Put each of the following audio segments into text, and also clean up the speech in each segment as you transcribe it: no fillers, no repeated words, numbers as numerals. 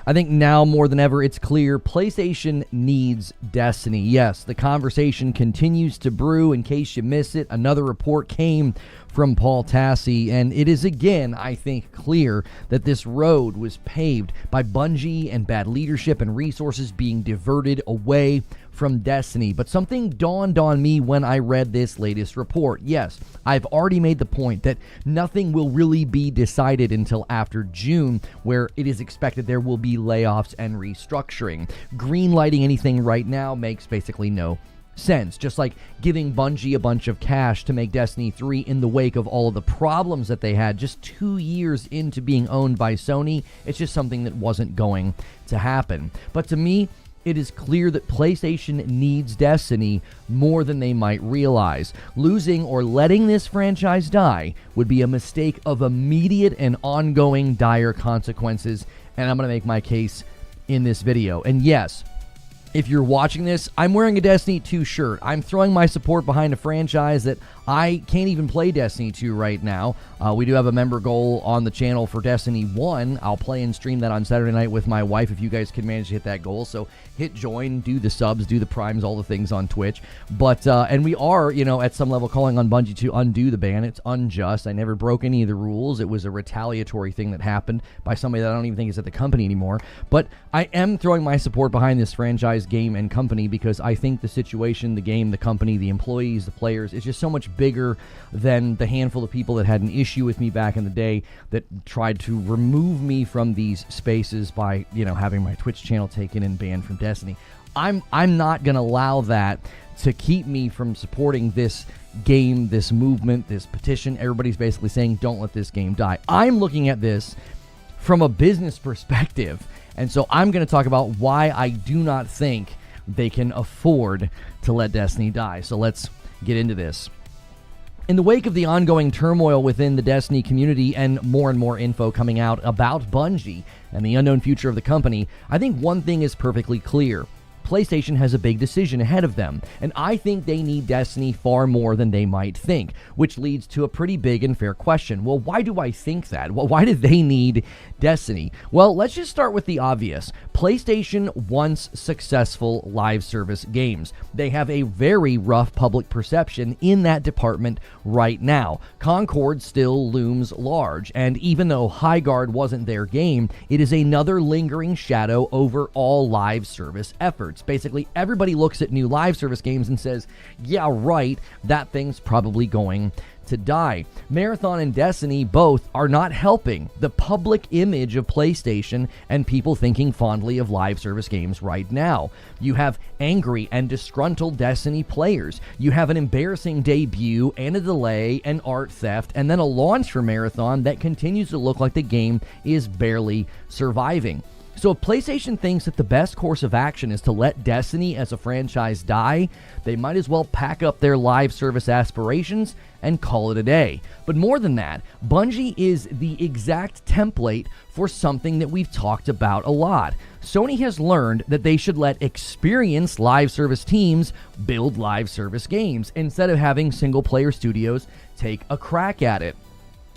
I think now more than ever, it's clear PlayStation needs Destiny. Yes, the conversation continues to brew. In case you miss it, another report came from Paul Tassi, and it is again, I think, clear that this road was paved by Bungie and bad leadership and resources being diverted away from Destiny. But something dawned on me when I read this latest report. Yes, I've already made the point that nothing will really be decided until after June, where it is expected there will be layoffs and restructuring. Greenlighting anything right now makes basically no sense. Just like giving Bungie a bunch of cash to make Destiny 3 in the wake of all of the problems that they had just 2 years into being owned by Sony, it's just something that wasn't going to happen. But to me, it is clear that PlayStation needs Destiny more than they might realize. Losing or letting this franchise die would be a mistake of immediate and ongoing dire consequences, and I'm going to make my case in this video. And yes, if you're watching this, I'm wearing a Destiny 2 shirt. I'm throwing my support behind a franchise that I can't even play Destiny 2 right now. We do have a member goal on the channel for Destiny 1. I'll play and stream that on Saturday night with my wife if you guys can manage to hit that goal. So hit join, do the subs, do the primes, all the things on Twitch. But, and we are, at some level calling on Bungie to undo the ban. It's unjust. I never broke any of the rules. It was a retaliatory thing that happened by somebody that I don't even think is at the company anymore. But I am throwing my support behind this franchise, game, and company because I think the situation, the game, the company, the employees, the players is just so much bigger than the handful of people that had an issue with me back in the day that tried to remove me from these spaces by, having my Twitch channel taken and banned from Destiny. I'm not going to allow that to keep me from supporting this game, this movement, this petition. Everybody's basically saying, don't let this game die. I'm looking at this from a business perspective, and so I'm going to talk about why I do not think they can afford to let Destiny die. So let's get into this. In the wake of the ongoing turmoil within the Destiny community and more info coming out about Bungie and the unknown future of the company, I think one thing is perfectly clear. PlayStation has a big decision ahead of them, and I think they need Destiny far more than they might think, which leads to a pretty big and fair question. Well, why do I think that? Well, why do they need Destiny? Well, let's just start with the obvious. PlayStation wants successful live service games. They have a very rough public perception in that department right now. Concord still looms large, and even though Highguard wasn't their game, it is another lingering shadow over all live service efforts. Basically, everybody looks at new live service games and says, yeah, right, that thing's probably going to die. Marathon and Destiny both are not helping the public image of PlayStation and people thinking fondly of live service games right now. You have angry and disgruntled Destiny players. You have an embarrassing debut and a delay and art theft, and then a launch for Marathon that continues to look like the game is barely surviving. So if PlayStation thinks that the best course of action is to let Destiny as a franchise die, they might as well pack up their live service aspirations and call it a day. But more than that, Bungie is the exact template for something that we've talked about a lot. Sony has learned that they should let experienced live service teams build live service games instead of having single-player studios take a crack at it.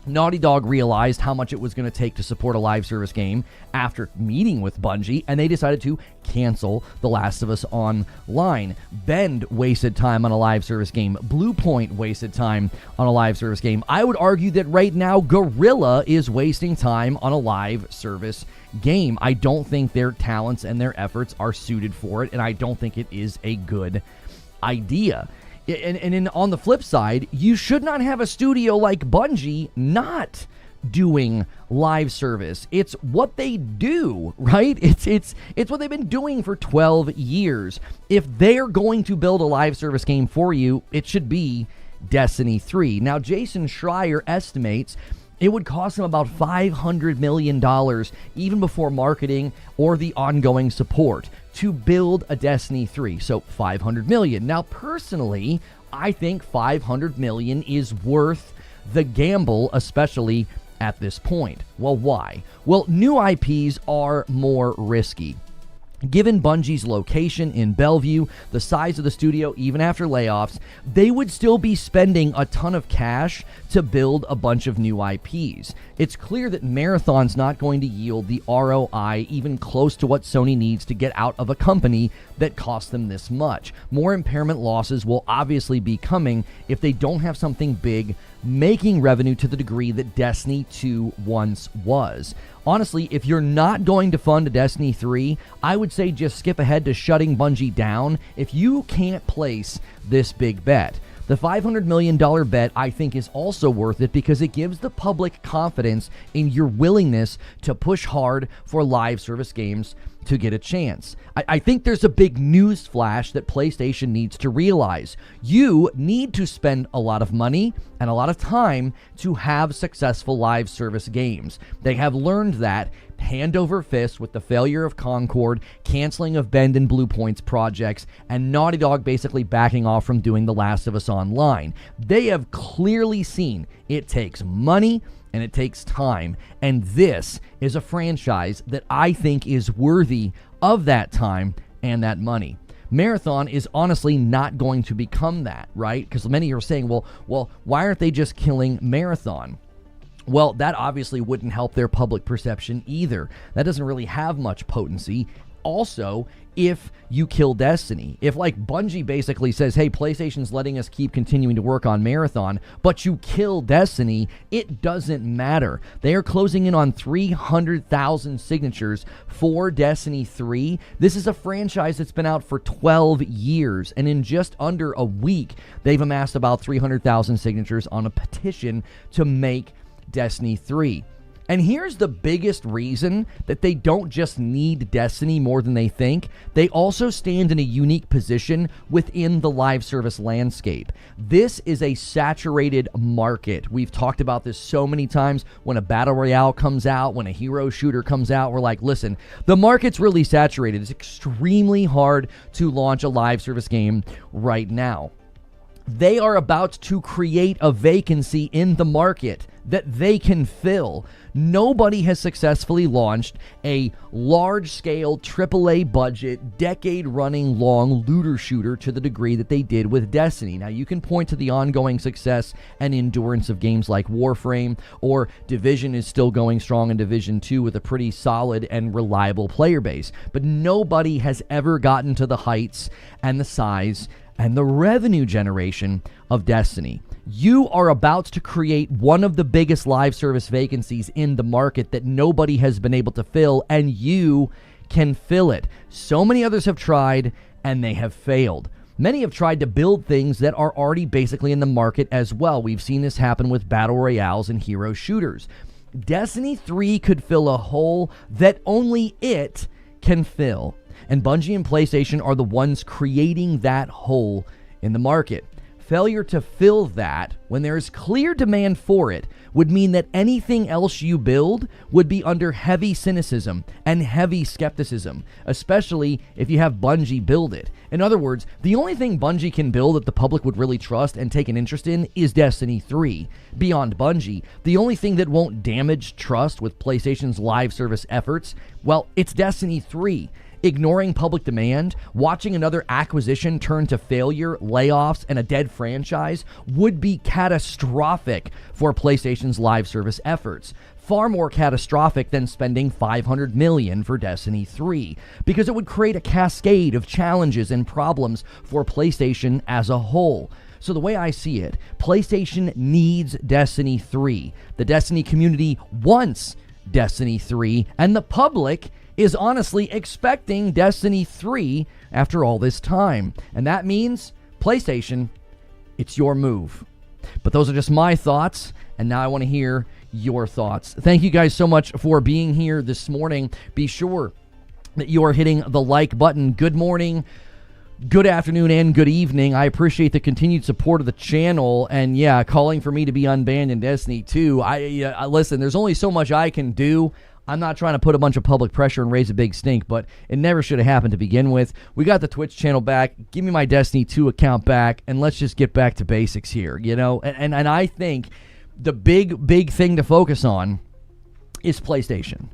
Naughty Dog realized how much it was going to take to support a live service game after meeting with Bungie, and they decided to cancel The Last of Us Online. Bend wasted time on a live service game. Bluepoint wasted time on a live service game. I would argue that right now, Guerrilla is wasting time on a live service game. I don't think their talents and their efforts are suited for it, and I don't think it is a good idea. And on the flip side, you should not have a studio like Bungie not doing live service. It's what they do, right? It's what they've been doing for 12 years. If they're going to build a live service game for you, it should be Destiny 3. Now, Jason Schreier estimates it would cost them about $500 million, even before marketing or the ongoing support, to build a Destiny 3. So $500 million. Now, personally, I think $500 million is worth the gamble, especially at this point. Well, why? Well, new IPs are more risky. Given Bungie's location in Bellevue, the size of the studio, even after layoffs, they would still be spending a ton of cash to build a bunch of new IPs. It's clear that Marathon's not going to yield the ROI even close to what Sony needs to get out of a company that cost them this much. More impairment losses will obviously be coming if they don't have something big making revenue to the degree that Destiny 2 once was. Honestly, if you're not going to fund a Destiny 3, I would say just skip ahead to shutting Bungie down if you can't place this big bet. The $500 million bet, I think, is also worth it because it gives the public confidence in your willingness to push hard for live service games to get a chance. I think there's a big news flash that PlayStation needs to realize. You need to spend a lot of money and a lot of time to have successful live service games. They have learned that hand over fist with the failure of Concord, canceling of Bend and Blue Point's projects, and Naughty Dog basically backing off from doing The Last of Us Online. They have clearly seen it takes money and it takes time, and this is a franchise that I think is worthy of that time and that money. Marathon is honestly not going to become that, right? Because many are saying, well, why aren't they just killing Marathon? Well, that obviously wouldn't help their public perception either. That doesn't really have much potency. Also, if you kill Destiny, if like Bungie basically says, hey, PlayStation's letting us keep continuing to work on Marathon, but you kill Destiny, it doesn't matter. They are closing in on 300,000 signatures for Destiny 3. This is a franchise that's been out for 12 years, and in just under a week, they've amassed about 300,000 signatures on a petition to make Destiny 3. And here's the biggest reason that they don't just need Destiny more than they think. They also stand in a unique position within the live service landscape. This is a saturated market. We've talked about this so many times. When a battle royale comes out, when a hero shooter comes out, we're like, listen, the market's really saturated. It's extremely hard to launch a live service game right now. They are about to create a vacancy in the market that they can fill. Nobody has successfully launched a large-scale AAA budget, decade-running long looter shooter to the degree that they did with Destiny. Now, you can point to the ongoing success and endurance of games like Warframe, or Division is still going strong in Division 2 with a pretty solid and reliable player base. But nobody has ever gotten to the heights and the size and the revenue generation of Destiny. You are about to create one of the biggest live service vacancies in the market that nobody has been able to fill, and you can fill it. So many others have tried, and they have failed. Many have tried to build things that are already basically in the market as well. We've seen this happen with battle royales and hero shooters. Destiny 3 could fill a hole that only it can fill. And Bungie and PlayStation are the ones creating that hole in the market. Failure to fill that when there is clear demand for it would mean that anything else you build would be under heavy cynicism and heavy skepticism, especially if you have Bungie build it. In other words, the only thing Bungie can build that the public would really trust and take an interest in is Destiny 3. Beyond Bungie, the only thing that won't damage trust with PlayStation's live service efforts, well, it's Destiny 3. Ignoring public demand, watching another acquisition turn to failure, layoffs, and a dead franchise would be catastrophic for PlayStation's live service efforts. Far more catastrophic than spending $500 million for Destiny 3, because it would create a cascade of challenges and problems for PlayStation as a whole. So the way I see it, PlayStation needs Destiny 3. The Destiny community wants Destiny 3, and the public is honestly expecting Destiny 3 after all this time. And that means, PlayStation, it's your move. But those are just my thoughts, and now I want to hear your thoughts. Thank you guys so much for being here this morning. Be sure that you are hitting the like button. Good morning, good afternoon, and good evening. I appreciate the continued support of the channel, and yeah, calling for me to be unbanned in Destiny 2. Listen, there's only so much I can do. I'm not trying to put a bunch of public pressure and raise a big stink, but it never should have happened to begin with. We got the Twitch channel back. Give me my Destiny 2 account back, and let's just get back to basics here, you know? And I think the big thing to focus on is PlayStation.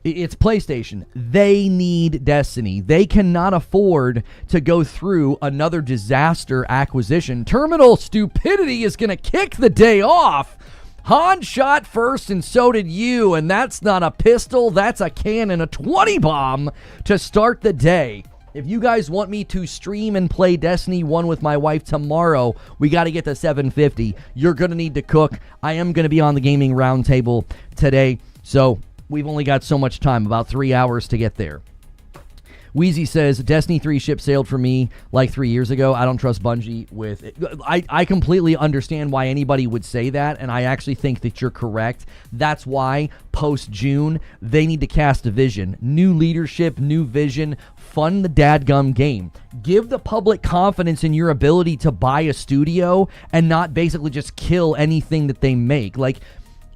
It's PlayStation. They need Destiny. They cannot afford to go through another disaster acquisition. Terminal stupidity is going to kick the day off. Han shot first and so did you, and that's not a pistol, that's a cannon, a 20 bomb to start the day. If you guys want me to stream and play Destiny 1 with my wife tomorrow, we got to get to 750. You're going to need to cook. I am going to be on the gaming roundtable today, so we've only got so much time, about 3 hours to get there. Wheezy says, Destiny 3 ship sailed for me like 3 years ago. I don't trust Bungie with it. I completely understand why anybody would say that, and I actually think that you're correct. That's why, post-June, they need to cast a vision. New leadership, new vision, fund the dadgum game. Give the public confidence in your ability to buy a studio and not basically just kill anything that they make. Like,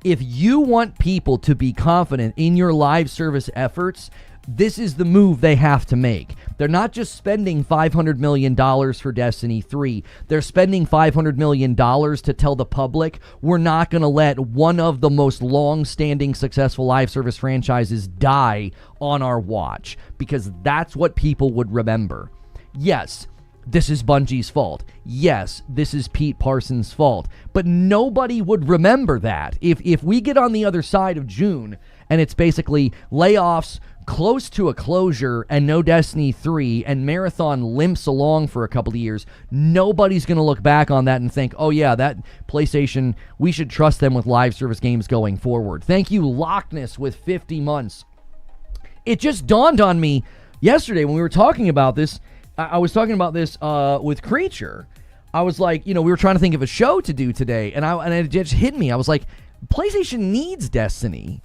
if you want people to be confident in your live service efforts, this is the move they have to make. They're not just spending $500 million for Destiny 3. They're spending $500 million to tell the public we're not going to let one of the most long-standing successful live service franchises die on our watch, because that's what people would remember. Yes, this is Bungie's fault. Yes, this is Pete Parsons' fault. But nobody would remember that. If we get on the other side of June and it's basically layoffs, close to a closure, and no Destiny 3, and Marathon limps along for a couple of years, nobody's going to look back on that and think, oh yeah, that PlayStation, we should trust them with live service games going forward. Thank you, Lockness, with 50 months. It just dawned on me yesterday when we were talking about this. I was talking about this with Creature. I was like, we were trying to think of a show to do today, and it just hit me. I was like, PlayStation needs Destiny.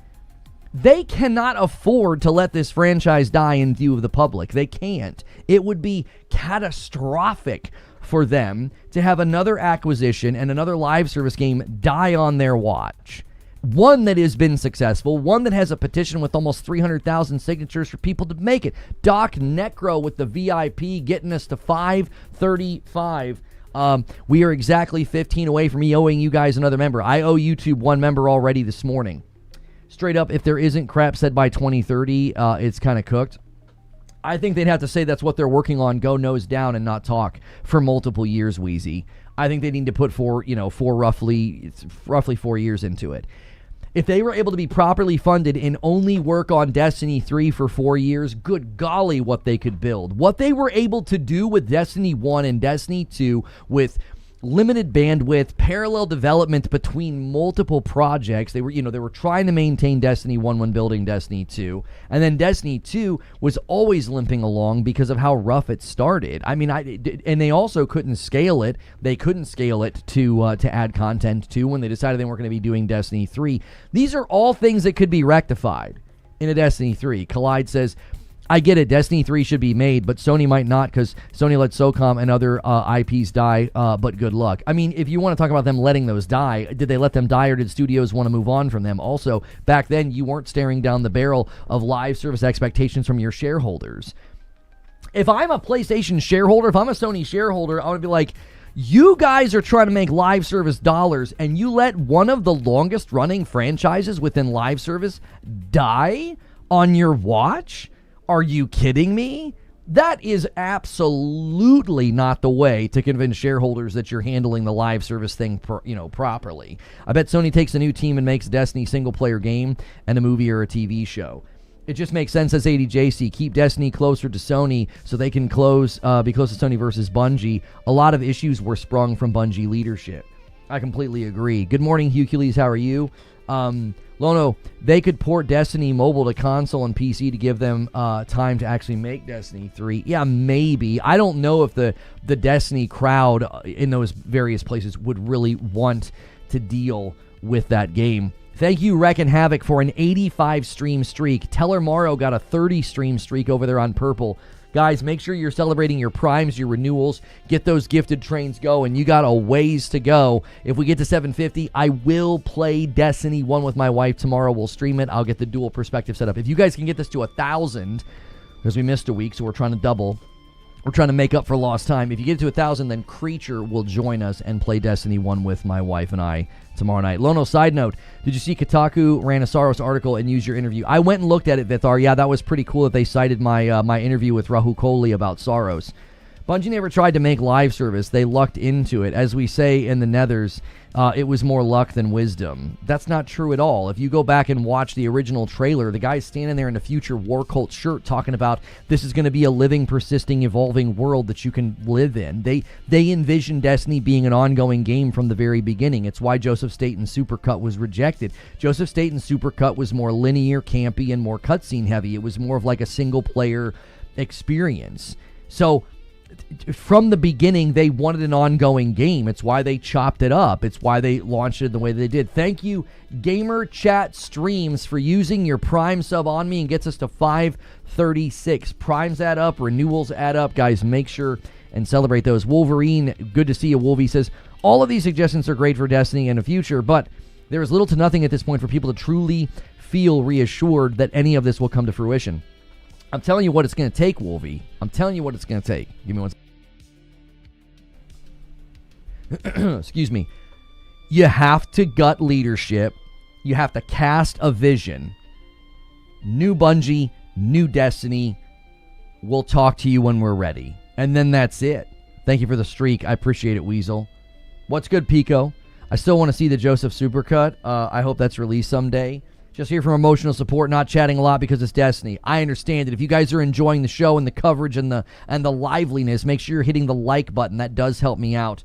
They cannot afford to let this franchise die in view of the public. They can't. It would be catastrophic for them to have another acquisition and another live service game die on their watch. One that has been successful, one that has a petition with almost 300,000 signatures for people to make it. Doc Necro with the VIP getting us to 535. We are exactly 15 away from me owing you guys another member. I owe YouTube one member already this morning. Straight up, if there isn't crap said by 2030, it's kind of cooked. I think they'd have to say that's what they're working on, go nose down and not talk for multiple years, Wheezy. I think they need to put roughly 4 years into it. If they were able to be properly funded and only work on Destiny 3 for 4 years, good golly, what they could build. What they were able to do with Destiny 1 and Destiny 2 with limited bandwidth, parallel development between multiple projects. They were trying to maintain Destiny 1 when building Destiny 2, and then Destiny 2 was always limping along because of how rough it started. I mean, and they also couldn't scale it. They couldn't scale it to add content to when they decided they weren't going to be doing Destiny 3. These are all things that could be rectified in a Destiny 3. Collide says, I get it, Destiny 3 should be made, but Sony might not because Sony let SOCOM and other IPs die, but good luck. I mean, if you want to talk about them letting those die, did they let them die or did studios want to move on from them? Also, back then, you weren't staring down the barrel of live service expectations from your shareholders. If I'm a PlayStation shareholder, if I'm a Sony shareholder, I would be like, you guys are trying to make live service dollars and you let one of the longest running franchises within live service die on your watch? Are you kidding me? That is absolutely not the way to convince shareholders that you're handling the live service thing properly. I bet Sony takes a new team and makes Destiny single-player game and a movie or a TV show. It just makes sense as ADJC. Keep Destiny closer to Sony so they can be close to Sony versus Bungie. A lot of issues were sprung from Bungie leadership. I completely agree. Good morning, Hercules. How are you? Lono, they could port Destiny mobile to console and PC to give them time to actually make Destiny 3. Yeah, maybe. I don't know if the Destiny crowd in those various places would really want to deal with that game. Thank you, Wreckin' Havoc, for an 85 stream streak. Teller Morrow got a 30 stream streak over there on Purple. Guys, make sure you're celebrating your primes, your renewals. Get those gifted trains going. You got a ways to go. If we get to 750, I will play Destiny 1 with my wife tomorrow. We'll stream it. I'll get the dual perspective set up. If you guys can get this to 1,000, because we missed a week, so we're trying to double, We're trying to make up for lost time. If you get to 1,000, then Creature will join us and play Destiny 1 with my wife and I tomorrow night. Lono, side note, did you see Kotaku ran a Saros article and used your interview? I went and looked at it, Vithar. Yeah, that was pretty cool that they cited my my interview with Rahul Kohli about Saros. Bungie never tried to make live service. They lucked into it. As we say in the Nethers, it was more luck than wisdom. That's not true at all. If you go back and watch the original trailer, the guy's standing there in a future war cult shirt talking about this is going to be a living, persisting, evolving world that you can live in. They envisioned Destiny being an ongoing game from the very beginning. It's why Joseph Staten's Supercut was rejected. Joseph Staten's Supercut was more linear, campy, and more cutscene heavy. It was more of like a single-player experience. So from the beginning, they wanted an ongoing game. It's why they chopped it up. It's why they launched it the way they did. Thank you, Gamer Chat Streams, for using your Prime sub on me and gets us to 536. Primes add up, renewals add up. Guys, make sure and celebrate those. Wolverine, good to see you. Wolvie says, all of these suggestions are great for Destiny in the future, but there is little to nothing at this point for people to truly feel reassured that any of this will come to fruition. I'm telling you what it's going to take, Wolvie. I'm telling you what it's going to take. Give me one second. Excuse me. You have to gut leadership. You have to cast a vision. New Bungie, new Destiny. We'll talk to you when we're ready. And then that's it. Thank you for the streak. I appreciate it, Weasel. What's good, Pico? I still want to see the Joseph Supercut. I hope that's released someday. Just here for emotional support, not chatting a lot because it's Destiny. I understand it. If you guys are enjoying the show and the coverage and the liveliness, make sure you're hitting the like button. That does help me out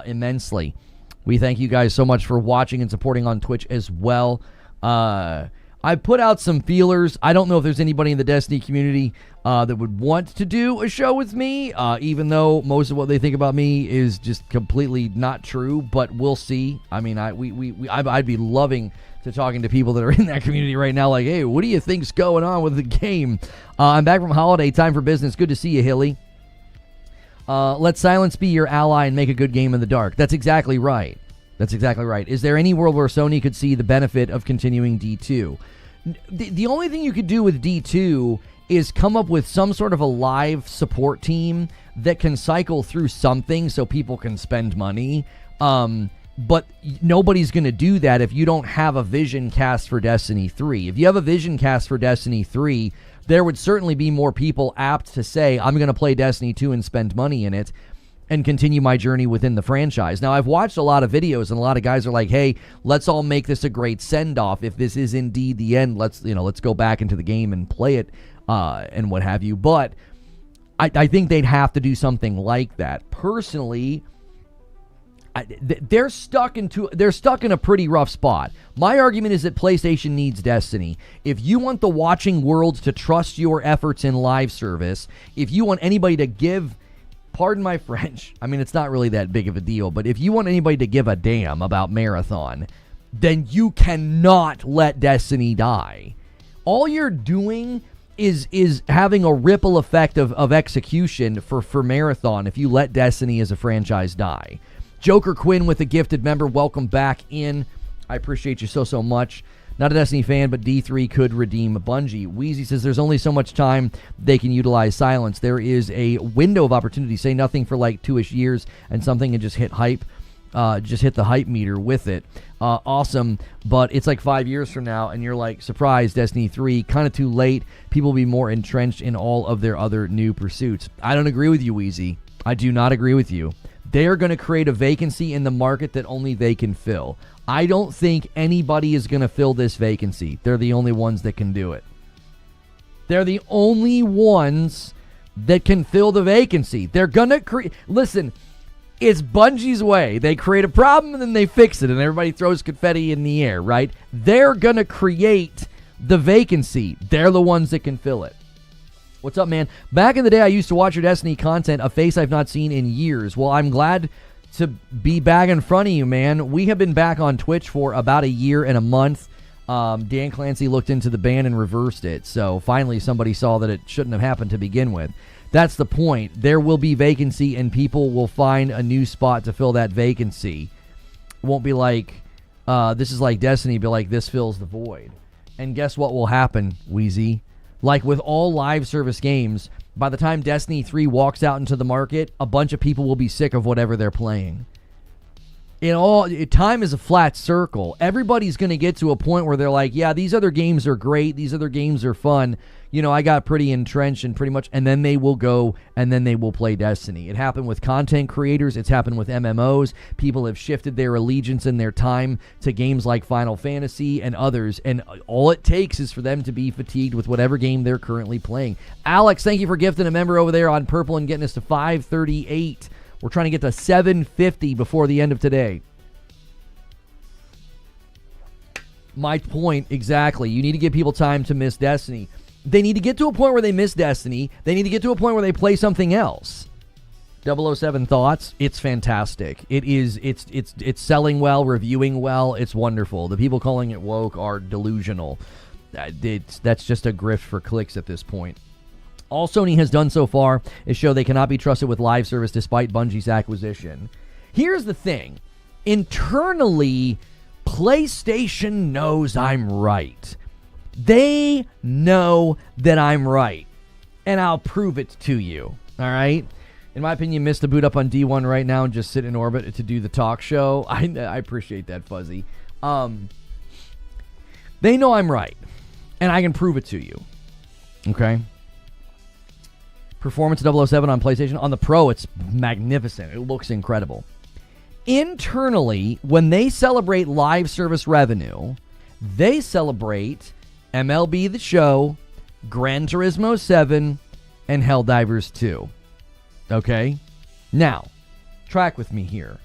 immensely. We thank you guys so much for watching and supporting on Twitch as well. I put out some feelers. I don't know if there's anybody in the Destiny community that would want to do a show with me, even though most of what they think about me is just completely not true, but we'll see. I mean, I'd be loving to talking to people that are in that community right now, like, hey, what do you think's going on with the game? I'm back from holiday, time for business. Good to see you, Hilly. Let silence be your ally and make a good game in the dark. That's exactly right. That's exactly right. Is there any world where Sony could see the benefit of continuing D2? The only thing you could do with D2 is come up with some sort of a live support team that can cycle through something so people can spend money. But nobody's going to do that if you don't have a vision cast for Destiny 3. If you have a vision cast for Destiny 3, there would certainly be more people apt to say, I'm going to play Destiny 2 and spend money in it and continue my journey within the franchise. Now, I've watched a lot of videos, and a lot of guys are like, hey, let's all make this a great send-off. If this is indeed the end, let's go back into the game and play it and what have you. But I think they'd have to do something like that. Personally, they're stuck in a pretty rough spot. My argument is that PlayStation needs Destiny. If you want the watching world to trust your efforts in live service, if you want anybody to give, pardon my French, I mean, it's not really that big of a deal, but if you want anybody to give a damn about Marathon, then you cannot let Destiny die. All you're doing is having a ripple effect of execution for Marathon if you let Destiny as a franchise die. Joker Quinn with a gifted member, welcome back in. I appreciate you so much. Not a Destiny fan, but D3 could redeem Bungie. Wheezy says there's only so much time they can utilize silence. There is a window of opportunity. Say nothing for like 2-ish years and something can just hit hype. Just hit the hype meter with it. Awesome, but it's like 5 years from now and you're like, surprise, Destiny 3, kind of too late. People will be more entrenched in all of their other new pursuits. I don't agree with you, Wheezy. I do not agree with you. They are going to create a vacancy in the market that only they can fill. I don't think anybody is going to fill this vacancy. They're the only ones that can do it. They're the only ones that can fill the vacancy. They're going to create... Listen, it's Bungie's way. They create a problem and then they fix it and everybody throws confetti in the air, right? They're going to create the vacancy. They're the ones that can fill it. What's up, man? Back in the day, I used to watch your Destiny content, a face I've not seen in years. Well, I'm glad to be back in front of you, man. We have been back on Twitch for about a year and a month. Dan Clancy looked into the ban and reversed it. So finally, somebody saw that it shouldn't have happened to begin with. That's the point. There will be vacancy, and people will find a new spot to fill that vacancy. It won't be like, this is like Destiny, but like this fills the void. And guess what will happen, Wheezy? Like with all live service games, By the time Destiny 3 walks out into the market, a bunch of people will be sick of whatever they're playing. Time is a flat circle. Everybody's going to get to a point where they're like, yeah, these other games are great. These other games are fun. I got pretty entrenched and pretty much, and then they will go and then they will play Destiny. It happened with content creators. It's happened with MMOs. People have shifted their allegiance and their time to games like Final Fantasy and others. And all it takes is for them to be fatigued with whatever game they're currently playing. Alex, thank you for gifting a member over there on Purple and getting us to 538. We're trying to get to 750 before the end of today. My point, exactly. You need to give people time to miss Destiny. They need to get to a point where they miss Destiny. They need to get to a point where they play something else. 007 thoughts. It's fantastic. It's selling well, reviewing well. It's wonderful. The people calling it woke are delusional. That's just a grift for clicks at this point. All Sony has done so far is show they cannot be trusted with live service despite Bungie's acquisition. Here's the thing. Internally, PlayStation knows I'm right. They know that I'm right. And I'll prove it to you. All right? In my opinion, missed the boot up on D1 right now and just sit in orbit to do the talk show. I appreciate that, Fuzzy. They know I'm right. And I can prove it to you. Okay? Performance 007 on PlayStation. On the Pro, it's magnificent. It looks incredible. Internally, when they celebrate live service revenue, they celebrate MLB The Show, Gran Turismo 7, and Helldivers 2. Okay? Now, track with me here.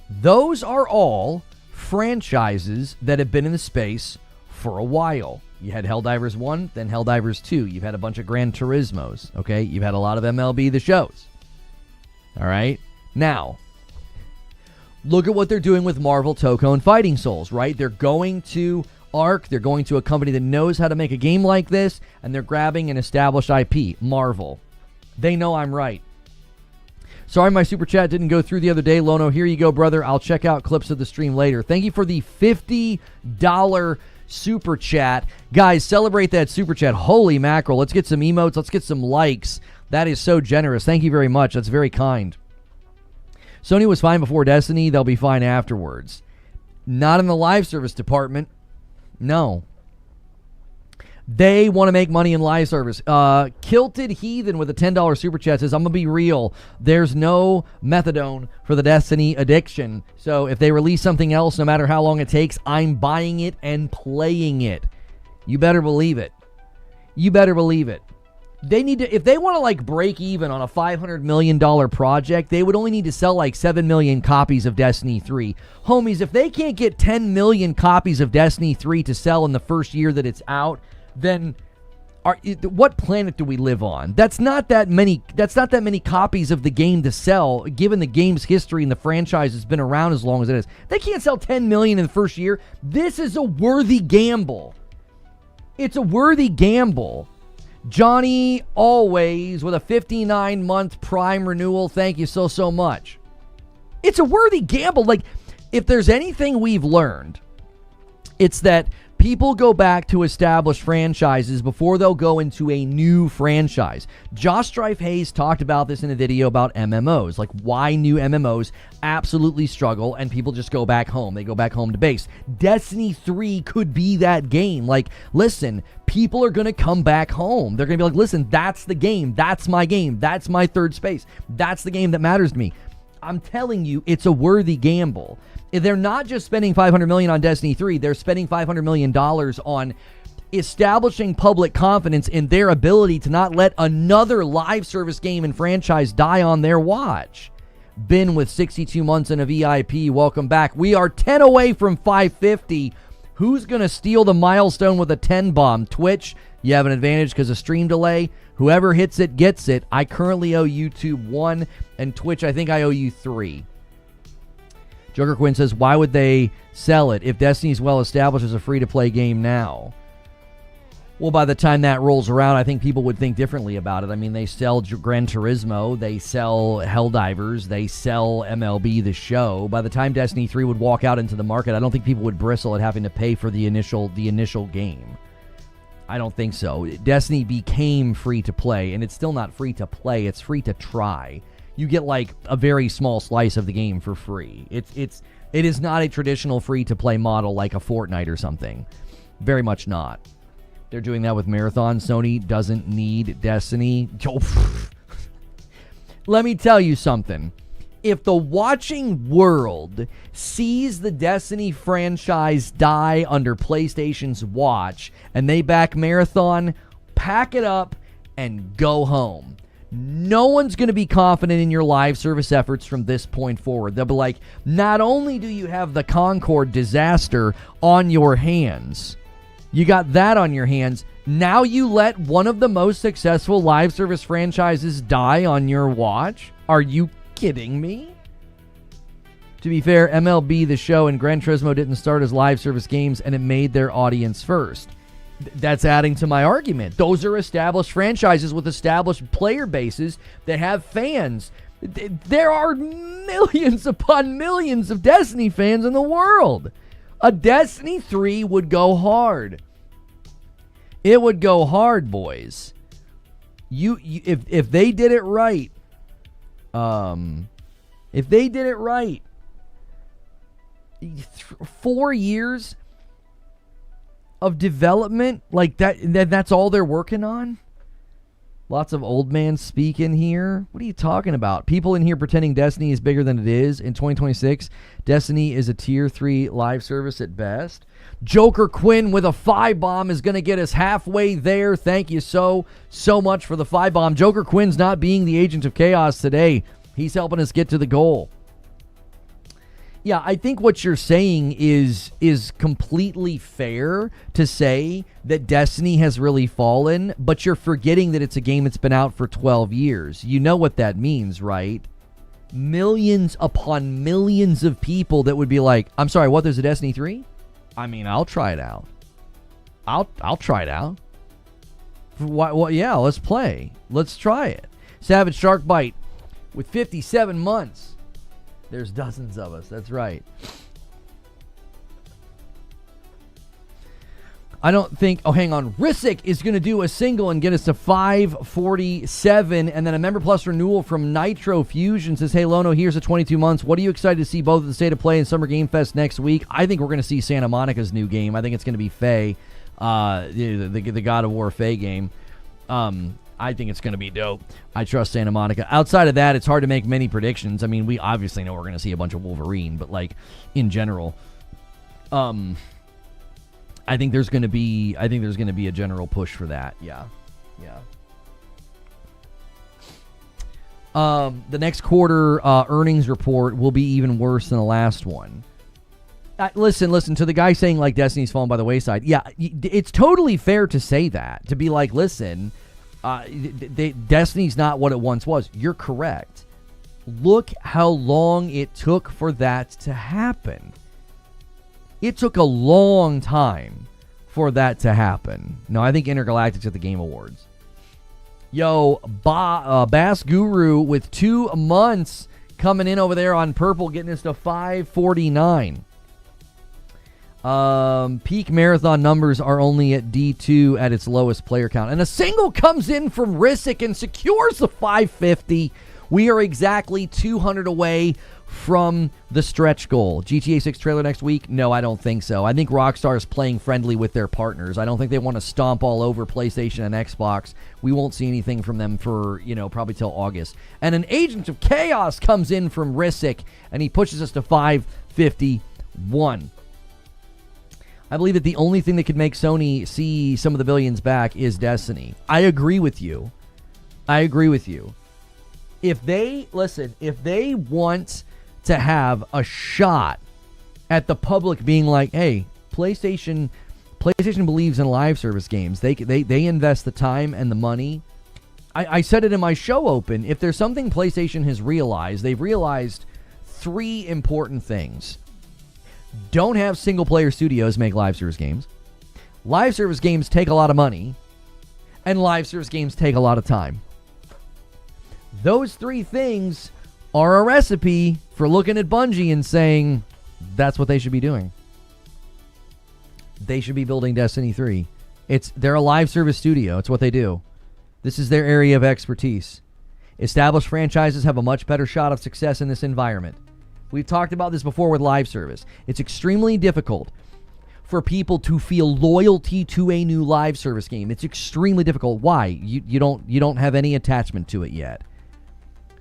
Those are all franchises that have been in the space for a while. You had Helldivers 1, then Helldivers 2. You've had a bunch of Gran Turismos, okay? You've had a lot of MLB The Shows. All right? Now, look at what they're doing with Marvel, Toco, and Fighting Souls, right? They're going to Arc. They're going to a company that knows how to make a game like this, and they're grabbing an established IP, Marvel. They know I'm right. Sorry my super chat didn't go through the other day. Lono, here you go, brother. I'll check out clips of the stream later. Thank you for the $50 super chat. Guys, celebrate that super chat. Holy mackerel. Let's get some emotes. Let's get some likes. That is so generous. Thank you very much. That's very kind. Sony was fine before Destiny. They'll be fine afterwards. Not in the live service department. No. They want to make money in live service. Kilted Heathen with a $10 super chat says, I'm going to be real. There's no methadone for the Destiny addiction. So if they release something else, no matter how long it takes, I'm buying it and playing it. You better believe it. You better believe it. They need to, if they want to like break even on a $500 million project, they would only need to sell like 7 million copies of Destiny 3. Homies, if they can't get 10 million copies of Destiny 3 to sell in the first year that it's out, then what planet do we live on? That's not that many copies of the game to sell, given the game's history and the franchise has been around as long as it is. They can't sell 10 million in the first year. This is a worthy gamble. It's a worthy gamble. Johnny Always with a 59-month Prime renewal. Thank you so much. It's a worthy gamble. Like, if there's anything we've learned, it's that people go back to established franchises before they'll go into a new franchise. Josh Strife Hayes talked about this in a video about MMOs, like why new MMOs absolutely struggle and people just go back home. They go back home to base. Destiny 3 could be that game. Like, listen, people are going to come back home. They're going to be like, listen, that's the game. That's my game. That's my third space. That's the game that matters to me. I'm telling you, it's a worthy gamble. They're not just spending $500 million on Destiny 3. They're spending $500 million on establishing public confidence in their ability to not let another live service game and franchise die on their watch. Ben with 62 months and a VIP. Welcome back. We are 10 away from 550. Who's going to steal the milestone with a 10 bomb? Twitch, you have an advantage because of stream delay. Whoever hits it gets it. I currently owe YouTube 1, and Twitch, I think I owe you 3. Joker Quinn says, why would they sell it if Destiny's well established as a free-to-play game now? Well, by the time that rolls around, I think people would think differently about it. I mean, they sell Gran Turismo, they sell Helldivers, they sell MLB The Show. By the time Destiny 3 would walk out into the market, I don't think people would bristle at having to pay for the initial game. I don't think so. Destiny became free to play, and it's still not free to play. It's free to try. You get like a very small slice of the game for free. It is not a traditional free to play model like a Fortnite or something. Very much not. They're doing that with Marathon. Sony doesn't need Destiny. Let me tell you something. If the watching world sees the Destiny franchise die under PlayStation's watch and they back Marathon, pack it up and go home. No one's going to be confident in your live service efforts from this point forward. They'll be like, not only do you have the Concord disaster on your hands, you got that on your hands, now you let one of the most successful live service franchises die on your watch? Are you kidding me? To be fair, MLB The Show and Gran Turismo didn't start as live service games, and it made their audience first. That's adding to my argument. Those are established franchises with established player bases that have fans. There are millions upon millions of Destiny fans in the world. A Destiny 3 would go hard. It would go hard, boys. If they did it right, if they did it right, 4 years of development like that's all they're working on. Lots of old man speak in here. What are you talking about? People in here pretending Destiny is bigger than it is. In 2026, Destiny is a tier 3 live service at best. Joker Quinn with a 5-bomb is going to get us halfway there. Thank you so much for the 5-bomb. Joker Quinn's not being the agent of chaos today. He's helping us get to the goal. Yeah, I think what you're saying is completely fair to say that Destiny has really fallen, but you're forgetting that it's a game that's been out for 12 years. You know what that means, right? Millions upon millions of people that would be like, I'm sorry, what, there's a Destiny 3? I mean, I'll try it out. I'll try it out. What? Yeah, let's play. Let's try it. Savage Shark Bite with 57 months. There's dozens of us. That's right. I don't think... Oh, hang on. Risick is going to do a single and get us to 547. And then a Member Plus renewal from Nitro Fusion says, hey, Lono, here's a 22 months. What are you excited to see both at the State of Play and Summer Game Fest next week? I think we're going to see Santa Monica's new game. I think it's going to be Faye, the God of War Faye game. I think it's going to be dope. I trust Santa Monica. Outside of that, it's hard to make many predictions. I mean, we obviously know we're going to see a bunch of Wolverine, but like in general, I think there's going to be a general push for that. Yeah. The next quarter earnings report will be even worse than the last one. Listen to the guy saying like Destiny's fallen by the wayside. Yeah, it's totally fair to say that. To be like, listen. Destiny's not what it once was. You're correct. Look how long it took for that to happen. It took a long time for that to happen. No, I think Intergalactic's at the Game Awards. Yo, Bass Guru with 2 months coming in over there on purple, getting us to 549. Peak Marathon numbers are only at D2 at its lowest player count. And a single comes in from Risick and secures the 550. We are exactly 200 away from the stretch goal. GTA 6 trailer next week? No, I don't think so. I think Rockstar is playing friendly with their partners. I don't think they want to stomp all over PlayStation and Xbox. We won't see anything from them for, probably till August. And an Agent of Chaos comes in from Risick, and he pushes us to 551. I believe that the only thing that could make Sony see some of the billions back is Destiny. I agree with you. If they want to have a shot at the public being like, hey, PlayStation believes in live service games. They invest the time and the money. I said it in my show open. If there's something PlayStation has realized, they've realized 3 important things. Don't have single-player studios make live service games. Live service games take a lot of money. And live service games take a lot of time. Those 3 things are a recipe for looking at Bungie and saying, that's what they should be doing. They should be building Destiny 3. They're a live service studio. It's what they do. This is their area of expertise. Established franchises have a much better shot of success in this environment. We've talked about this before with live service. It's extremely difficult for people to feel loyalty to a new live service game. It's extremely difficult. Why? You don't have any attachment to it yet.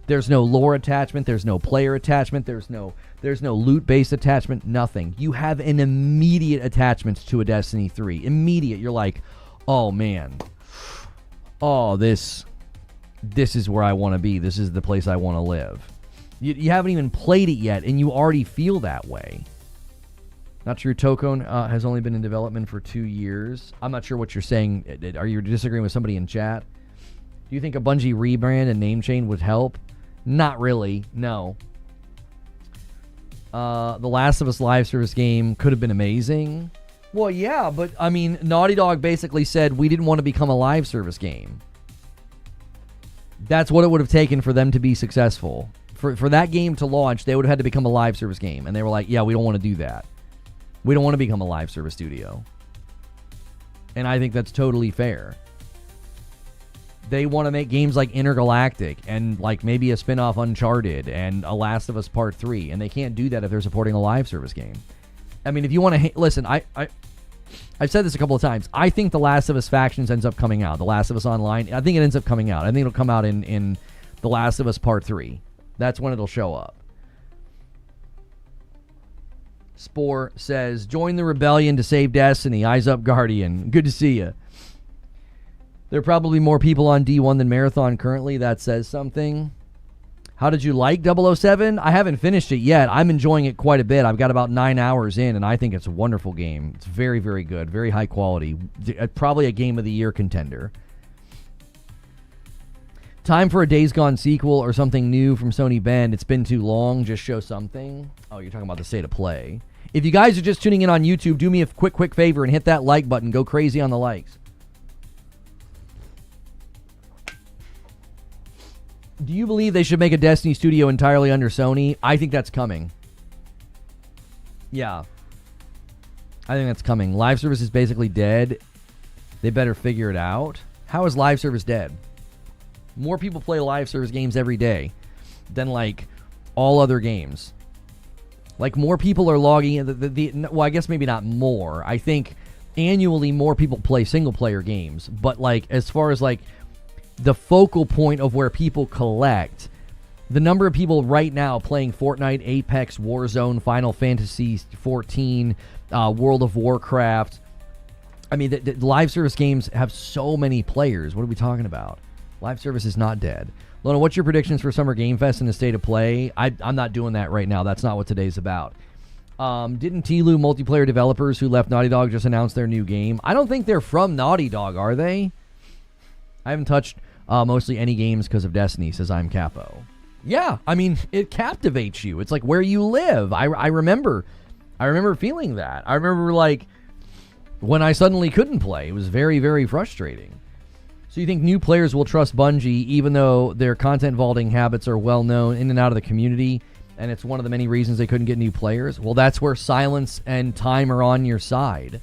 There's no lore attachment. There's no player attachment. There's no loot-based attachment. Nothing. You have an immediate attachment to a Destiny 3. Immediate. You're like, oh man. Oh, this is where I want to be. This is the place I want to live. You haven't even played it yet, and you already feel that way. Not true. Tokone has only been in development for 2 years. I'm not sure what you're saying. Are you disagreeing with somebody in chat? Do you think a Bungie rebrand and name change would help? Not really, no. The Last of Us live service game could have been amazing. Well, yeah, but, I mean, Naughty Dog basically said we didn't want to become a live service game. That's what it would have taken for them to be successful. For that game to launch, they would have had to become a live service game. And they were like, yeah, we don't want to do that. We don't want to become a live service studio. And I think that's totally fair. They want to make games like Intergalactic and like maybe a spin-off Uncharted and a Last of Us Part 3, and they can't do that if they're supporting a live service game. I mean, if you want to listen, I've said this a couple of times. I think The Last of Us Factions ends up coming out. The Last of Us Online, I think it ends up coming out. I think it'll come out in The Last of Us Part 3. That's when it'll show up. Spore says, join the rebellion to save Destiny. Eyes up, Guardian. Good to see you. There are probably more people on D1 than Marathon currently. That says something. How did you like 007? I haven't finished it yet. I'm enjoying it quite a bit. I've got about 9 hours in, and I think it's a wonderful game. It's very, very good. Very high quality. Probably a Game of the Year contender. Time for a Days Gone sequel or something new from Sony Bend. It's been too long. Just show something. Oh, you're talking about the state of play. If you guys are just tuning in on YouTube, do me a quick favor and hit that like button. Go crazy on the likes. Do you believe they should make a Destiny studio entirely under Sony? I think that's coming. Yeah. I think that's coming. Live service is basically dead. They better figure it out. How is live service dead? More people play live service games every day than, like, all other games. Like, more people are logging in. Well, I guess maybe not more. I think annually more people play single-player games. But, like, as far as, like, the focal point of where people collect, the number of people right now playing Fortnite, Apex, Warzone, Final Fantasy 14, World of Warcraft. I mean, the live service games have so many players. What are we talking about? Live service is not dead. Lona, what's your predictions for Summer Game Fest and the state of play? I'm not doing that right now. That's not what today's about. Didn't TLU multiplayer developers who left Naughty Dog just announce their new game? I don't think they're from Naughty Dog, are they? I haven't touched mostly any games because of Destiny, says I'm Capo. Yeah, I mean, it captivates you. It's like where you live. I remember feeling that. I remember, like, when I suddenly couldn't play. It was very, very frustrating. So you think new players will trust Bungie even though their content vaulting habits are well known in and out of the community, and it's one of the many reasons they couldn't get new players? Well, that's where silence and time are on your side.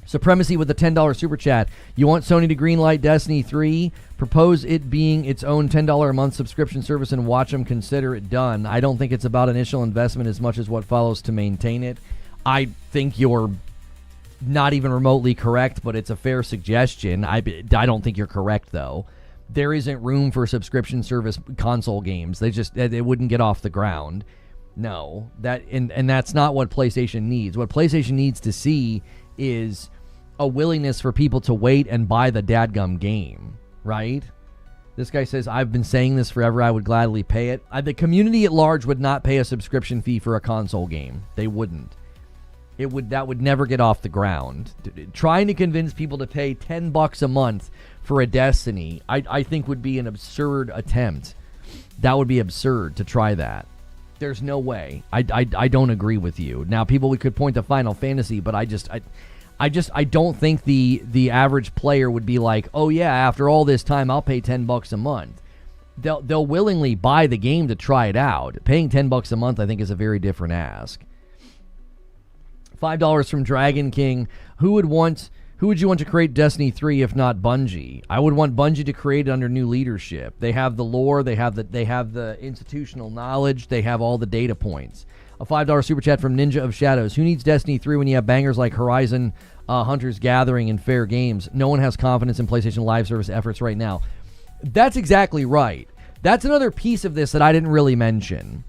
Supremacy with the $10 super chat. You want Sony to greenlight Destiny 3? Propose it being its own $10 a month subscription service and watch them consider it done. I don't think it's about initial investment as much as what follows to maintain it. I think you're not even remotely correct, but it's a fair suggestion. I don't think you're correct, though. There isn't room for subscription service console games. They wouldn't get off the ground. No, and that's not what PlayStation needs. What PlayStation needs to see is a willingness for people to wait and buy the dadgum game, right? This guy says, I've been saying this forever. I would gladly pay it. The community at large would not pay a subscription fee for a console game. They wouldn't. That would never get off the ground. Trying to convince people to pay $10 a month for a Destiny, I think would be an absurd attempt. That would be absurd to try that. There's no way. I don't agree with you. Now, we could point to Final Fantasy, but I don't think the average player would be like, oh yeah, after all this time, I'll pay $10 a month. They'll willingly buy the game to try it out. Paying $10 a month, I think, is a very different ask. $5 from Dragon King. Who would want Who would you want to create Destiny 3 if not Bungie? I would want Bungie to create it under new leadership. They have the lore, they have the institutional knowledge, they have all the data points. A $5 super chat from Ninja of Shadows. Who needs Destiny 3 when you have bangers like Horizon, Hunter's Gathering, and Fair Games? No one has confidence in PlayStation Live Service efforts right now. That's exactly right. That's another piece of this that I didn't really mention.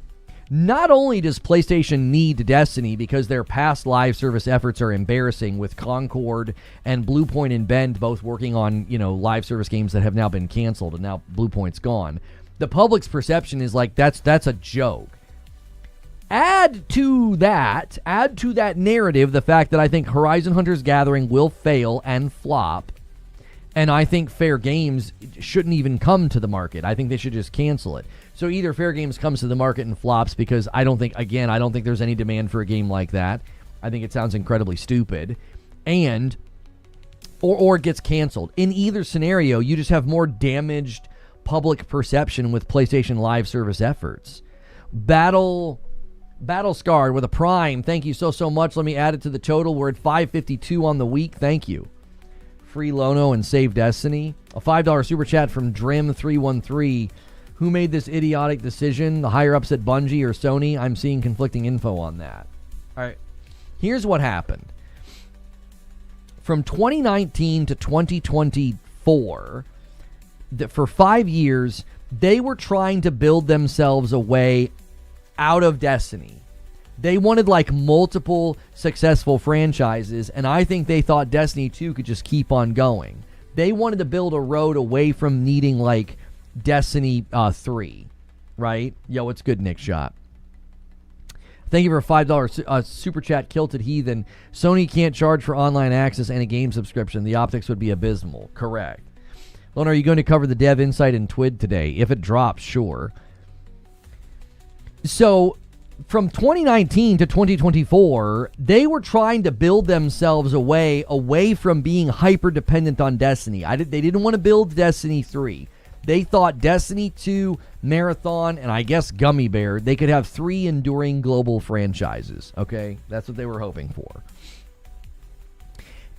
Not only does PlayStation need Destiny because their past live service efforts are embarrassing, with Concord and Bluepoint and Bend both working on, live service games that have now been canceled, and now Bluepoint's gone. The public's perception is like that's a joke. Add to that narrative the fact that I think Horizon Hunter's Gathering will fail and flop, and I think Fair Games shouldn't even come to the market. I think they should just cancel it. So either Fair Games comes to the market and flops, because I don't think there's any demand for a game like that. I think it sounds incredibly stupid. Or it gets canceled. In either scenario, you just have more damaged public perception with PlayStation Live service efforts. Battle Scarred with a Prime. Thank you so much. Let me add it to the total. We're at 552 on the week. Thank you. Free Lono and Save Destiny. A $5 super chat from Drim313. Who made this idiotic decision? The higher-ups at Bungie or Sony? I'm seeing conflicting info on that. All right. Here's what happened. From 2019 to 2024, for 5 years, they were trying to build themselves a way out of Destiny. They wanted multiple successful franchises, and I think they thought Destiny 2 could just keep on going. They wanted to build a road away from needing Destiny 3, right? Yo, what's good, Nick Shot? Thank you for a $5 super chat, Kilted Heathen. Sony can't charge for online access and a game subscription. The optics would be abysmal. Correct. Lone, are you going to cover the Dev Insight in TWID today? If it drops, sure. So, from 2019 to 2024, they were trying to build themselves away from being hyper-dependent on Destiny. They didn't want to build Destiny 3. They thought Destiny 2, Marathon, and I guess Gummy Bear, they could have 3 enduring global franchises, okay? That's what they were hoping for.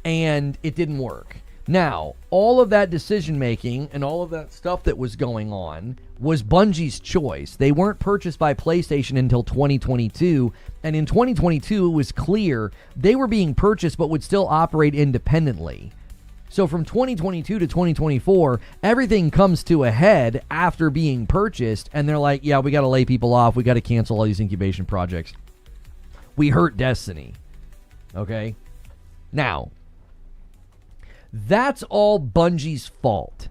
And it didn't work. Now, all of that decision-making and all of that stuff that was going on was Bungie's choice. They weren't purchased by PlayStation until 2022, and in 2022, it was clear they were being purchased but would still operate independently. So from 2022 to 2024, everything comes to a head after being purchased, and they're like, yeah, we got to lay people off. We got to cancel all these incubation projects. We hurt Destiny. Okay? Now, that's all Bungie's fault.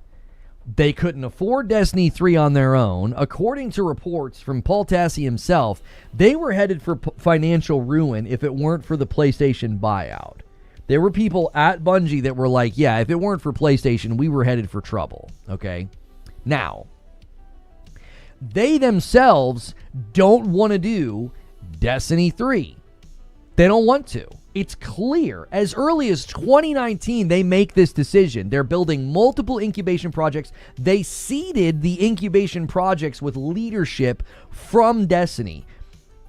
They couldn't afford Destiny 3 on their own. According to reports from Paul Tassi himself, they were headed for financial ruin if it weren't for the PlayStation buyout. There were people at Bungie that were like, yeah, if it weren't for PlayStation, we were headed for trouble, okay? Now, they themselves don't want to do Destiny 3. They don't want to. It's clear. As early as 2019, they make this decision. They're building multiple incubation projects. They seeded the incubation projects with leadership from Destiny.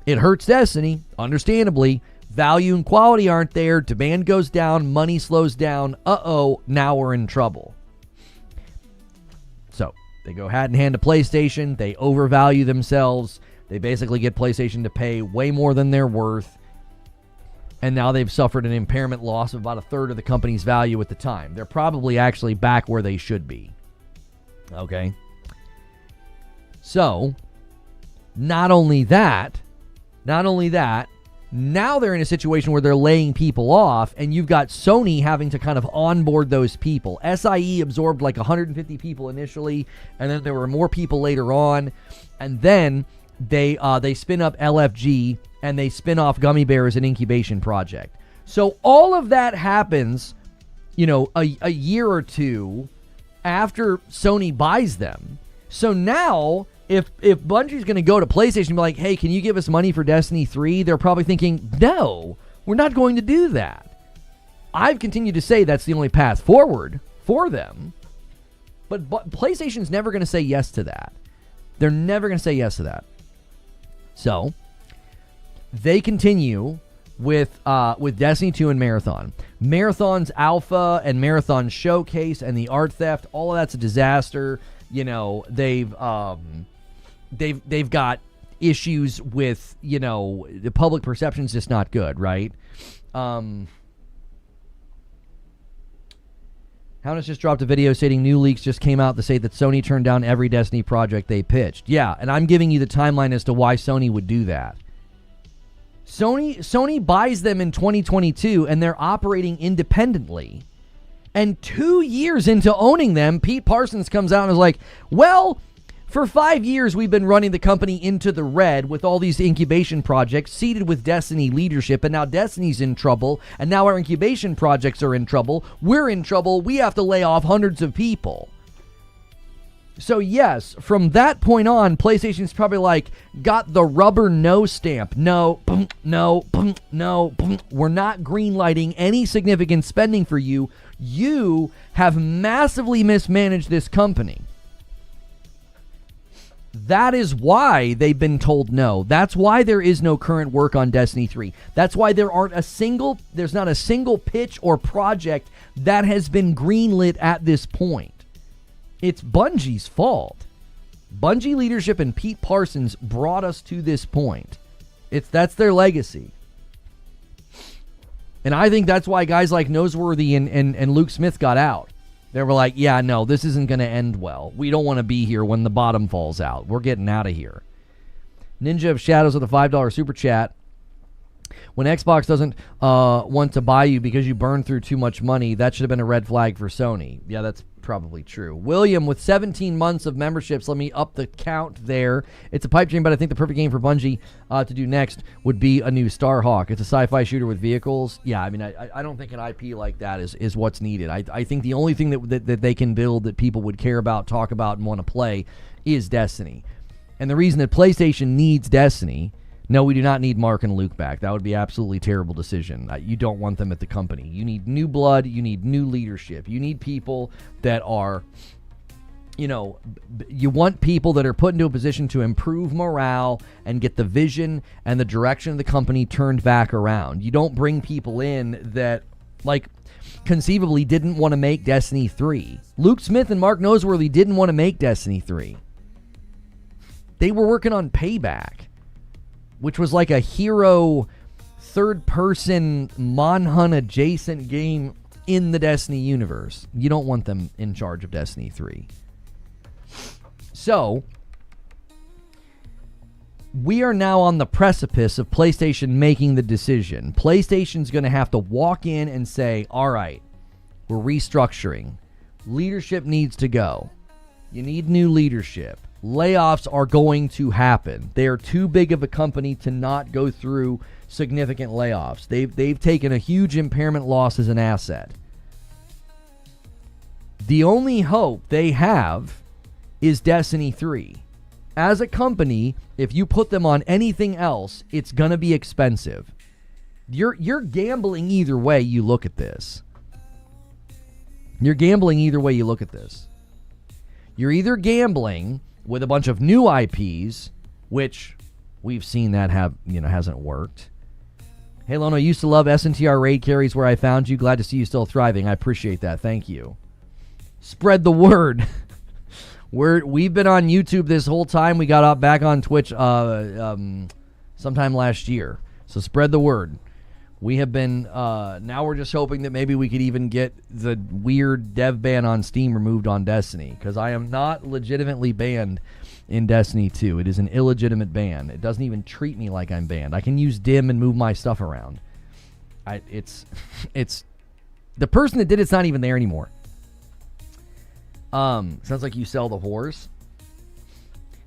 It hurts Destiny, understandably. Value and quality aren't there. Demand goes down. Money slows down. Now we're in trouble. So they go hand in hand to PlayStation. They overvalue themselves. They basically get PlayStation to pay way more than they're worth. And now they've suffered an impairment loss of about a third of the company's value at the time. They're probably actually back where they should be. Okay? So, not only that, now they're in a situation where they're laying people off, and you've got Sony having to kind of onboard those people. SIE absorbed 150 people initially, and then there were more people later on, and then they spin up LFG, and they spin off Gummy Bear as an incubation project. So all of that happens, a year or two after Sony buys them. So now, if Bungie's going to go to PlayStation and be like, hey, can you give us money for Destiny 3? They're probably thinking, no, we're not going to do that. I've continued to say that's the only path forward for them. But PlayStation's never going to say yes to that. They're never going to say yes to that. So they continue with Destiny 2 and Marathon. Marathon's alpha and Marathon showcase and the art theft, all of that's a disaster. You know, they've got issues with, you know, the public perception's just not good, right? Houndus just dropped a video stating new leaks just came out to say that Sony turned down every Destiny project they pitched. Yeah, and I'm giving you the timeline as to why Sony would do that. Sony buys them in 2022, and they're operating independently. And 2 years into owning them, Pete Parsons comes out and is like, well, for 5 years, we've been running the company into the red with all these incubation projects seeded with Destiny leadership, and now Destiny's in trouble, and now our incubation projects are in trouble. We're in trouble. We have to lay off hundreds of people. So yes, from that point on, PlayStation's probably like, got the rubber no stamp. No, no, no, we're not greenlighting any significant spending for you. You have massively mismanaged this company. That is why they've been told no. That's why there is no current work on Destiny 3. That's why there's not a single pitch or project that has been greenlit at this point. It's Bungie's fault. Bungie leadership and Pete Parsons brought us to this point. That's their legacy. And I think that's why guys like Noseworthy and Luke Smith got out. They were like, yeah, no, this isn't going to end well. We don't want to be here when the bottom falls out. We're getting out of here. Ninja of Shadows with a $5 super chat. When Xbox doesn't want to buy you because you burn through too much money, that should have been a red flag for Sony. Yeah, that's probably true. William, with 17 months of memberships, let me up the count there. It's a pipe dream, but I think the perfect game for Bungie to do next would be a new Starhawk. It's a sci-fi shooter with vehicles. Yeah, I mean, I don't think an IP like that is what's needed. I think the only thing that they can build that people would care about, talk about, and want to play is Destiny. And the reason that PlayStation needs Destiny... No, we do not need Mark and Luke back. That would be absolutely terrible decision. You don't want them at the company. You need new blood. You need new leadership. You need people that are, you want people that are put into a position to improve morale and get the vision and the direction of the company turned back around. You don't bring people in that, conceivably didn't want to make Destiny 3. Luke Smith and Mark Noseworthy didn't want to make Destiny 3. They were working on Payback, which was like a hero third-person Manhunt adjacent game in the Destiny universe. You don't want them in charge of Destiny 3. So, we are now on the precipice of PlayStation making the decision. PlayStation's going to have to walk in and say, all right, we're restructuring. Leadership needs to go. You need new leadership. Layoffs are going to happen. They are too big of a company to not go through significant layoffs. They've taken a huge impairment loss as an asset. The only hope they have is Destiny 3. As a company, if you put them on anything else, it's going to be expensive. You're gambling either way you look at this. You're gambling either way you look at this. You're either gambling with a bunch of new IPs, which we've seen that hasn't worked. Hey, Lono, I used to love SNTR raid carries where I found you. Glad to see you still thriving. I appreciate that. Thank you. Spread the word. We've been on YouTube this whole time. We got back on Twitch sometime last year. So spread the word. We have been, now we're just hoping that maybe we could even get the weird dev ban on Steam removed on Destiny, because I am not legitimately banned in Destiny 2. It is an illegitimate ban. It doesn't even treat me like I'm banned. I can use dim and move my stuff around. It's the person that did it's not even there anymore. Sounds like you sell the whores.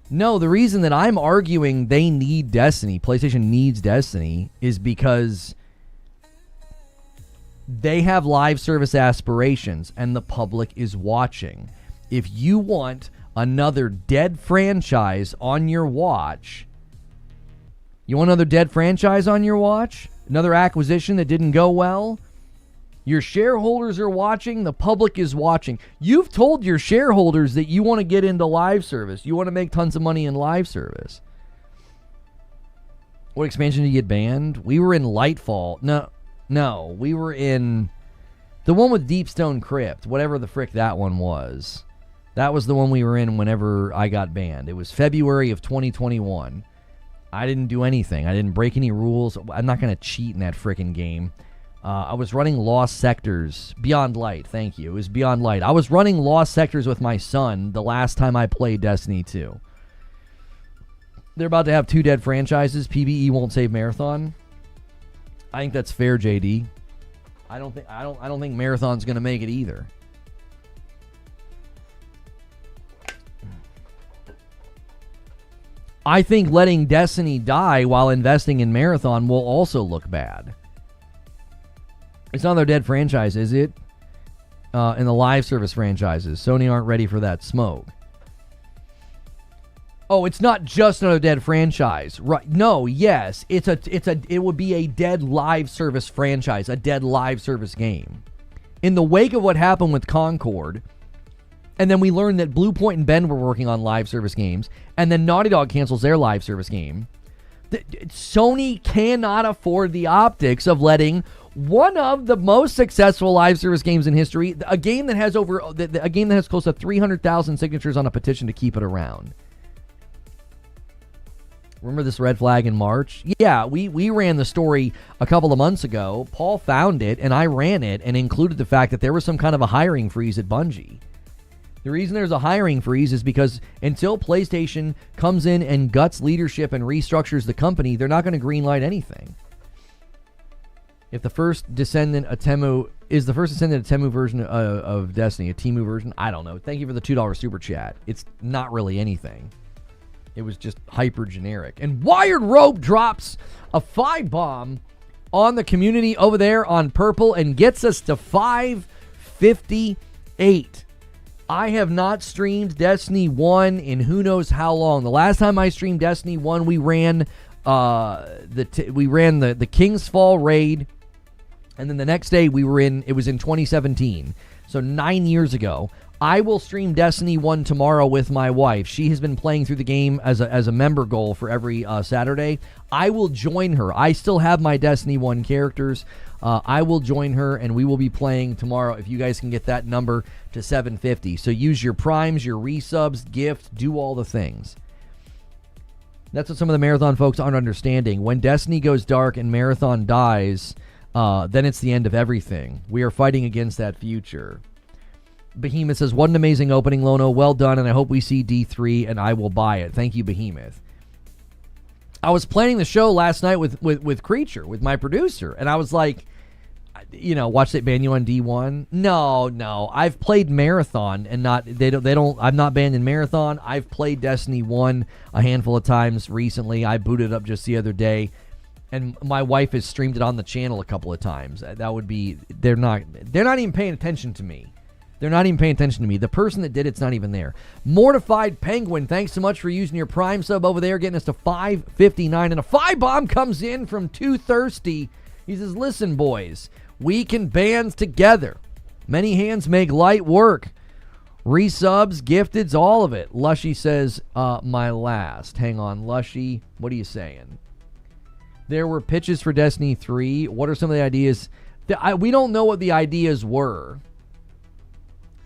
No, the reason that I'm arguing they need Destiny, PlayStation needs Destiny, is because they have live service aspirations and the public is watching. If you want another dead franchise on your watch, another acquisition that didn't go well? Your shareholders are watching, the public is watching. You've told your shareholders that you want to get into live service. You want to make tons of money in live service. What expansion did you get banned? We were in Lightfall. No, we were in the one with Deepstone Crypt, whatever the frick that one was. That was the one we were in whenever I got banned. It was February of 2021. I didn't do anything. I didn't break any rules. I'm not going to cheat in that frickin' game. I was running Lost Sectors. Beyond Light, thank you. It was Beyond Light. I was running Lost Sectors with my son the last time I played Destiny 2. They're about to have 2 dead franchises. PvE won't save Marathon. I think that's fair, JD. I don't think Marathon's going to make it either. I think letting Destiny die while investing in Marathon will also look bad. It's not their dead franchise, is it? In the live service franchises, Sony aren't ready for that smoke. Oh, it's not just another dead franchise, right? No, yes, it would be a dead live service franchise, a dead live service game. In the wake of what happened with Concord, and then we learned that Bluepoint and Bend were working on live service games, and then Naughty Dog cancels their live service game. Sony cannot afford the optics of letting one of the most successful live service games in history, a game that has close to 300,000 signatures on a petition to keep it around. Remember this red flag in March? Yeah, we ran the story a couple of months ago. Paul found it, and I ran it, and included the fact that there was some kind of a hiring freeze at Bungie. The reason there's a hiring freeze is because until PlayStation comes in and guts leadership and restructures the company, they're not going to greenlight anything. If the first descendant of Temu is the first descendant of Temu version of Destiny, a Temu version, I don't know. Thank you for the $2 super chat. It's not really anything. It was just hyper generic. And Wired Rope drops a 5 bomb on the community over there on Purple and gets us to 558. I have not streamed Destiny 1 in who knows how long. The last time I streamed Destiny 1, we ran the King's Fall raid, and then the next day it was in 2017. So 9 years ago. I will stream Destiny 1 tomorrow with my wife. She has been playing through the game as a member goal for every Saturday. I will join her. I still have my Destiny 1 characters. I will join her, and we will be playing tomorrow if you guys can get that number to 750. So use your primes, your resubs, gift, do all the things. That's what some of the Marathon folks aren't understanding. When Destiny goes dark and Marathon dies, then it's the end of everything. We are fighting against that future. Behemoth says, what an amazing opening, Lono. Well done, and I hope we see D3, and I will buy it. Thank you, Behemoth. I was planning the show last night with Creature, with my producer, and I was like, watch it ban you on D1. No. I've played Marathon, and I'm not banned in Marathon. I've played Destiny 1 a handful of times recently. I booted up just the other day, and my wife has streamed it on the channel a couple of times. That would be, they're not even paying attention to me. They're not even paying attention to me. The person that did it's not even there. Mortified Penguin, thanks so much for using your Prime sub over there, getting us to 559. And a 5 bomb comes in from Too Thirsty. He says, listen, boys, we can band together. Many hands make light work. Resubs, gifteds, all of it. Lushy says, my last. Hang on, Lushy, what are you saying? There were pitches for Destiny 3. What are some of the ideas? We don't know what the ideas were.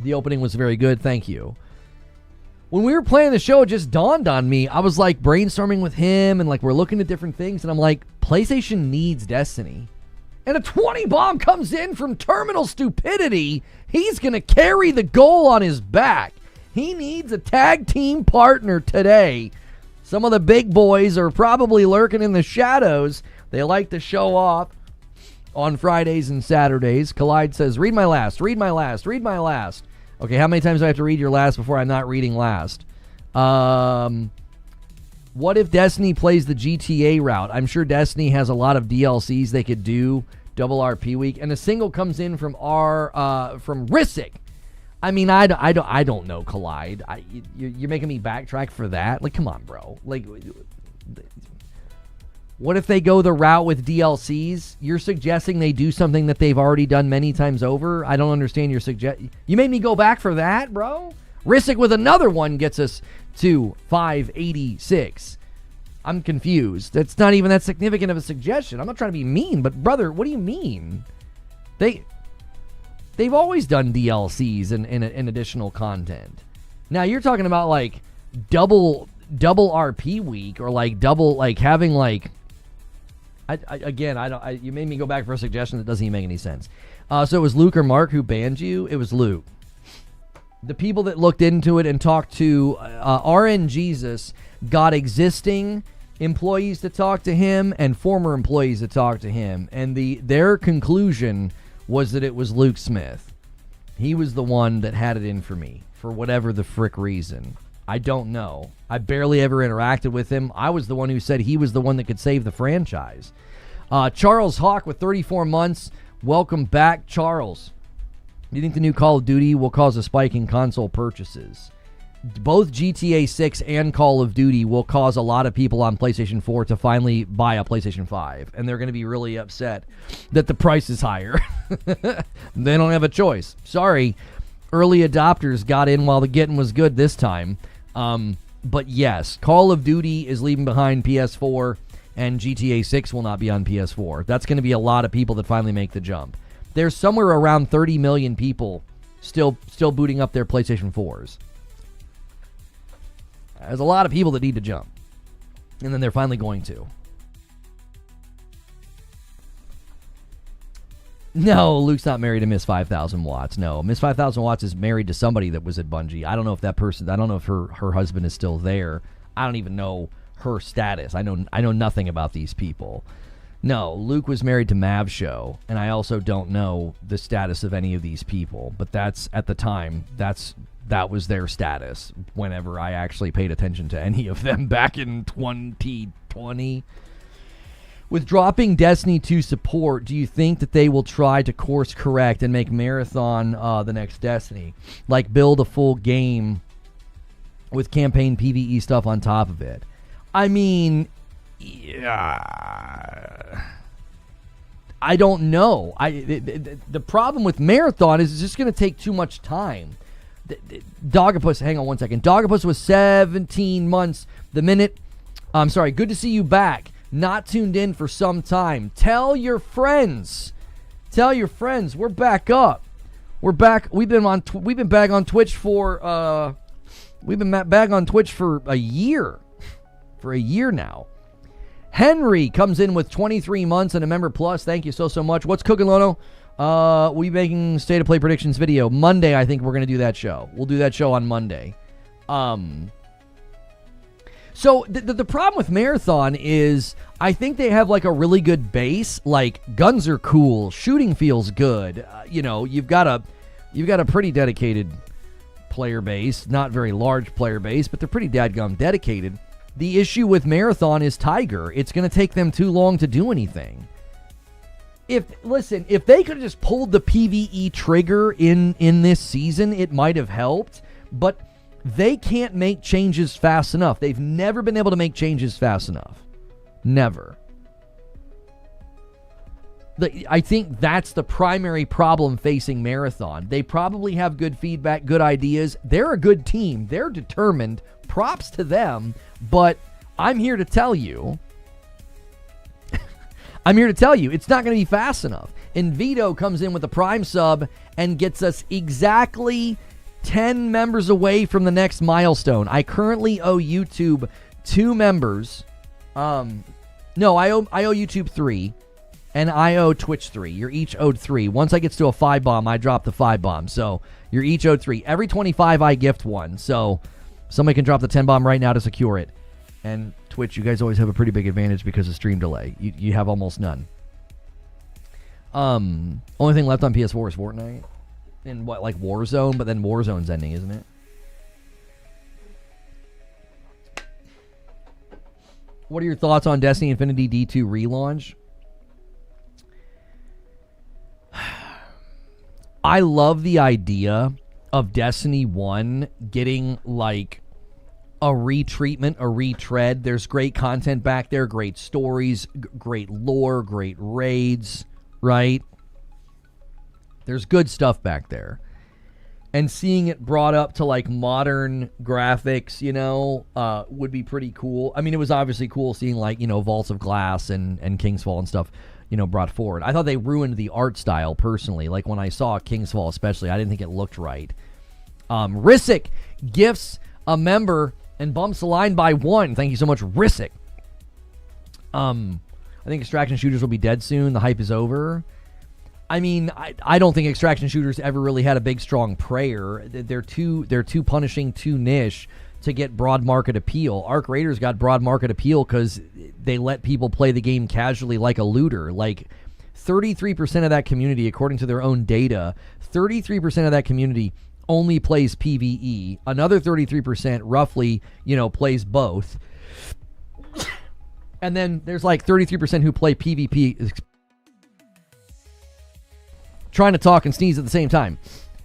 The opening was very good. Thank you. When we were playing the show, it just dawned on me. I was like brainstorming with him and like we're looking at different things. And I'm like, PlayStation needs Destiny. And a 20 bomb comes in from Terminal Stupidity. He's going to carry the goal on his back. He needs a tag team partner today. Some of the big boys are probably lurking in the shadows. They like to show off on Fridays and Saturdays. Collide says, read my last. Okay, how many times do I have to read your last before I'm not reading last? What if Destiny plays the GTA route? I'm sure Destiny has a lot of DLCs they could do, double RP week, and a single comes in from Rissick. I mean, I don't know, Collide. You're making me backtrack for that? Like, come on, bro. Like, what if they go the route with DLCs? You're suggesting they do something that they've already done many times over? I don't understand your suggestion. You made me go back for that, bro? Rissick with another one gets us to 586. I'm confused. It's not even that significant of a suggestion. I'm not trying to be mean, but brother, what do you mean? They've always done DLCs and additional content. Now you're talking about like double RP week, or like double, like having like. You made me go back for a suggestion that doesn't even make any sense. So it was Luke or Mark who banned you? It was Luke. The people that looked into it and talked to RN Jesus got existing employees to talk to him and former employees to talk to him. And their conclusion was that it was Luke Smith. He was the one that had it in for me for whatever the frick reason. I don't know. I barely ever interacted with him. I was the one who said he was the one that could save the franchise. Charles Hawk with 34 months. Welcome back, Charles. Do you think the new Call of Duty will cause a spike in console purchases? Both GTA 6 and Call of Duty will cause a lot of people on PlayStation 4 to finally buy a PlayStation 5. And they're going to be really upset that the price is higher. They don't have a choice. Sorry. Early adopters got in while the getting was good this time. But yes, Call of Duty is leaving behind PS4, and GTA 6 will not be on PS4. That's going to be a lot of people that finally make the jump. There's somewhere around 30 million people still booting up their PlayStation 4s. There's a lot of people that need to jump. And then they're finally going to. No, Luke's not married to Miss 5,000 Watts. No, Miss 5,000 Watts is married to somebody that was at Bungie. I don't know if that person, I don't know if her husband is still there. I don't even know her status. I know nothing about these people. No, Luke was married to Mav Show, and I also don't know the status of any of these people. But that's, at the time, that was their status whenever I actually paid attention to any of them back in 2020. With dropping Destiny 2 support, do you think that they will try to course correct and make Marathon the next Destiny? Like build a full game with campaign PvE stuff on top of it? I mean, yeah, I don't know. The problem with Marathon is it's just going to take too much time. Dogapus, hang on one second. Dogapus was 17 months. I'm sorry, good to see you back. Not tuned in for some time. Tell your friends. We're back up. We're back. We've been back on Twitch for a year. For a year now. Henry comes in with 23 months and a member plus. Thank you so much. What's cooking, Lono? We'll be making State of Play predictions video Monday. I think we're going to do that show. We'll do that show on Monday. So the problem with Marathon is I think they have like a really good base. Like guns are cool, shooting feels good. You've got a pretty dedicated player base, not very large player base, but they're pretty dadgum dedicated. The issue with Marathon is Tiger. It's going to take them too long to do anything. If they could have just pulled the PvE trigger in this season, it might have helped, but they can't make changes fast enough. They've never been able to make changes fast enough. Never. I think that's the primary problem facing Marathon. They probably have good feedback, good ideas. They're a good team. They're determined. Props to them. But I'm here to tell you, it's not going to be fast enough. And Vito comes in with a Prime sub and gets us exactly 10 members away from the next milestone. I currently owe YouTube 2 members. No, I owe YouTube 3, and I owe Twitch 3. You're each owed 3. Once I get to a 5 bomb, I drop the 5 bomb. So you're each owed 3. Every 25, I gift 1. So somebody can drop the 10 bomb right now to secure it. And Twitch, you guys always have a pretty big advantage because of stream delay. You have almost none. Only thing left on PS4 is Fortnite. And what, like Warzone? But then Warzone's ending, isn't it? What are your thoughts on Destiny Infinity D2 relaunch? I love the idea of Destiny 1 getting like a retreatment, a retread. There's great content back there, great stories, great lore, great raids, right? There's good stuff back there. and seeing it brought up to like modern graphics, would be pretty cool. I mean, it was obviously cool seeing like, Vaults of Glass and King's Fall and stuff, brought forward. I thought they ruined the art style personally. Like when I saw King's Fall especially, I didn't think it looked right. Rissick gifts a member and bumps the line by 1. Thank you so much, Rissick. I think extraction shooters will be dead soon. The hype is over. I mean, I don't think extraction shooters ever really had a big, strong prayer. They're too punishing, too niche to get broad market appeal. Arc Raiders got broad market appeal because they let people play the game casually like a looter. Like 33% of that community, according to their own data, 33% of that community only plays PvE. Another 33% roughly, plays both. And then there's like 33% who play PvP. Trying to talk and sneeze at the same time.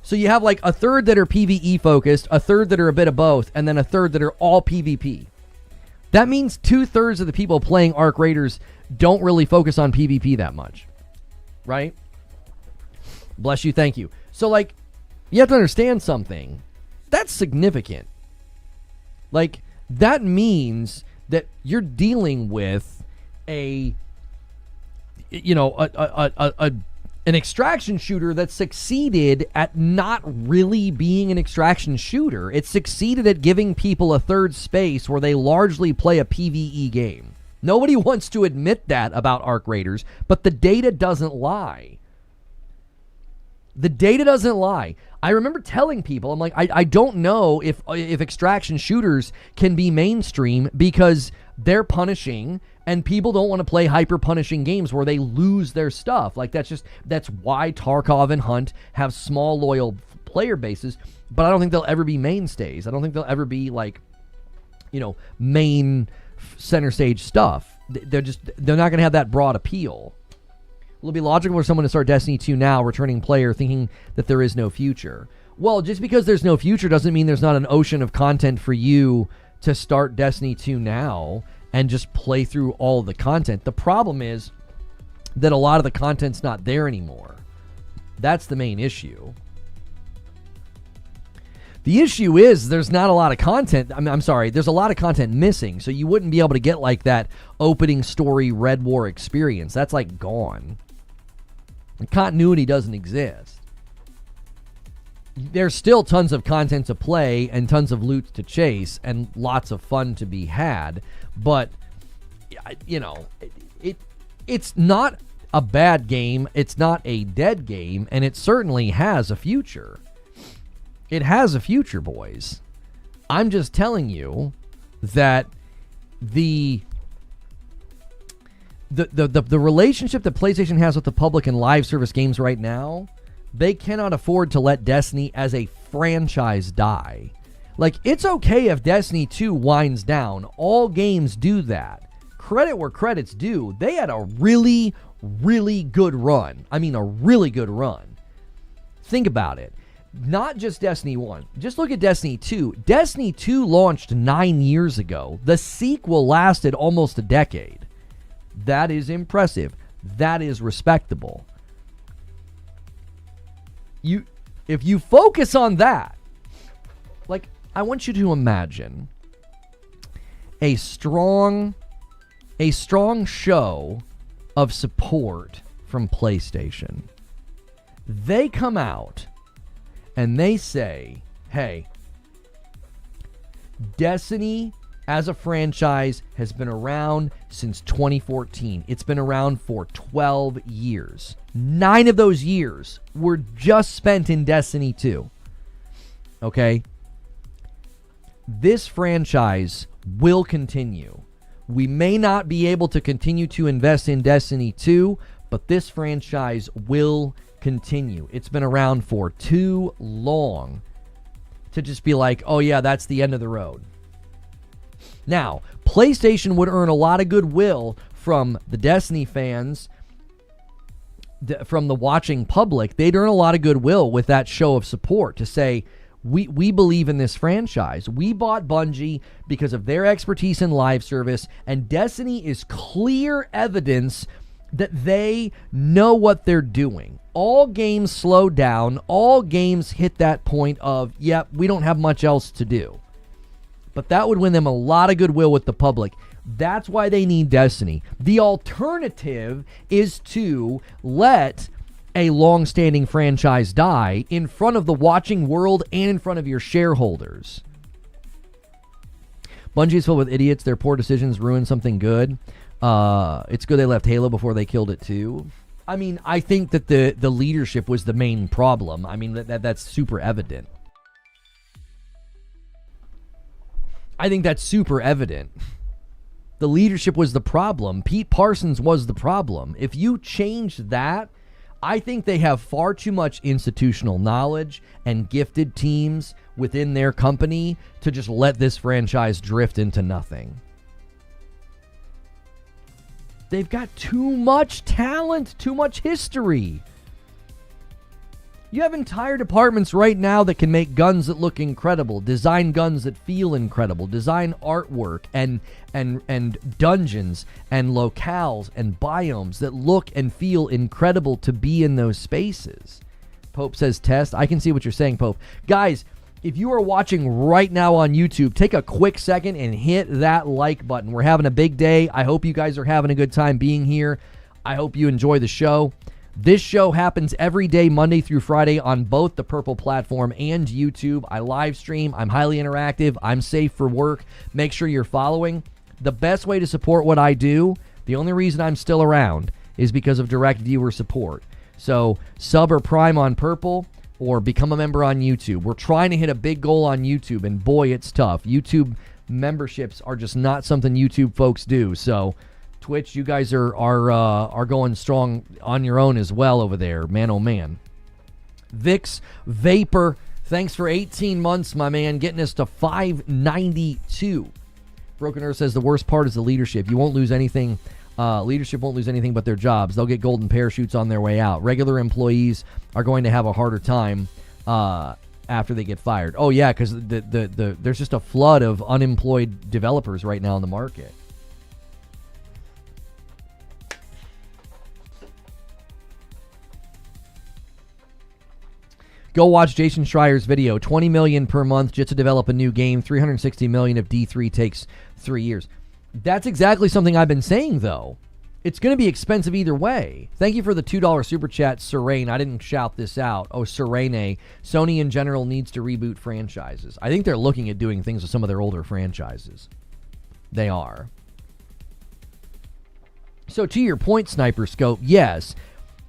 So you have like a third that are PvE focused, a third that are a bit of both, and then a third that are all PvP. That means 2/3 of the people playing Arc Raiders don't really focus on PvP that much. Right? Bless you, thank you. So like, you have to understand something. That's significant. Like, that means that you're dealing with an extraction shooter that succeeded at not really being an extraction shooter. It succeeded at giving people a third space where they largely play a PvE game. Nobody wants to admit that about Arc Raiders, but the data doesn't lie. The data doesn't lie. I remember telling people, I'm like, I don't know if extraction shooters can be mainstream because they're punishing and people don't want to play hyper punishing games where they lose their stuff. Like that's why Tarkov and Hunt have small loyal player bases, but I don't think they'll ever be mainstays. I don't think they'll ever be like, main center stage stuff. They're not going to have that broad appeal. Will it be logical for someone to start Destiny 2 now, returning player, thinking that there is no future? Well, just because there's no future doesn't mean there's not an ocean of content for you to start Destiny 2 now and just play through all the content. The problem is that a lot of the content's not there anymore. That's the main issue. The issue is there's not a lot of content. There's a lot of content missing, so you wouldn't be able to get like that opening story Red War experience. That's like gone. The continuity doesn't exist. There's still tons of content to play and tons of loot to chase and lots of fun to be had, but it's not a bad game, it's not a dead game, and it certainly has a future. It has a future, boys. I'm just telling you that the relationship that PlayStation has with the public in live service games right now, they cannot afford to let Destiny as a franchise die. Like, it's okay if Destiny 2 winds down. All games do that. Credit where credit's due. They had a really, really good run. I mean, a really good run. Think about it. Not just Destiny 1. Just look at Destiny 2. Destiny 2 launched 9 years ago. The sequel lasted almost a decade. That is impressive. That is respectable. If you focus on that, like, I want you to imagine a strong show of support from PlayStation. They come out and they say, hey, Destiny as a franchise has been around since 2014. It's been around for 12 years. 9 of those years were just spent in Destiny 2. Okay? This franchise will continue. We may not be able to continue to invest in Destiny 2, but this franchise will continue. It's been around for too long to just be like, oh yeah, that's the end of the road. Now, PlayStation would earn a lot of goodwill from the Destiny fans, from the watching public. They'd earn a lot of goodwill with that show of support to say, we believe in this franchise. We bought Bungie because of their expertise in live service, and Destiny is clear evidence that they know what they're doing. All games slow down. All games hit that point of, yep, we don't have much else to do. But that would win them a lot of goodwill with the public. That's why they need Destiny. The alternative is to let a long-standing franchise die in front of the watching world and in front of your shareholders. Bungie is filled with idiots. Their poor decisions ruin something good. It's good they left Halo before they killed it too. I mean, I think that the leadership was the main problem. I mean, that's super evident. I think that's super evident. The leadership was the problem. Pete Parsons was the problem. If you change that, I think they have far too much institutional knowledge and gifted teams within their company to just let this franchise drift into nothing. They've got too much talent, too much history. You have entire departments right now that can make guns that look incredible, design guns that feel incredible, design artwork and dungeons and locales and biomes that look and feel incredible to be in those spaces. Pope says test. I can see what you're saying, Pope. Guys, if you are watching right now on YouTube, take a quick second and hit that like button. We're having a big day. I hope you guys are having a good time being here. I hope you enjoy the show. This show happens every day, Monday through Friday, on both the Purple platform and YouTube. I live stream. I'm highly interactive. I'm safe for work. Make sure you're following. The best way to support what I do, the only reason I'm still around, is because of direct viewer support. So sub or prime on Purple or become a member on YouTube. We're trying to hit a big goal on YouTube, and boy, it's tough. YouTube memberships are just not something YouTube folks do. So Twitch, you guys are going strong on your own as well over there. Man, oh man. Vix Vapor, thanks for 18 months, my man, getting us to 592. Broken Earth says the worst part is the leadership. You won't lose anything. Leadership won't lose anything but their jobs. They'll get golden parachutes on their way out. Regular employees are going to have a harder time after they get fired. Oh yeah, because there's just a flood of unemployed developers right now in the market. Go watch Jason Schreier's video. $20 million per month just to develop a new game. $360 million if D3 takes 3 years. That's exactly something I've been saying, though. It's going to be expensive either way. Thank you for the $2 super chat, Serene. I didn't shout this out. Oh, Serene. Sony in general needs to reboot franchises. I think they're looking at doing things with some of their older franchises. They are. So to your point, Sniper Scope, yes.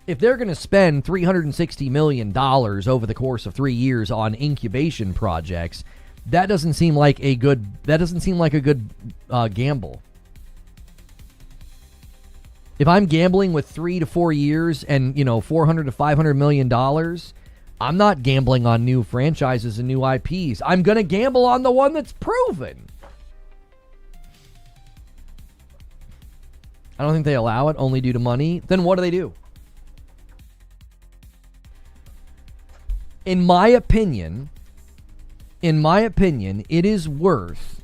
If they're going to spend $360 million over the course of 3 years on incubation projects, that doesn't seem like a good gamble. If I'm gambling with 3 to 4 years and, $400 to $500 million, I'm not gambling on new franchises and new IPs. I'm going to gamble on the one that's proven. I don't think they allow it only due to money. Then what do? In my opinion, it is worth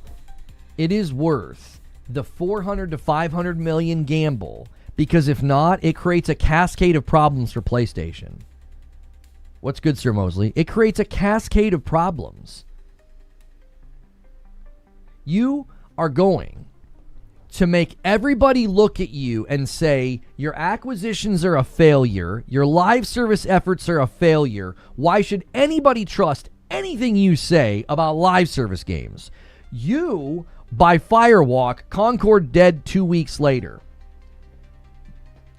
the 400 to 500 million gamble, because if not, it creates a cascade of problems for PlayStation. What's good, Sir Mosley? It creates a cascade of problems. You are going to make everybody look at you and say, your acquisitions are a failure, your live service efforts are a failure. Why should anybody trust anything you say about live service games? You, by Firewalk, Concord dead 2 weeks later.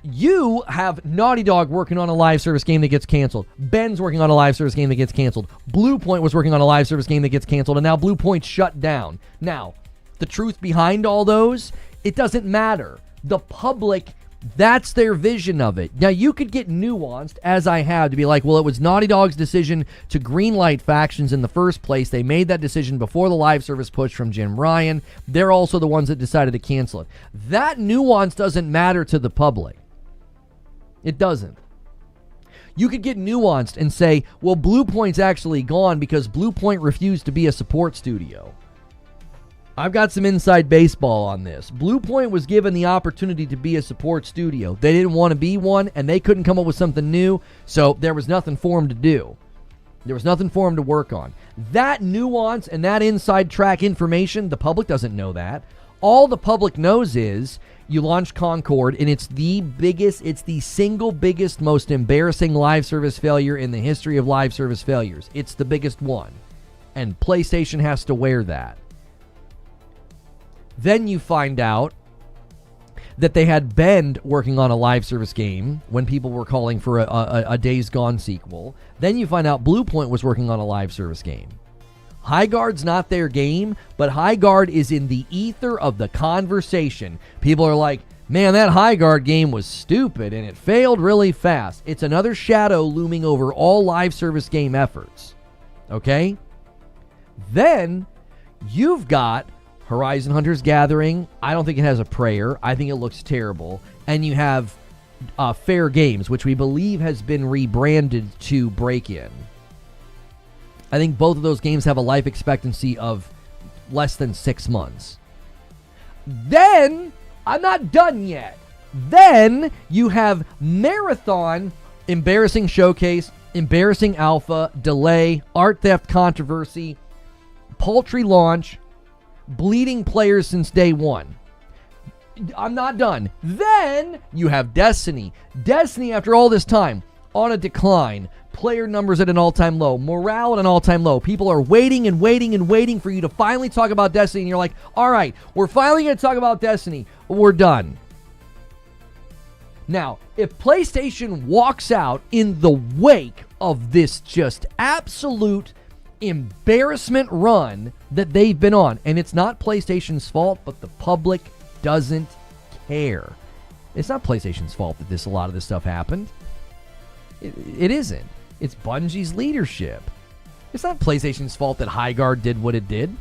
You have Naughty Dog working on a live service game that gets canceled. Ben's working on a live service game that gets canceled. Bluepoint was working on a live service game that gets canceled, and now Bluepoint's shut down. Now, the truth behind all those, it doesn't matter. The public, that's their vision of it. Now, you could get nuanced, as I have, to be like, well, it was Naughty Dog's decision to greenlight factions in the first place. They made that decision before the live service push from Jim Ryan. They're also the ones that decided to cancel it. That nuance doesn't matter to the public. It doesn't. You could get nuanced and say, well, Bluepoint's actually gone because Bluepoint refused to be a support studio. I've got some inside baseball on this. Bluepoint was given the opportunity to be a support studio. They didn't want to be one, and they couldn't come up with something new, so there was nothing for them to do. There was nothing for them to work on. That nuance and that inside track information, the public doesn't know that. All the public knows is you launch Concord, and it's the single biggest, most embarrassing live service failure in the history of live service failures. It's the biggest one, and PlayStation has to wear that. Then you find out that they had Bend working on a live service game when people were calling for a Days Gone sequel. Then you find out Bluepoint was working on a live service game. Highguard's not their game, but Highguard is in the ether of the conversation. People are like, man, that Highguard game was stupid and it failed really fast. It's another shadow looming over all live service game efforts. Okay? Then you've got Horizon Hunters Gathering. I don't think it has a prayer. I think it looks terrible. And you have Fair Games, which we believe has been rebranded to Break-In. I think both of those games have a life expectancy of less than 6 months. Then, I'm not done yet. Then you have Marathon, embarrassing showcase, embarrassing alpha, delay, art theft controversy, paltry launch, bleeding players since day one. I'm not done. Then you have Destiny. Destiny, after all this time, on a decline. Player numbers at an all-time low. Morale at an all-time low. People are waiting and waiting and waiting for you to finally talk about Destiny. And you're like, all right, we're finally going to talk about Destiny. We're done. Now, if PlayStation walks out in the wake of this just absolute embarrassment run that they've been on, and it's not PlayStation's fault, but the public doesn't care. It's not PlayStation's fault that a lot of this stuff happened. It isn't. It's Bungie's leadership. It's not PlayStation's fault that Highguard did what it did.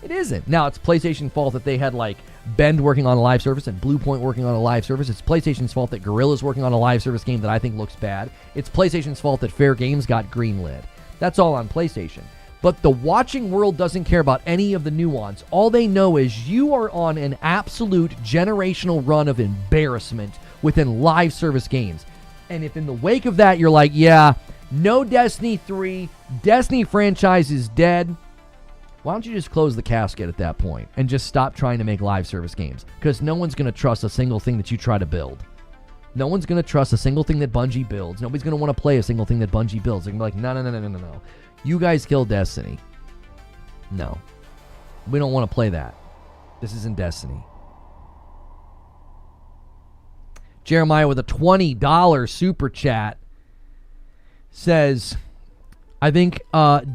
It isn't. Now, it's PlayStation's fault that they had like Bend working on a live service and Bluepoint working on a live service. It's PlayStation's fault that Guerrilla's working on a live service game that I think looks bad. It's PlayStation's fault that Fair Games got greenlit. That's all on PlayStation. But the watching world doesn't care about any of the nuance. All they know is you are on an absolute generational run of embarrassment within live service games. And if in the wake of that you're like, yeah, no Destiny 3, Destiny franchise is dead, why don't you just close the casket at that point and just stop trying to make live service games? Because no one's going to trust a single thing that you try to build. No one's going to trust a single thing that Bungie builds. Nobody's going to want to play a single thing that Bungie builds. They're going to be like, no. You guys killed Destiny. No. We don't want to play that. This isn't Destiny. Jeremiah with a $20 super chat says, I think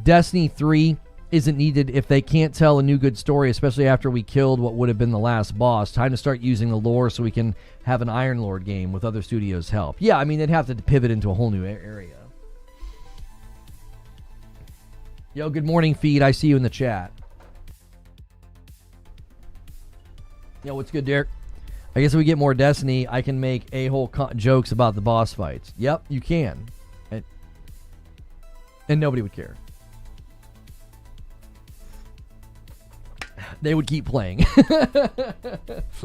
Destiny 3 isn't needed if they can't tell a new good story, especially after we killed what would have been the last boss. Time to start using the lore so we can have an Iron Lord game with other studios' help. Yeah, I mean, they'd have to pivot into a whole new area. Yo, good morning, Feed. I see you in the chat. Yo, what's good, Derek? I guess if we get more Destiny, I can make a-hole jokes about the boss fights. Yep, you can. And nobody would care. They would keep playing.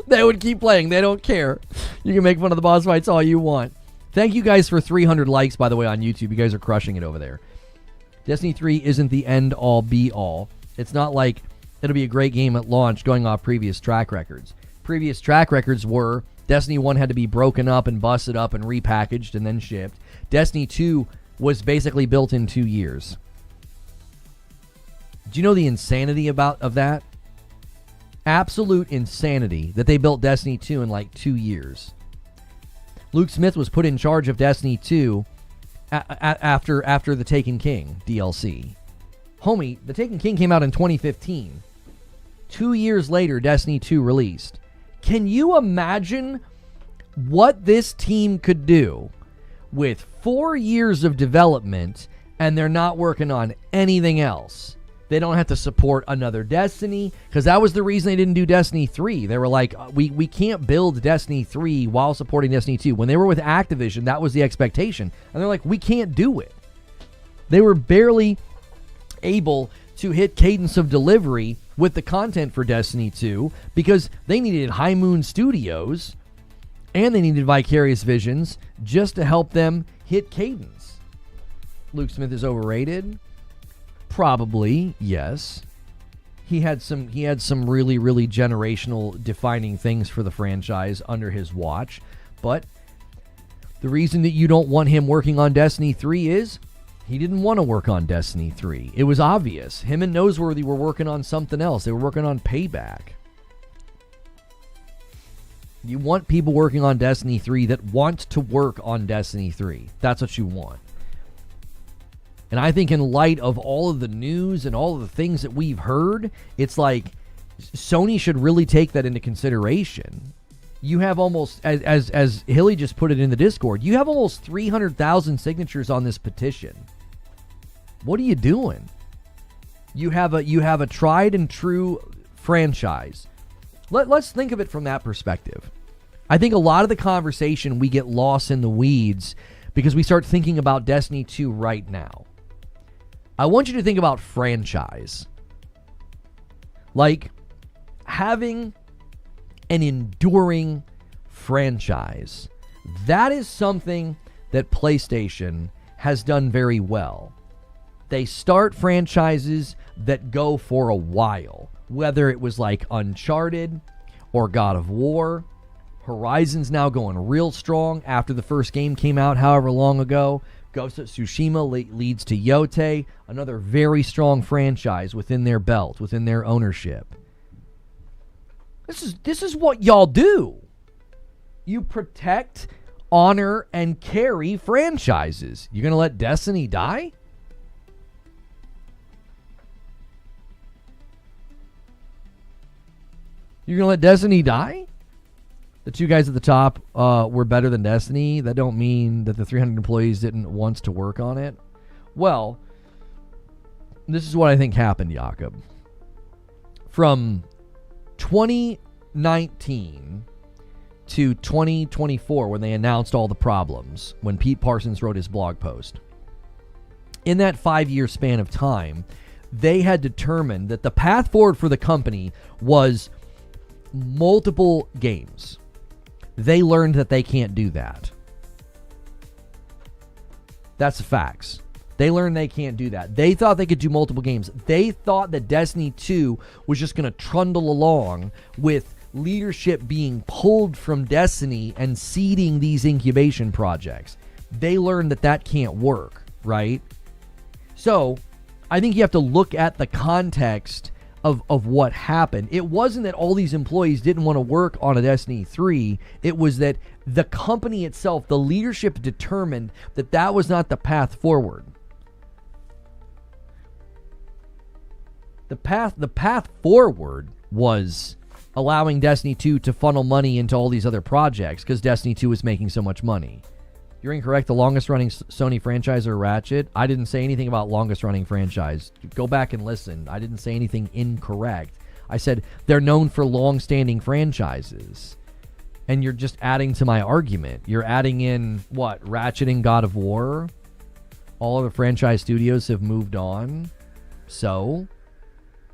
They would keep playing. They don't care. You can make fun of the boss fights all you want. Thank you guys for 300 likes, by the way, on YouTube. You guys are crushing it over there. Destiny 3 isn't the end-all, be-all. It's not like it'll be a great game at launch going off previous track records. Previous track records were Destiny 1 had to be broken up and busted up and repackaged and then shipped. Destiny 2 was basically built in 2 years. Do you know the insanity of that? Absolute insanity that they built Destiny 2 in like 2 years. Luke Smith was put in charge of Destiny 2 after the Taken King DLC. Homie, the Taken King came out in 2015. 2 years later, Destiny 2 released. Can you imagine what this team could do with 4 years of development and they're not working on anything else? They don't have to support another Destiny, because that was the reason they didn't do Destiny 3. They were like, we can't build Destiny 3 while supporting Destiny 2. When they were with Activision, that was the expectation. And they're like, we can't do it. They were barely able to hit cadence of delivery with the content for Destiny 2 because they needed High Moon Studios and they needed Vicarious Visions just to help them hit cadence. Luke Smith is overrated? Probably, yes. He had some really, really generational defining things for the franchise under his watch, but the reason that you don't want him working on Destiny 3 is he didn't want to work on Destiny 3. It was obvious. Him and Noseworthy were working on something else. They were working on Payback. You want people working on Destiny 3 that want to work on Destiny 3. That's what you want. And I think in light of all of the news and all of the things that we've heard, it's like Sony should really take that into consideration. You have almost, as Hilly just put it in the Discord, you have almost 300,000 signatures on this petition. What are you doing? You have a tried and true franchise. Let's think of it from that perspective. I think a lot of the conversation we get lost in the weeds because we start thinking about Destiny 2 right now. I want you to think about franchise. Like having an enduring franchise. That is something that PlayStation has done very well. They start franchises that go for a while. Whether it was like Uncharted or God of War. Horizon's now going real strong after the first game came out however long ago. Ghost of Tsushima leads to Yote, another very strong franchise within their belt, within their ownership. This is what y'all do. You protect, honor, and carry franchises. You're going to let Destiny die? You're going to let Destiny die? The two guys at the top were better than Destiny. That don't mean that the 300 employees didn't want to work on it. Well, this is what I think happened, Jakob. From 2019 to 2024, when they announced all the problems, when Pete Parsons wrote his blog post, in that 5-year span of time, they had determined that the path forward for the company was multiple games. They learned that they can't do that. That's the facts. They learned they can't do that. They thought they could do multiple games. They thought that Destiny 2 was just going to trundle along with leadership being pulled from Destiny and seeding these incubation projects. They learned that that can't work, right? So, I think you have to look at the context of what happened. It wasn't that all these employees didn't want to work on a Destiny 3. It was that the company itself, the leadership determined that that was not the path forward. The path forward was allowing Destiny 2 to funnel money into all these other projects because Destiny 2 was making so much money. You're incorrect. The longest running Sony franchise are Ratchet. I didn't say anything about longest running franchise. Go back and listen. I didn't say anything incorrect. I said they're known for long-standing franchises. And you're just adding to my argument. You're adding in, what, Ratchet and God of War? All of the franchise studios have moved on. So,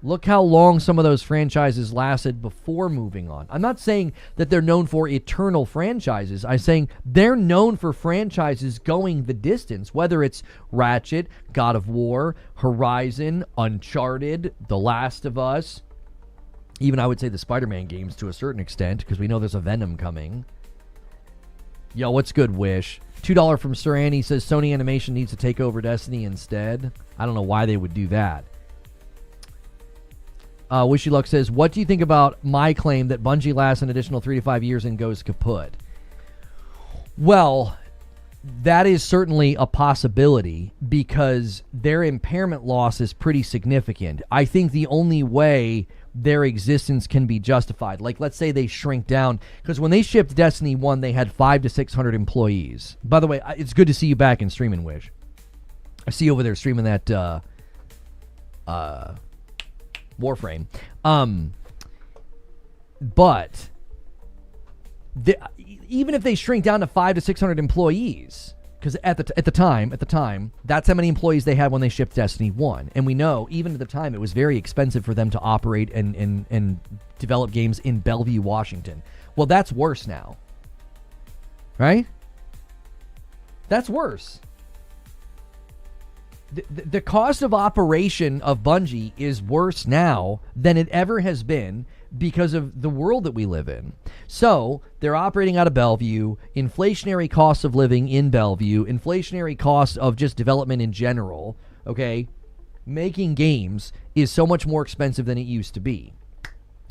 look how long some of those franchises lasted before moving on. I'm not saying that they're known for eternal franchises. I'm saying they're known for franchises going the distance, whether it's Ratchet, God of War, Horizon, Uncharted, The Last of Us, even I would say the Spider-Man games to a certain extent, because we know there's a Venom coming. Yo, what's good, Wish? $2 from Sir Annie says Sony Animation needs to take over Destiny instead. I don't know why they would do that. Wishy Luck says, what do you think about my claim that Bungie lasts an additional 3 to 5 years and goes kaput? Well, that is certainly a possibility because their impairment loss is pretty significant. I think the only way their existence can be justified, like let's say they shrink down, because when they shipped Destiny 1, they had 500 to 600 employees. By the way, it's good to see you back in streaming, Wish. I see you over there streaming that Warframe. But even if they shrink down to 500 to 600 employees, because at the time, that's how many employees they had when they shipped Destiny 1. And we know, even at the time, it was very expensive for them to operate and develop games in Bellevue, Washington. Well, that's worse now. Right? That's worse. The cost of operation of Bungie is worse now than it ever has been because of the world that we live in. So they're operating out of Bellevue, inflationary costs of living in Bellevue, inflationary costs of just development in general, okay? Making games is so much more expensive than it used to be.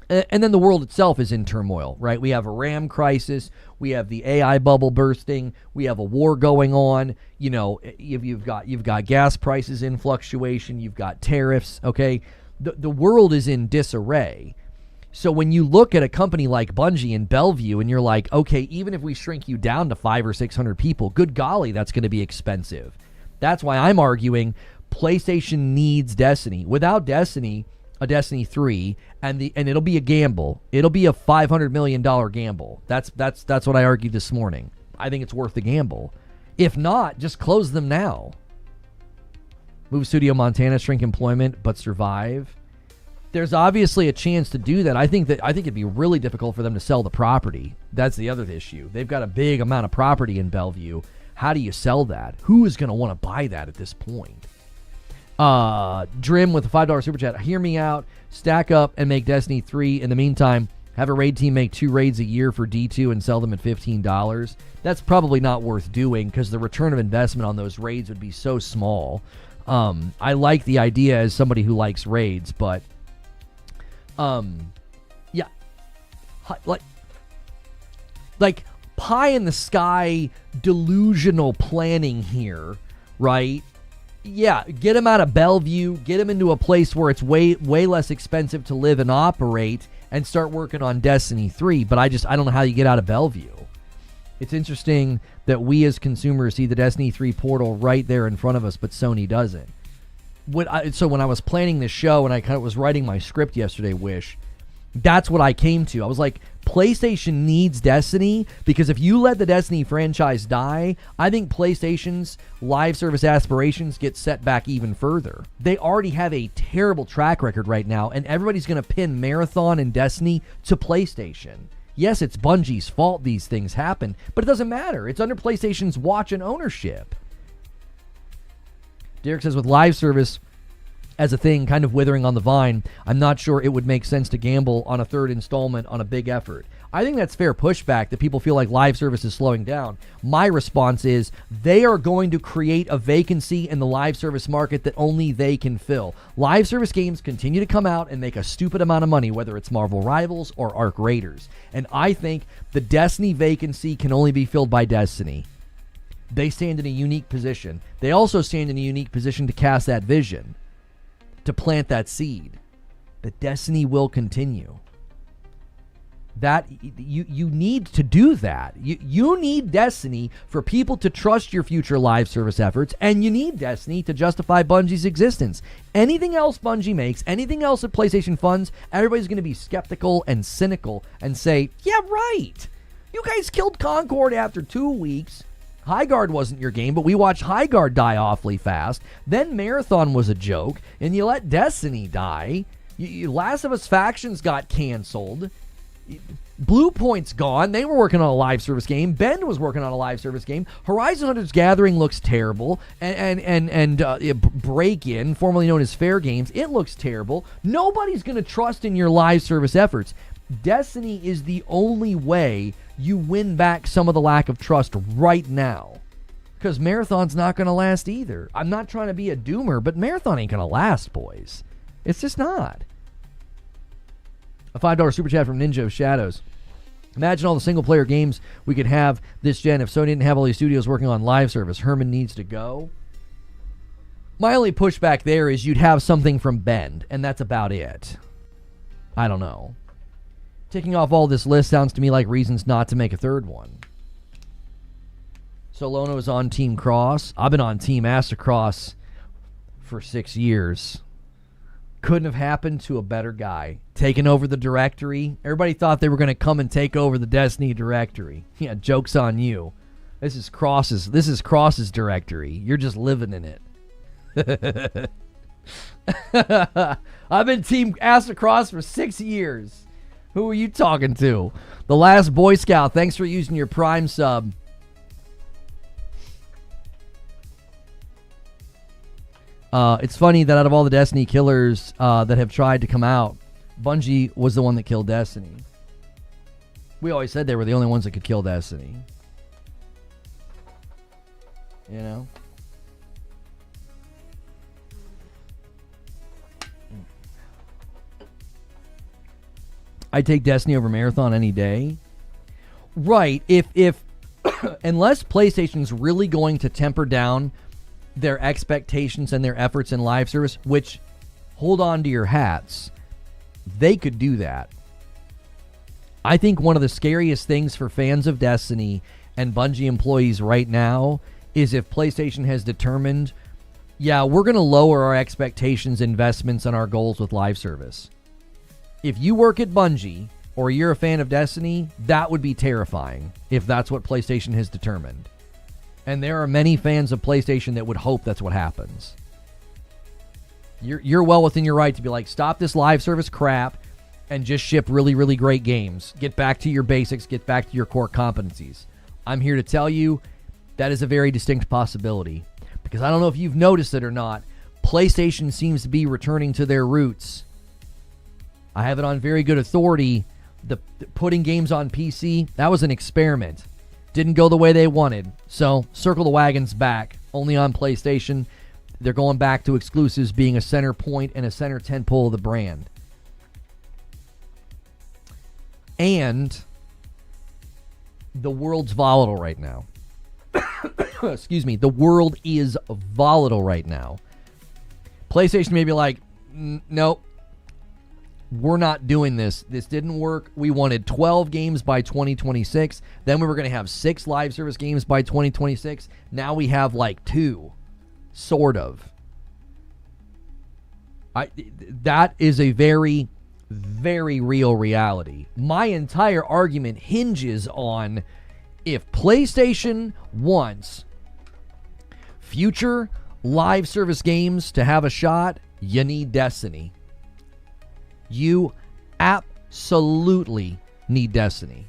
And then the world itself is in turmoil, right? We have a RAM crisis. We have the AI bubble bursting. We have a war going on. You know, you've got gas prices in fluctuation. You've got tariffs, okay? The world is in disarray. So when you look at a company like Bungie in Bellevue and you're like, okay, even if we shrink you down to 500 or 600 people, good golly, that's going to be expensive. That's why I'm arguing PlayStation needs Destiny. Without Destiny, a Destiny 3, and it'll be a gamble. It'll be a $500 million gamble. That's what I argued this morning. I think it's worth the gamble. If not, just close them now. Move Studio Montana, shrink employment, but survive. There's obviously a chance to do that. I think it'd be really difficult for them to sell the property. That's the other issue. They've got a big amount of property in Bellevue. How do you sell that? Who is going to want to buy that at this point? Drim with a $5 super chat. Hear me out. Stack up and make Destiny 3. In the meantime, have a raid team make 2 raids a year for D2 and sell them at $15. That's probably not worth doing because the return of investment on those raids would be so small. I like the idea as somebody who likes raids, but yeah, like pie in the sky delusional planning here, right? Yeah, get them out of Bellevue, get them into a place where it's way less expensive to live and operate, and start working on Destiny 3. But I don't know how you get out of Bellevue. It's interesting that we as consumers see the Destiny 3 portal right there in front of us, but Sony doesn't. So when I was planning this show and I kind of was writing my script yesterday, that's what I came to. I was like, PlayStation needs Destiny because if you let the Destiny franchise die, I think PlayStation's live service aspirations get set back even further. They already have a terrible track record right now, and everybody's going to pin Marathon and Destiny to PlayStation. Yes, it's Bungie's fault these things happen, but it doesn't matter. It's under PlayStation's watch and ownership. Derek says, with live service as a thing kind of withering on the vine, I'm not sure it would make sense to gamble on a third installment on a big effort. I think that's fair pushback that people feel like live service is slowing down. My response is they are going to create a vacancy in the live service market that only they can fill. Live service games continue to come out and make a stupid amount of money, whether it's Marvel Rivals or Arc Raiders. And I think the Destiny vacancy can only be filled by Destiny. They stand in a unique position. They also stand in a unique position to cast that vision, to plant that seed, that Destiny will continue. That you need to do that. You need Destiny for people to trust your future live service efforts, and you need Destiny to justify Bungie's existence. Anything else Bungie makes, anything else that PlayStation funds, everybody's going to be skeptical and cynical and say, yeah, right. You guys killed Concord after 2 weeks. Highguard wasn't your game, but we watched Highguard die awfully fast. Then Marathon was a joke, and you let Destiny die. Last of Us Factions got canceled. Blue Point's gone. They were working on a live service game. Bend was working on a live service game. Horizon Hunters Gathering looks terrible. And Break-In, formerly known as Fair Games, it looks terrible. Nobody's going to trust in your live service efforts. Destiny is the only way you win back some of the lack of trust right now. Because Marathon's not going to last either. I'm not trying to be a doomer, but Marathon ain't going to last, boys. It's just not. A $5 super chat from Ninja of Shadows. Imagine all the single-player games we could have this gen if Sony didn't have all these studios working on live service. Herman needs to go. My only pushback there is you'd have something from Bend, and that's about it. I don't know. Ticking off all this list sounds to me like reasons not to make a third one. Solono is on Team Cross. I've been on Team Acicross for 6 years. Couldn't have happened to a better guy. Taking over the directory. Everybody thought they were going to come and take over the Destiny directory. Yeah, joke's on you. This is Cross's directory. You're just living in it. I've been Team Ask Cross for 6 years. Who are you talking to? The Last Boy Scout. Thanks for using your Prime sub. It's funny that out of all the Destiny killers that have tried to come out, Bungie was the one that killed Destiny. We always said they were the only ones that could kill Destiny. You know? I take Destiny over Marathon any day. Right. If unless PlayStation's really going to temper down their expectations and their efforts in live service, which, hold on to your hats, they could do that. I think one of the scariest things for fans of Destiny and Bungie employees right now is if PlayStation has determined, yeah, we're going to lower our expectations, investments, and our goals with live service. If you work at Bungie or you're a fan of Destiny, that would be terrifying if that's what PlayStation has determined. And there are many fans of PlayStation that would hope that's what happens. You're well within your right to be like, stop this live service crap and just ship really, really great games. Get back to your basics. Get back to your core competencies. I'm here to tell you that is a very distinct possibility. Because I don't know if you've noticed it or not, PlayStation seems to be returning to their roots. I have it on very good authority. The putting games on PC, that was an experiment. Didn't go the way they wanted. So, circle the wagons back. Only on PlayStation. They're going back to exclusives being a center point and a center tentpole of the brand. And the world's volatile right now. Excuse me. The world is volatile right now. PlayStation may be like, nope. We're not doing this. This didn't work. We wanted 12 games by 2026. Then we were going to have 6 live service games by 2026. Now we have like 2. Sort of. That is a very, very real reality. My entire argument hinges on if PlayStation wants future live service games to have a shot, you need Destiny. You absolutely need Destiny.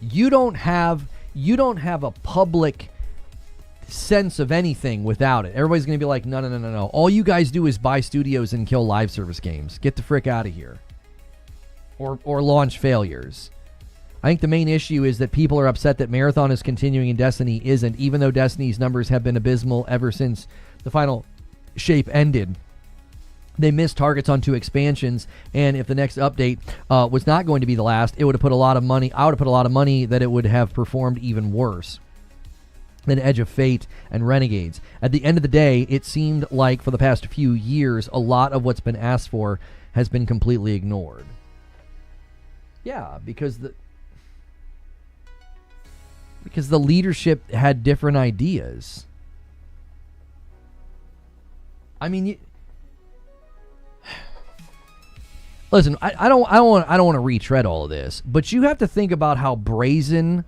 You don't have a public sense of anything without it. Everybody's going to be like, no. All you guys do is buy studios and kill live service games. Get the frick out of here. Or launch failures. I think the main issue is that people are upset that Marathon is continuing and Destiny isn't, even though Destiny's numbers have been abysmal ever since the final shape ended. They missed targets on 2 expansions, and if the next update was not going to be the last, it would have put a lot of money. I would have put a lot of money that it would have performed even worse than Edge of Fate and Renegades. At the end of the day, it seemed like for the past few years, a lot of what's been asked for has been completely ignored. Yeah, because the leadership had different ideas. I mean, listen, I don't want to retread all of this, but you have to think about how brazen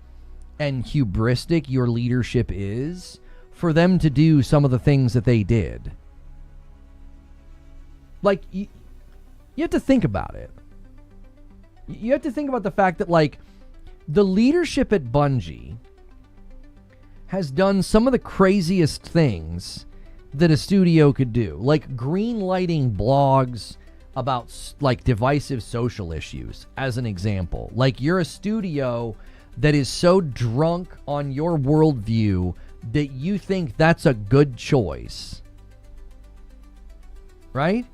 and hubristic your leadership is for them to do some of the things that they did. Like, you have to think about it. You have to think about the fact that, like, the leadership at Bungie has done some of the craziest things that a studio could do, like greenlighting blogs about like divisive social issues, as an example. Like, you're a studio that is so drunk on your worldview that you think that's a good choice, right?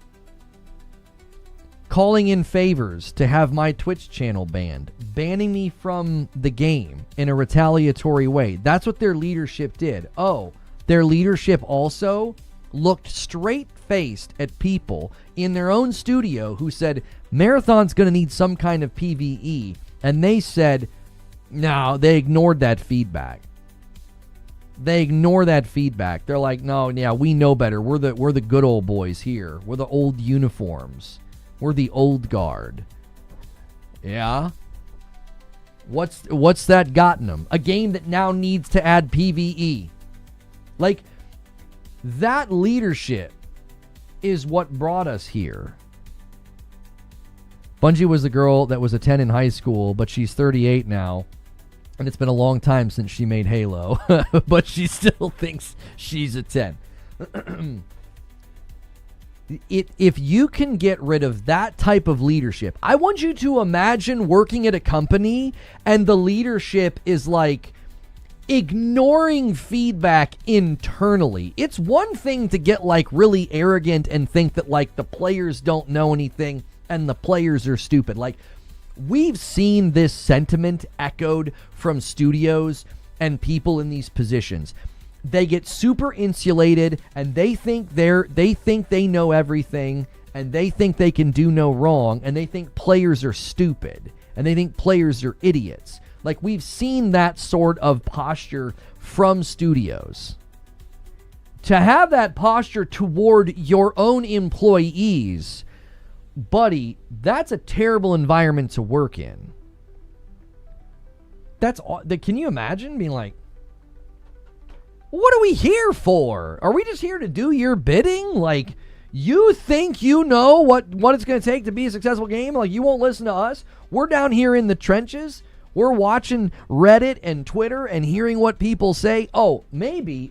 Calling in favors to have my Twitch channel banned, banning me from the game in a retaliatory way. That's what their leadership did. Oh, their leadership also looked straight-faced at people in their own studio who said, Marathon's going to need some kind of PvE. And they said, no, they ignored that feedback. They ignore that feedback. They're like, no, yeah, we know better. We're the good old boys here. We're the old uniforms. We're the old guard. Yeah? What's that gotten them? A game that now needs to add PvE. Like, that leadership is what brought us here. Bungie was the girl that was a 10 in high school, but she's 38 now. And it's been a long time since she made Halo. But she still thinks she's a 10. If you can get rid of that type of leadership, I want you to imagine working at a company and the leadership is like ignoring feedback internally. It's one thing to get like really arrogant and think that like the players don't know anything and the players are stupid. Like, we've seen this sentiment echoed from studios and people in these positions. They get super insulated and they think they know everything and they think they can do no wrong and they think players are stupid and they think players are idiots. Like, we've seen that sort of posture from studios. To have that posture toward your own employees, buddy, that's a terrible environment to work in. Can you imagine being like, what are we here for? Are we just here to do your bidding? Like, you think you know what it's going to take to be a successful game? Like, you won't listen to us? We're down here in the trenches. We're watching Reddit and Twitter and hearing what people say. Oh, maybe,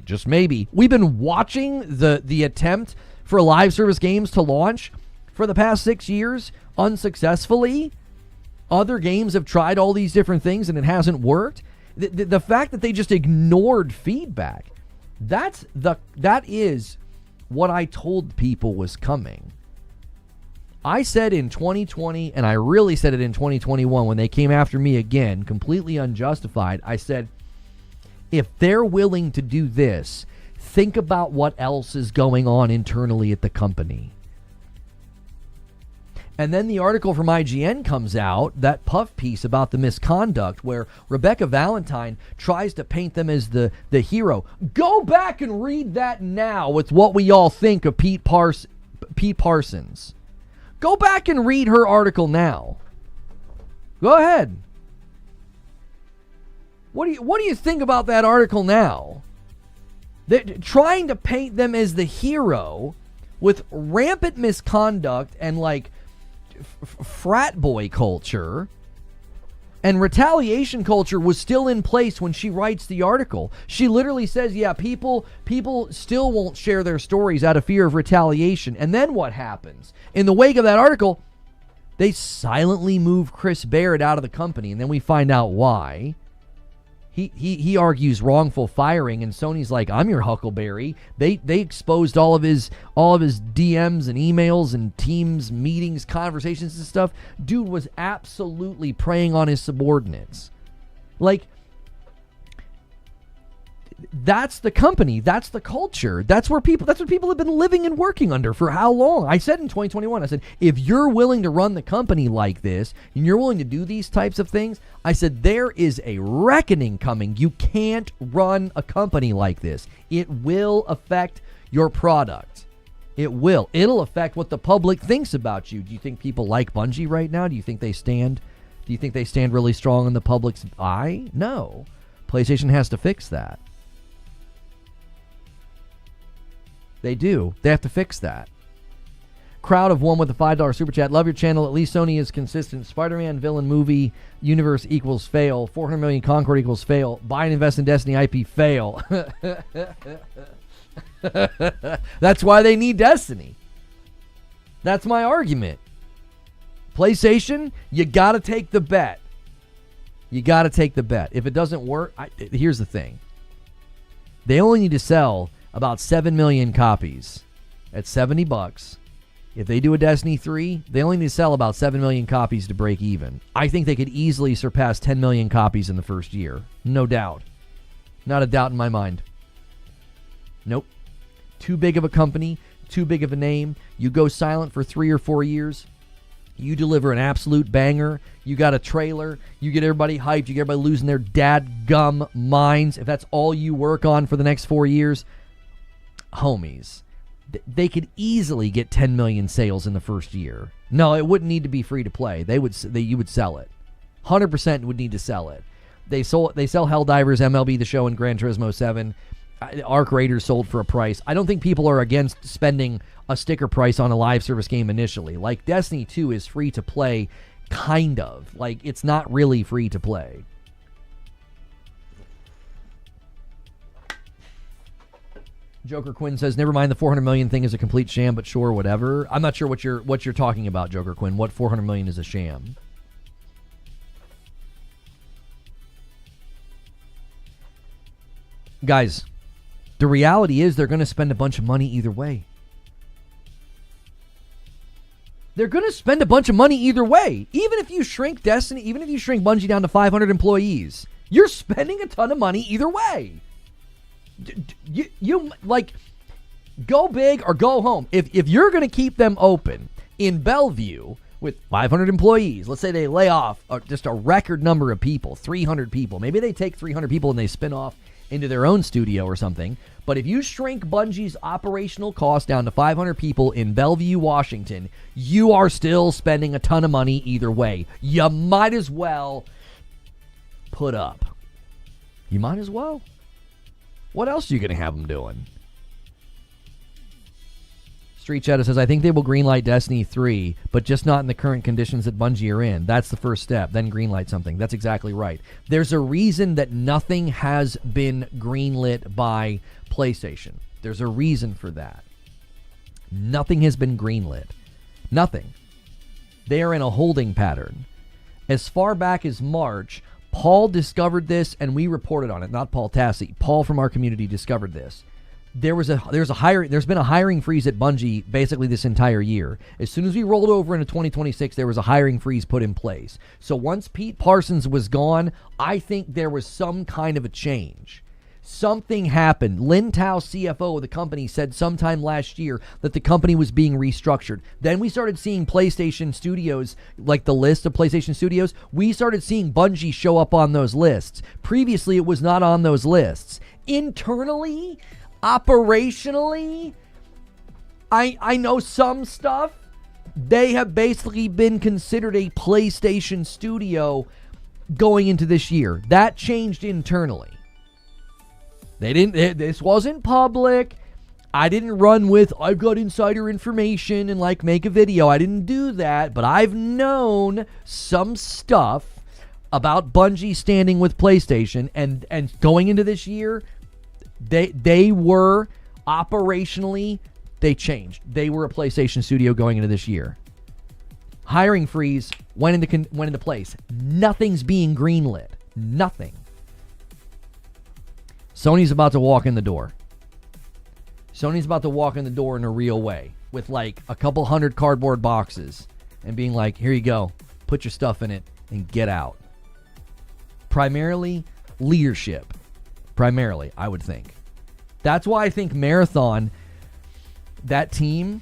just maybe, we've been watching the attempt for live service games to launch for the past 6 years unsuccessfully. Other games have tried all these different things and it hasn't worked. The fact that they just ignored feedback, that is what I told people was coming. I said in 2020, and I really said it in 2021 when they came after me again, completely unjustified. I said, if they're willing to do this, think about what else is going on internally at the company. And then the article from IGN comes out, that puff piece about the misconduct where Rebecca Valentine tries to paint them as the hero. Go back and read that now with what we all think of Pete Parsons. Go back and read her article now. Go ahead. What do you think about that article now? They're trying to paint them as the hero with rampant misconduct and like frat boy culture, and retaliation culture was still in place when she writes the article. She literally says, yeah, people still won't share their stories out of fear of retaliation. And then what happens? In the wake of that article, they silently move Chris Barrett out of the company, and then we find out why. He argues wrongful firing, and Sony's like, I'm your Huckleberry. They exposed all of his DMs and emails and Teams meetings, conversations and stuff. Dude was absolutely preying on his subordinates. Like, that's the company. That's the culture. That's what people have been living and working under for how long? I said in 2021, I said, if you're willing to run the company like this and you're willing to do these types of things, I said, there is a reckoning coming. You can't run a company like this. It will affect your product. It will. It'll affect what the public thinks about you. Do you think people like Bungie right now? Do you think they stand really strong in the public's eye? No. PlayStation has to fix that. They do. They have to fix that. Crowd of one with a $5 super chat. Love your channel. At least Sony is consistent. Spider-Man villain movie universe equals fail. 400 million Concord equals fail. Buy and invest in Destiny IP fail. That's why they need Destiny. That's my argument. PlayStation, you got to take the bet. You got to take the bet. If it doesn't work, here's the thing. They only need to sell about 7 million copies at $70. If they do a Destiny 3, they only need to sell about 7 million copies to break even. I think they could easily surpass 10 million copies in the first year. No doubt. Not a doubt in my mind. Nope. Too big of a company, too big of a name. You go silent for 3 or 4 years. You deliver an absolute banger. You got a trailer. You get everybody hyped. You get everybody losing their dadgum minds. If that's all you work on for the next 4 years, homies, they could easily get 10 million sales in the first year. No, it wouldn't need to be free to play. You would sell it. 100% would need to sell it. They sell Helldivers, MLB The Show, and Gran Turismo 7. Arc Raiders sold for a price. I don't think people are against spending a sticker price on a live service game initially. Like, Destiny 2 is free to play, kind of. Like, it's not really free to play. Joker Quinn says, never mind, the 400 million thing is a complete sham, but sure, whatever. I'm not sure what you're talking about, Joker Quinn. What 400 million is a sham? Guys, the reality is they're going to spend a bunch of money either way. They're going to spend a bunch of money either way. Even if you shrink Destiny, even if you shrink Bungie down to 500 employees, you're spending a ton of money either way. You like, go big or go home. If you're going to keep them open in Bellevue with 500 employees, let's say they lay off just a record number of people, 300 people. Maybe they take 300 people and they spin off into their own studio or something. But if you shrink Bungie's operational cost down to 500 people in Bellevue, Washington, you are still spending a ton of money either way. You might as well put up. You might as well. What else are you going to have them doing? Street Shadow says, I think they will greenlight Destiny 3, but just not in the current conditions that Bungie are in. That's the first step. Then greenlight something. That's exactly right. There's a reason that nothing has been greenlit by PlayStation. There's a reason for that. Nothing has been greenlit. Nothing. They are in a holding pattern. As far back as March, Paul discovered this, and we reported on it. Not Paul Tassi. Paul from our community discovered this. There's been a hiring freeze at Bungie basically this entire year. As soon as we rolled over into 2026, there was a hiring freeze put in place. So once Pete Parsons was gone, I think there was some kind of a change. Something happened. Lin Tao, CFO of the company, said sometime last year that the company was being restructured. Then we started seeing PlayStation Studios, like the list of PlayStation Studios. We started seeing Bungie show up on those lists. Previously, it was not on those lists. Internally, operationally, I know some stuff. They have basically been considered a PlayStation studio going into this year. That changed internally. This wasn't public. I didn't run with, I've got insider information and like make a video. I didn't do that, but I've known some stuff about Bungie standing with PlayStation and going into this year. They were operationally, they changed. They were a PlayStation studio going into this year. Hiring freeze went into place. Nothing's being greenlit. Nothing. Sony's about to walk in the door. Sony's about to walk in the door in a real way with like a couple hundred cardboard boxes and being like, here you go. Put your stuff in it and get out. Primarily leadership. Primarily, I would think. That's why I think Marathon, that team,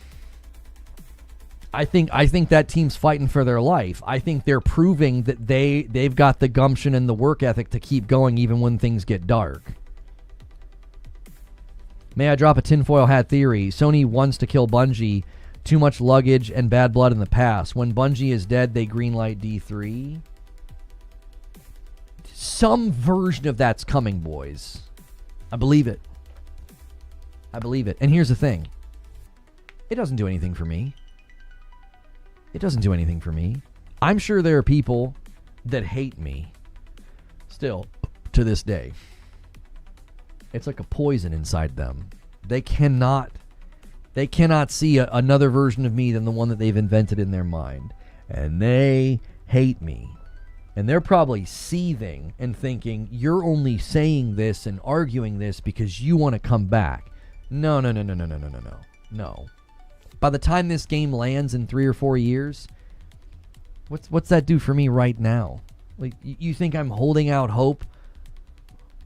I think that team's fighting for their life. I think they're proving that they've got the gumption and the work ethic to keep going even when things get dark. May I drop a tinfoil hat theory? Sony wants to kill Bungie. Too much luggage and bad blood in the past. When Bungie is dead, they greenlight D3. Some version of that's coming, boys. I believe it. I believe it. And here's the thing. It doesn't do anything for me. It doesn't do anything for me. I'm sure there are people that hate me still to this day. It's like a poison inside them. They cannot see another version of me than the one that they've invented in their mind. And they hate me. And they're probably seething and thinking, you're only saying this and arguing this because you want to come back. No. No. By the time this game lands in 3 or 4 years, what's that do for me right now? Like, you think I'm holding out hope?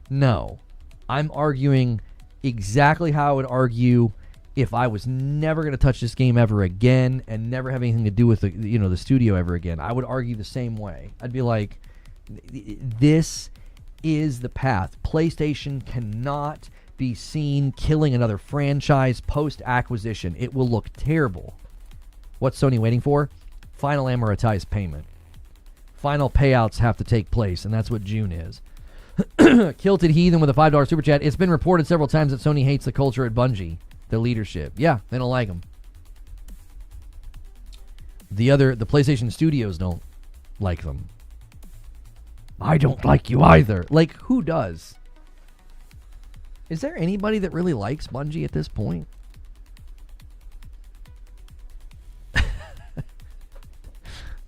No. I'm arguing exactly how I would argue if I was never going to touch this game ever again and never have anything to do with the studio ever again. I would argue the same way. I'd be like, this is the path. PlayStation cannot be seen killing another franchise post-acquisition. It will look terrible. What's Sony waiting for? Final amortized payment. Final payouts have to take place, and that's what June is. Kilted Heathen with a $5 super chat. It's been reported several times that Sony hates the culture at Bungie, the leadership. Yeah, they don't like them. The PlayStation studios don't like them. I don't like you either. Like, who does? Is there anybody that really likes Bungie at this point?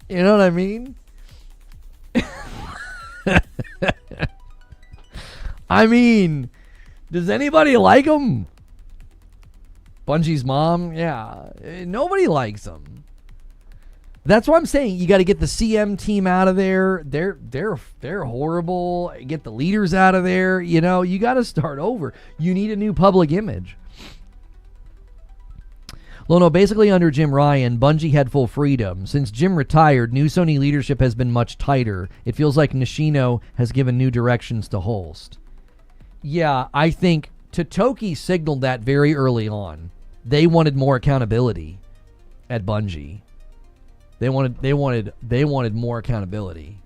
You know what I mean? I mean, does anybody like him? Bungie's mom? Yeah. Nobody likes him. That's why I'm saying you got to get the CM team out of there. They're horrible. Get the leaders out of there. You know, you got to start over. You need a new public image. Lono, basically under Jim Ryan, Bungie had full freedom. Since Jim retired, new Sony leadership has been much tighter. It feels like Nishino has given new directions to Holst. Yeah, I think Totoki signaled that very early on. They wanted more accountability at Bungie. They wanted more accountability.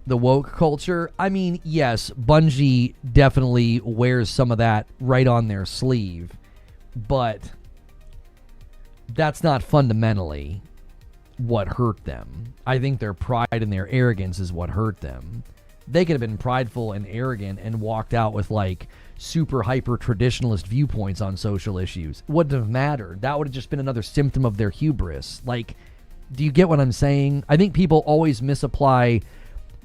The woke culture, I mean, yes, Bungie definitely wears some of that right on their sleeve, but that's not fundamentally what hurt them. I think their pride and their arrogance is what hurt them. They could have been prideful and arrogant and walked out with like super hyper traditionalist viewpoints on social issues. It wouldn't have mattered. That would have just been another symptom of their hubris. Like, do you get what I'm saying? I think people always misapply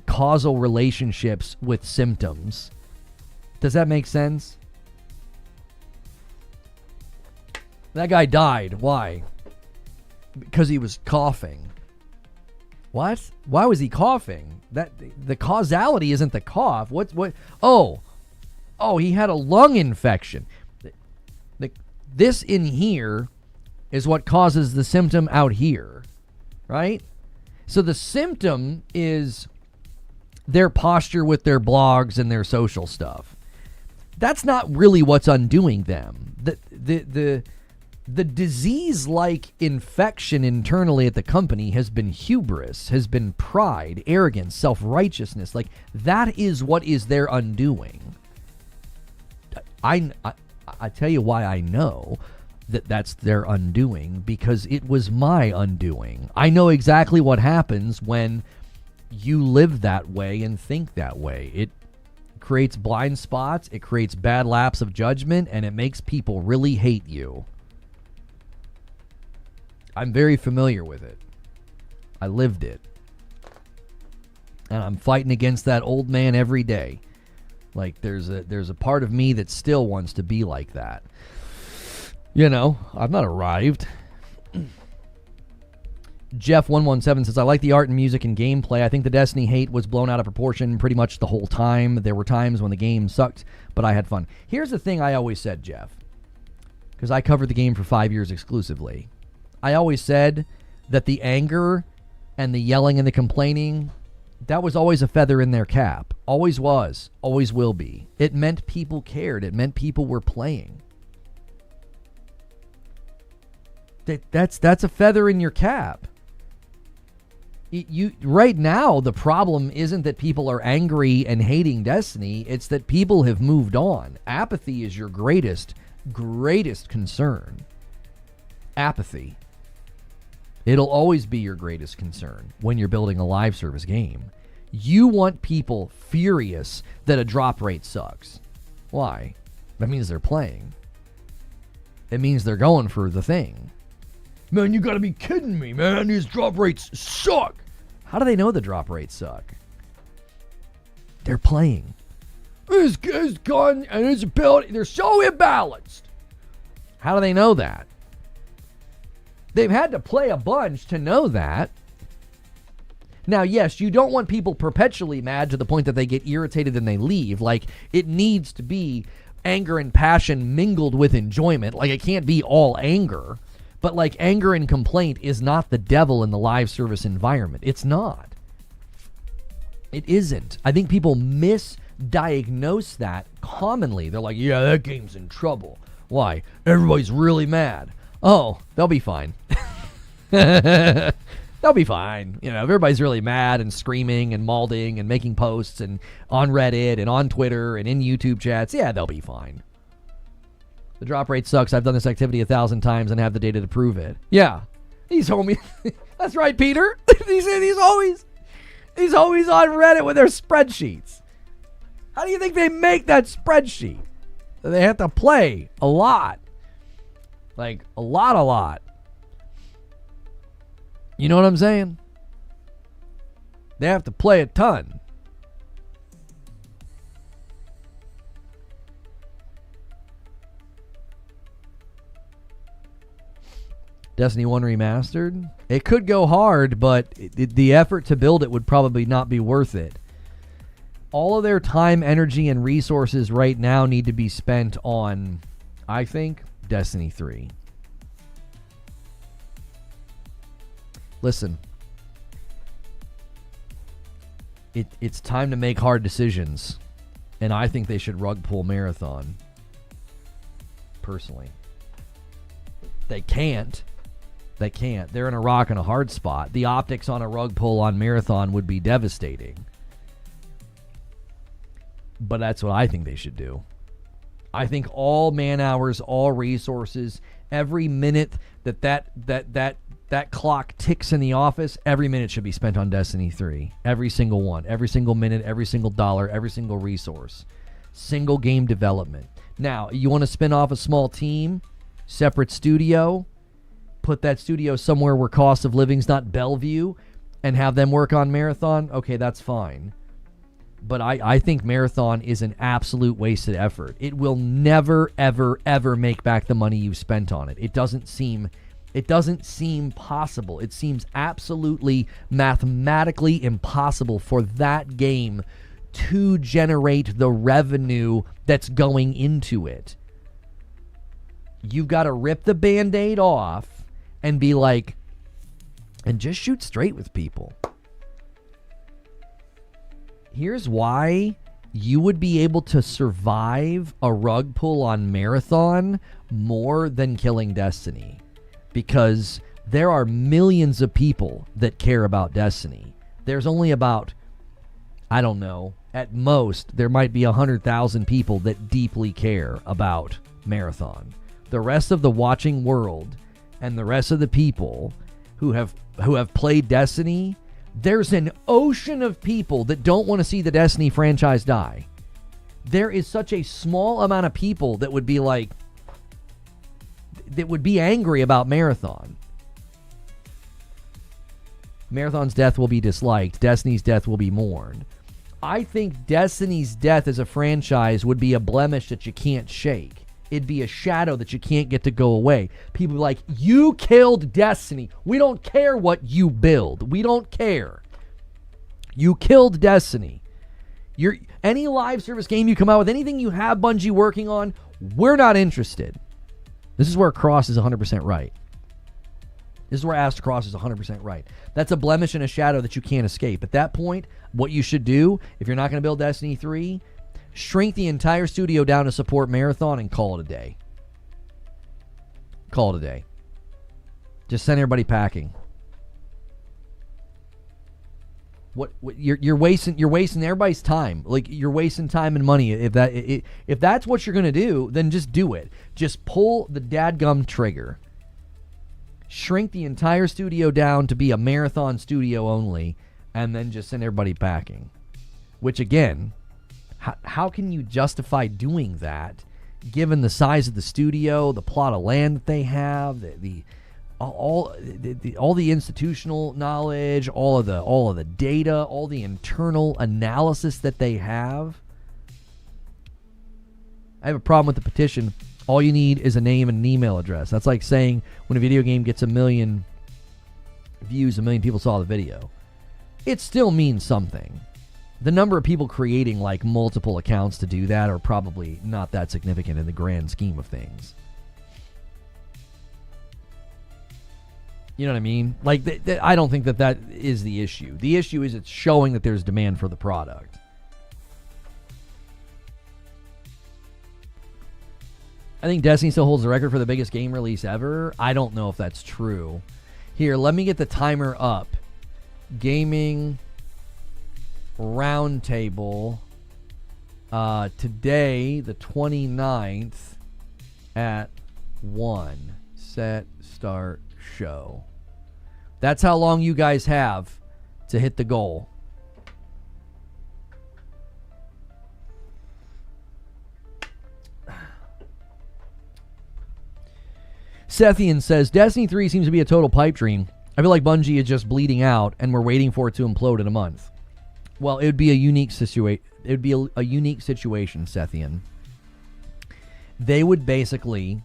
causal relationships with symptoms. Does that make sense? That guy died. Why? Because he was coughing. What? Why was he coughing? That the causality isn't the cough. What? Oh, he had a lung infection. This in here is what causes the symptom out here, right? So the symptom is their posture with their blogs and their social stuff. That's not really what's undoing them. The disease-like infection internally at the company has been hubris, has been pride, arrogance, self-righteousness. Like, that is what is their undoing. I tell you why I know that that's their undoing, because it was my undoing. I know exactly what happens when you live that way and think that way. It creates blind spots, it creates bad lapse of judgment, and it makes people really hate you. I'm very familiar with it. I lived it. And I'm fighting against that old man every day. Like, there's a part of me that still wants to be like that. You know, I've not arrived. Jeff117 says, I like the art and music and gameplay. I think the Destiny hate was blown out of proportion pretty much the whole time. There were times when the game sucked, but I had fun. Here's the thing I always said, Jeff, because I covered the game for 5 years exclusively. I always said that the anger and the yelling and the complaining, that was always a feather in their cap. Always was. Always will be. It meant people cared. It meant people were playing. That's a feather in your cap. Right now, the problem isn't that people are angry and hating Destiny. It's that people have moved on. Apathy is your greatest concern. Apathy. It'll always be your greatest concern when you're building a live service game. You want people furious that a drop rate sucks. Why? That means they're playing. It means they're going for the thing. Man, you gotta be kidding me, man. These drop rates suck. How do they know the drop rates suck? They're playing. His gun and his ability, they're so imbalanced. How do they know that? They've had to play a bunch to know that. Now, yes, you don't want people perpetually mad to the point that they get irritated and they leave. Like, it needs to be anger and passion mingled with enjoyment. Like, it can't be all anger. But, like, anger and complaint is not the devil in the live service environment. It's not. It isn't. I think people misdiagnose that commonly. They're like, yeah, that game's in trouble. Why? Everybody's really mad. Oh, they'll be fine. They'll be fine. You know, if everybody's really mad and screaming and malding and making posts and on Reddit and on Twitter and in YouTube chats, yeah, they'll be fine. The drop rate sucks. I've done this activity 1,000 times and have the data to prove it. Yeah. He's homie. That's right, Peter. He's always on Reddit with their spreadsheets. How do you think they make that spreadsheet? They have to play a lot. Like, a lot. You know what I'm saying? They have to play a ton. Destiny 1 Remastered. It could go hard, but the effort to build it would probably not be worth it. All of their time, energy, and resources right now need to be spent on, I think, Destiny 3. Listen, it's time to make hard decisions, and I think they should rug pull Marathon, personally. They can't. They're in a rock and a hard spot. The optics on a rug pull on Marathon would be devastating. But that's what I think they should do. I think all man hours, all resources, every minute that clock ticks in the office, every minute should be spent on Destiny 3. Every single one. Every single minute, every single dollar, every single resource. Single game development. Now, you want to spin off a small team, separate studio, put that studio somewhere where cost of living's not Bellevue, and have them work on Marathon, okay, that's fine. But I think Marathon is an absolute wasted effort. It will never, ever, ever make back the money you've spent on it. It doesn't seem possible. It seems absolutely mathematically impossible for that game to generate the revenue that's going into it. You've got to rip the Band-Aid off and be like, and just shoot straight with people. Here's why you would be able to survive a rug pull on Marathon more than killing Destiny. Because there are millions of people that care about Destiny. There's only about, I don't know, at most, there might be 100,000 people that deeply care about Marathon. The rest of the watching world and the rest of the people who have played Destiny, there's an ocean of people that don't want to see the Destiny franchise die. There is such a small amount of people that would be like, that would be angry about Marathon. Marathon's death will be disliked. Destiny's death will be mourned. I think Destiny's death as a franchise would be a blemish that you can't shake. It'd be a shadow that you can't get to go away. People be like, you killed Destiny. We don't care what you build. We don't care. You killed Destiny. Any live service game you come out with, anything you have Bungie working on, we're not interested. This is where Cross is 100% right. This is where Ask Cross is 100% right. That's a blemish and a shadow that you can't escape. At that point, what you should do, if you're not going to build Destiny 3, shrink the entire studio down to support Marathon and call it a day. Call it a day. Just send everybody packing. What you're wasting everybody's time. Like, you're wasting time and money. If that's what you're gonna do, then just do it. Just pull the dadgum trigger. Shrink the entire studio down to be a Marathon studio only, and then just send everybody packing. Which, again, how can you justify doing that, given the size of the studio, the plot of land that they have, all the institutional knowledge, all of the data, all the internal analysis that they have? I have a problem with the petition. All you need is a name and an email address. That's like saying when a video game gets 1 million views, 1 million people saw the video. It still means something. The number of people creating like multiple accounts to do that are probably not that significant in the grand scheme of things. You know what I mean? Like, I don't think that is the issue. The issue is it's showing that there's demand for the product. I think Destiny still holds the record for the biggest game release ever. I don't know if that's true. Here, let me get the timer up. Gaming Roundtable today, the 29th at 1. Set, start, show. That's how long you guys have to hit the goal. Sethian says, Destiny 3 seems to be a total pipe dream. I feel like Bungie is just bleeding out, and we're waiting for it to implode in a month. Well, it would be a unique situation. It would be a unique situation, Sethian. They would basically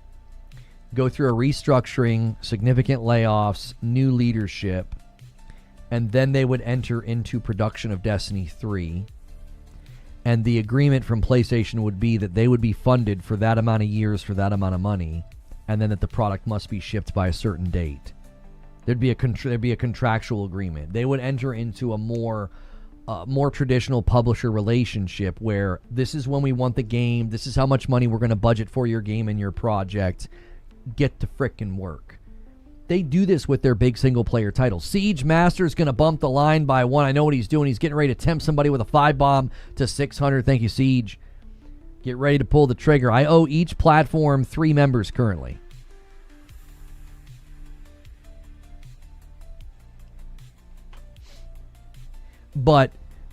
go through a restructuring, significant layoffs, new leadership, and then they would enter into production of Destiny 3. And the agreement from PlayStation would be that they would be funded for that amount of years for that amount of money, and then that the product must be shipped by a certain date. There'd be a contractual agreement. They would enter into a more traditional publisher relationship where this is when we want the game, this is how much money we're going to budget for your game and your project. Get to frickin' work. They do this with their big single-player titles. Siege Master's going to bump the line by 1. I know what he's doing. He's getting ready to tempt somebody with a 5-bomb to 600. Thank you, Siege. Get ready to pull the trigger. I owe each platform 3 members currently.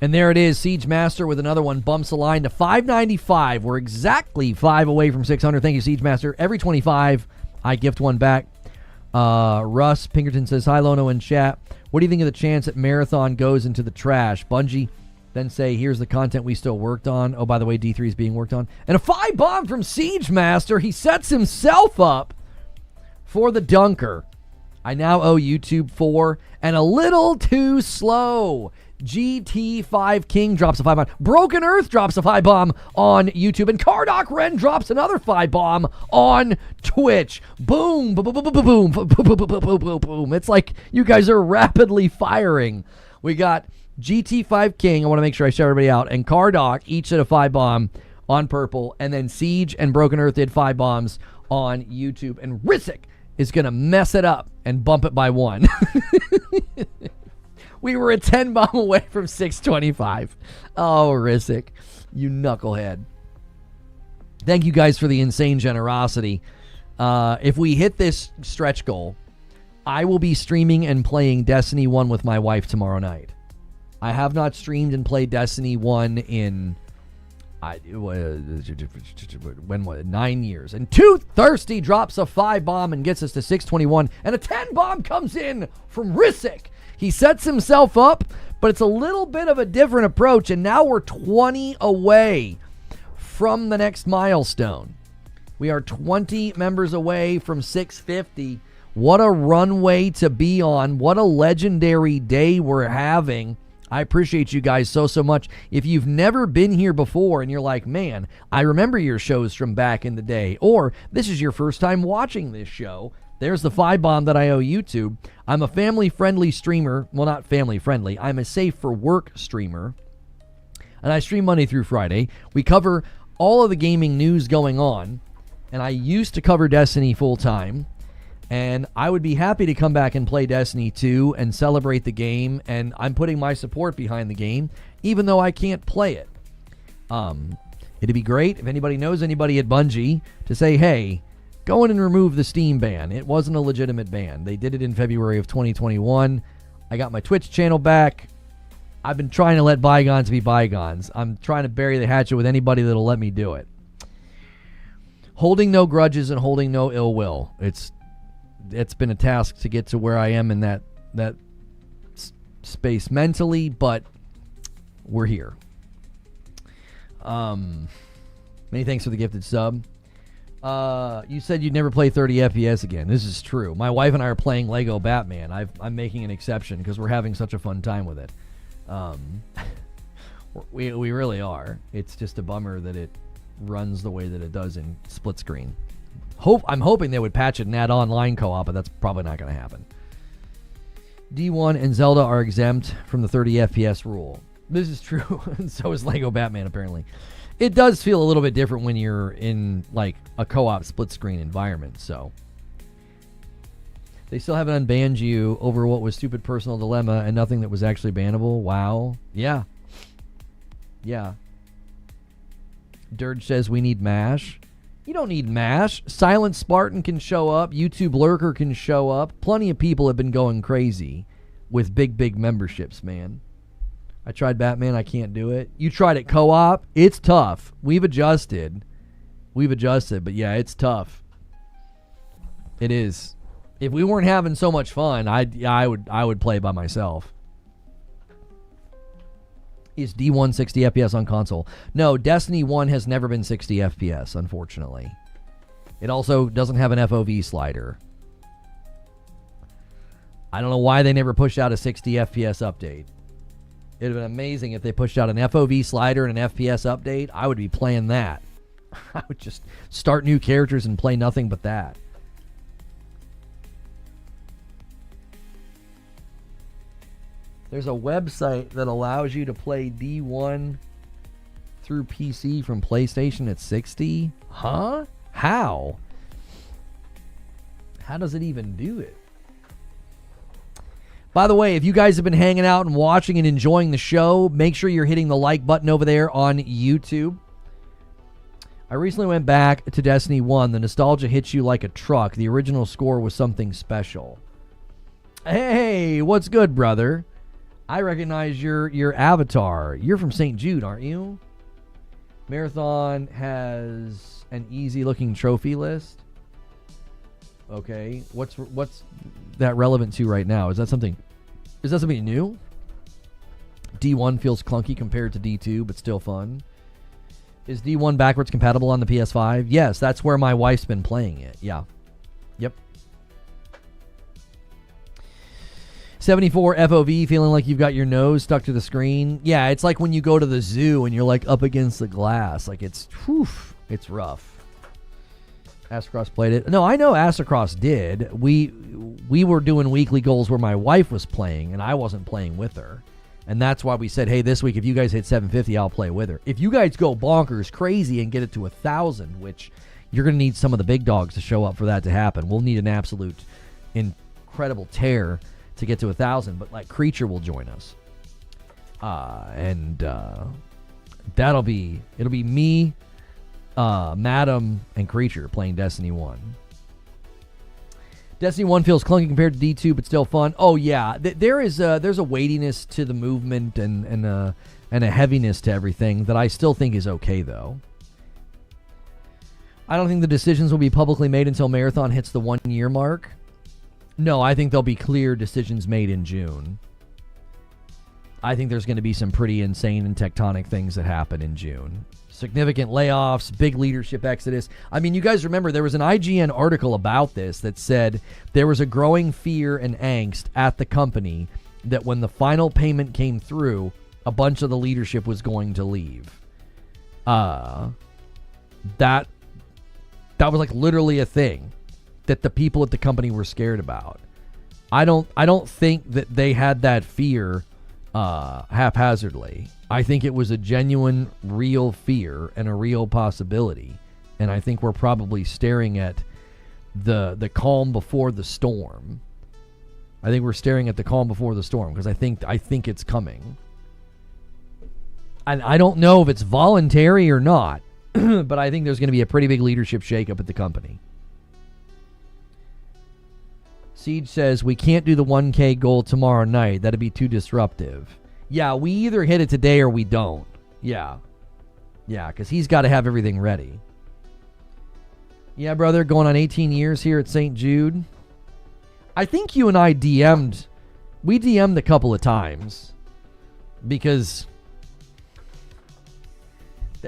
And there it is, Siege Master with another one, bumps the line to 595. We're exactly 5 away from 600. Thank you, Siege Master. Every 25, I gift one back. Russ Pinkerton says, hi, Lono in chat. What do you think of the chance that Marathon goes into the trash? Bungie then say, here's the content we still worked on. Oh, by the way, D3 is being worked on. And a 5-bomb from Siege Master. He sets himself up for the dunker. I now owe YouTube 4 and a little too slow. GT5 King drops a 5-bomb. Broken Earth drops a 5-bomb on YouTube. And Kardoc Ren drops another 5-bomb on Twitch. Boom, boom, boom, boom, boom, boom, boom, boom, boom, boom, boom. It's like you guys are rapidly firing. We got GT5 King. I want to make sure I shout everybody out. And Kardoc each did a 5-bomb on Purple. And then Siege and Broken Earth did 5 bombs on YouTube. And Rissick is going to mess it up and bump it by 1. We were a 10-bomb away from 625. Oh, Rissick, you knucklehead. Thank you guys for the insane generosity. If we hit this stretch goal, I will be streaming and playing Destiny 1 with my wife tomorrow night. I have not streamed and played Destiny 1 in 9 years. And Too Thirsty drops a 5-bomb and gets us to 621. And a 10-bomb comes in from Rissick. He sets himself up, but it's a little bit of a different approach, and now we're 20 away from the next milestone. We are 20 members away from 650. What a runway to be on. What a legendary day we're having. I appreciate you guys so much. If you've never been here before and you're like, man, I remember your shows from back in the day, or this is your first time watching this show, there's the 5-bomb that I owe YouTube. I'm a family-friendly streamer. Well, not family-friendly. I'm a safe-for-work streamer. And I stream Monday through Friday. We cover all of the gaming news going on. And I used to cover Destiny full-time. And I would be happy to come back and play Destiny 2 and celebrate the game. And I'm putting my support behind the game, even though I can't play it. It'd be great if anybody knows anybody at Bungie to say, hey, go in and remove the Steam ban. It wasn't a legitimate ban. They did it in February of 2021. I got my Twitch channel back. I've been trying to let bygones be bygones. I'm trying to bury the hatchet with anybody that'll let me do it. Holding no grudges and holding no ill will. It's been a task to get to where I am in that space mentally, but we're here. Many thanks for the gifted sub. You said you'd never play 30 FPS again. This is true. My wife and I are playing Lego Batman. I'm making an exception because we're having such a fun time with it. We really are. It's just a bummer that it runs the way that it does in split screen. I'm hoping they would patch it and add online co-op, but that's probably not going to happen. D1 and Zelda are exempt from the 30 FPS rule. This is true, and so is Lego Batman, apparently. It does feel a little bit different when you're in, like, a co-op split-screen environment, so. They still haven't unbanned you over what was stupid personal dilemma and nothing that was actually bannable. Wow. Yeah. Yeah. Dirge says we need MASH. You don't need MASH. Silent Spartan can show up. YouTube Lurker can show up. Plenty of people have been going crazy with big memberships, man. I tried Batman. I can't do it. You tried it co-op. It's tough. We've adjusted. But yeah, it's tough. It is. If we weren't having so much fun, I would play by myself. Is D1 60 FPS on console? No, Destiny 1 has never been 60 FPS, unfortunately. It also doesn't have an FOV slider. I don't know why they never pushed out a 60 FPS update. It would have been amazing if they pushed out an FOV slider and an FPS update. I would be playing that. I would just start new characters and play nothing but that. There's a website that allows you to play D1 through PC from PlayStation at 60? Huh? How? How does it even do it? By the way, if you guys have been hanging out and watching and enjoying the show, make sure you're hitting the like button over there on YouTube. I recently went back to Destiny 1. The nostalgia hits you like a truck. The original score was something special. Hey, what's good, brother? I recognize your avatar. You're from St. Jude, aren't you? Marathon has an easy-looking trophy list. Okay, what's that relevant to right now? Is that something new? D1 feels clunky compared to D2, but still fun. Is D1 backwards compatible on the PS5? Yes, that's where my wife's been playing it. Yeah. Yep. 74 FOV, feeling like you've got your nose stuck to the screen. Yeah, it's like when you go to the zoo and you're like up against the glass. Like it's rough. Astacross played it. No, I know Astacross did. We were doing weekly goals where my wife was playing and I wasn't playing with her. And that's why we said, hey, this week if you guys hit 750, I'll play with her. If you guys go bonkers crazy and get it to 1,000, which you're going to need some of the big dogs to show up for that to happen. We'll need an absolute incredible tear to get to 1,000, but like Creature will join us. It'll be me, Madam, and Creature playing Destiny 1. Destiny 1 feels clunky compared to D2, but still fun. Oh yeah, there's a weightiness to the movement and a heaviness to everything that I still think is okay though. I don't think the decisions will be publicly made until Marathon hits the 1 year mark. No, I think there'll be clear decisions made in June. I think there's going to be some pretty insane and tectonic things that happen in June. Significant layoffs, big leadership exodus. I mean, you guys remember there was an IGN article about this that said there was a growing fear and angst at the company that when the final payment came through, a bunch of the leadership was going to leave. That was like literally a thing that the people at the company were scared about. I don't think that they had that fear haphazardly. I think it was a genuine, real fear and a real possibility. And I think we're probably staring at the calm before the storm. I think we're staring at the calm before the storm because I think it's coming. And I don't know if it's voluntary or not, but I think there's going to be a pretty big leadership shakeup at the company. Siege says, we can't do the 1K goal tomorrow night. That'd be too disruptive. Yeah, we either hit it today or we don't. Yeah. Yeah, because he's got to have everything ready. Yeah, brother, going on 18 years here at St. Jude. I think you and I DM'd. We DM'd a couple of times. Because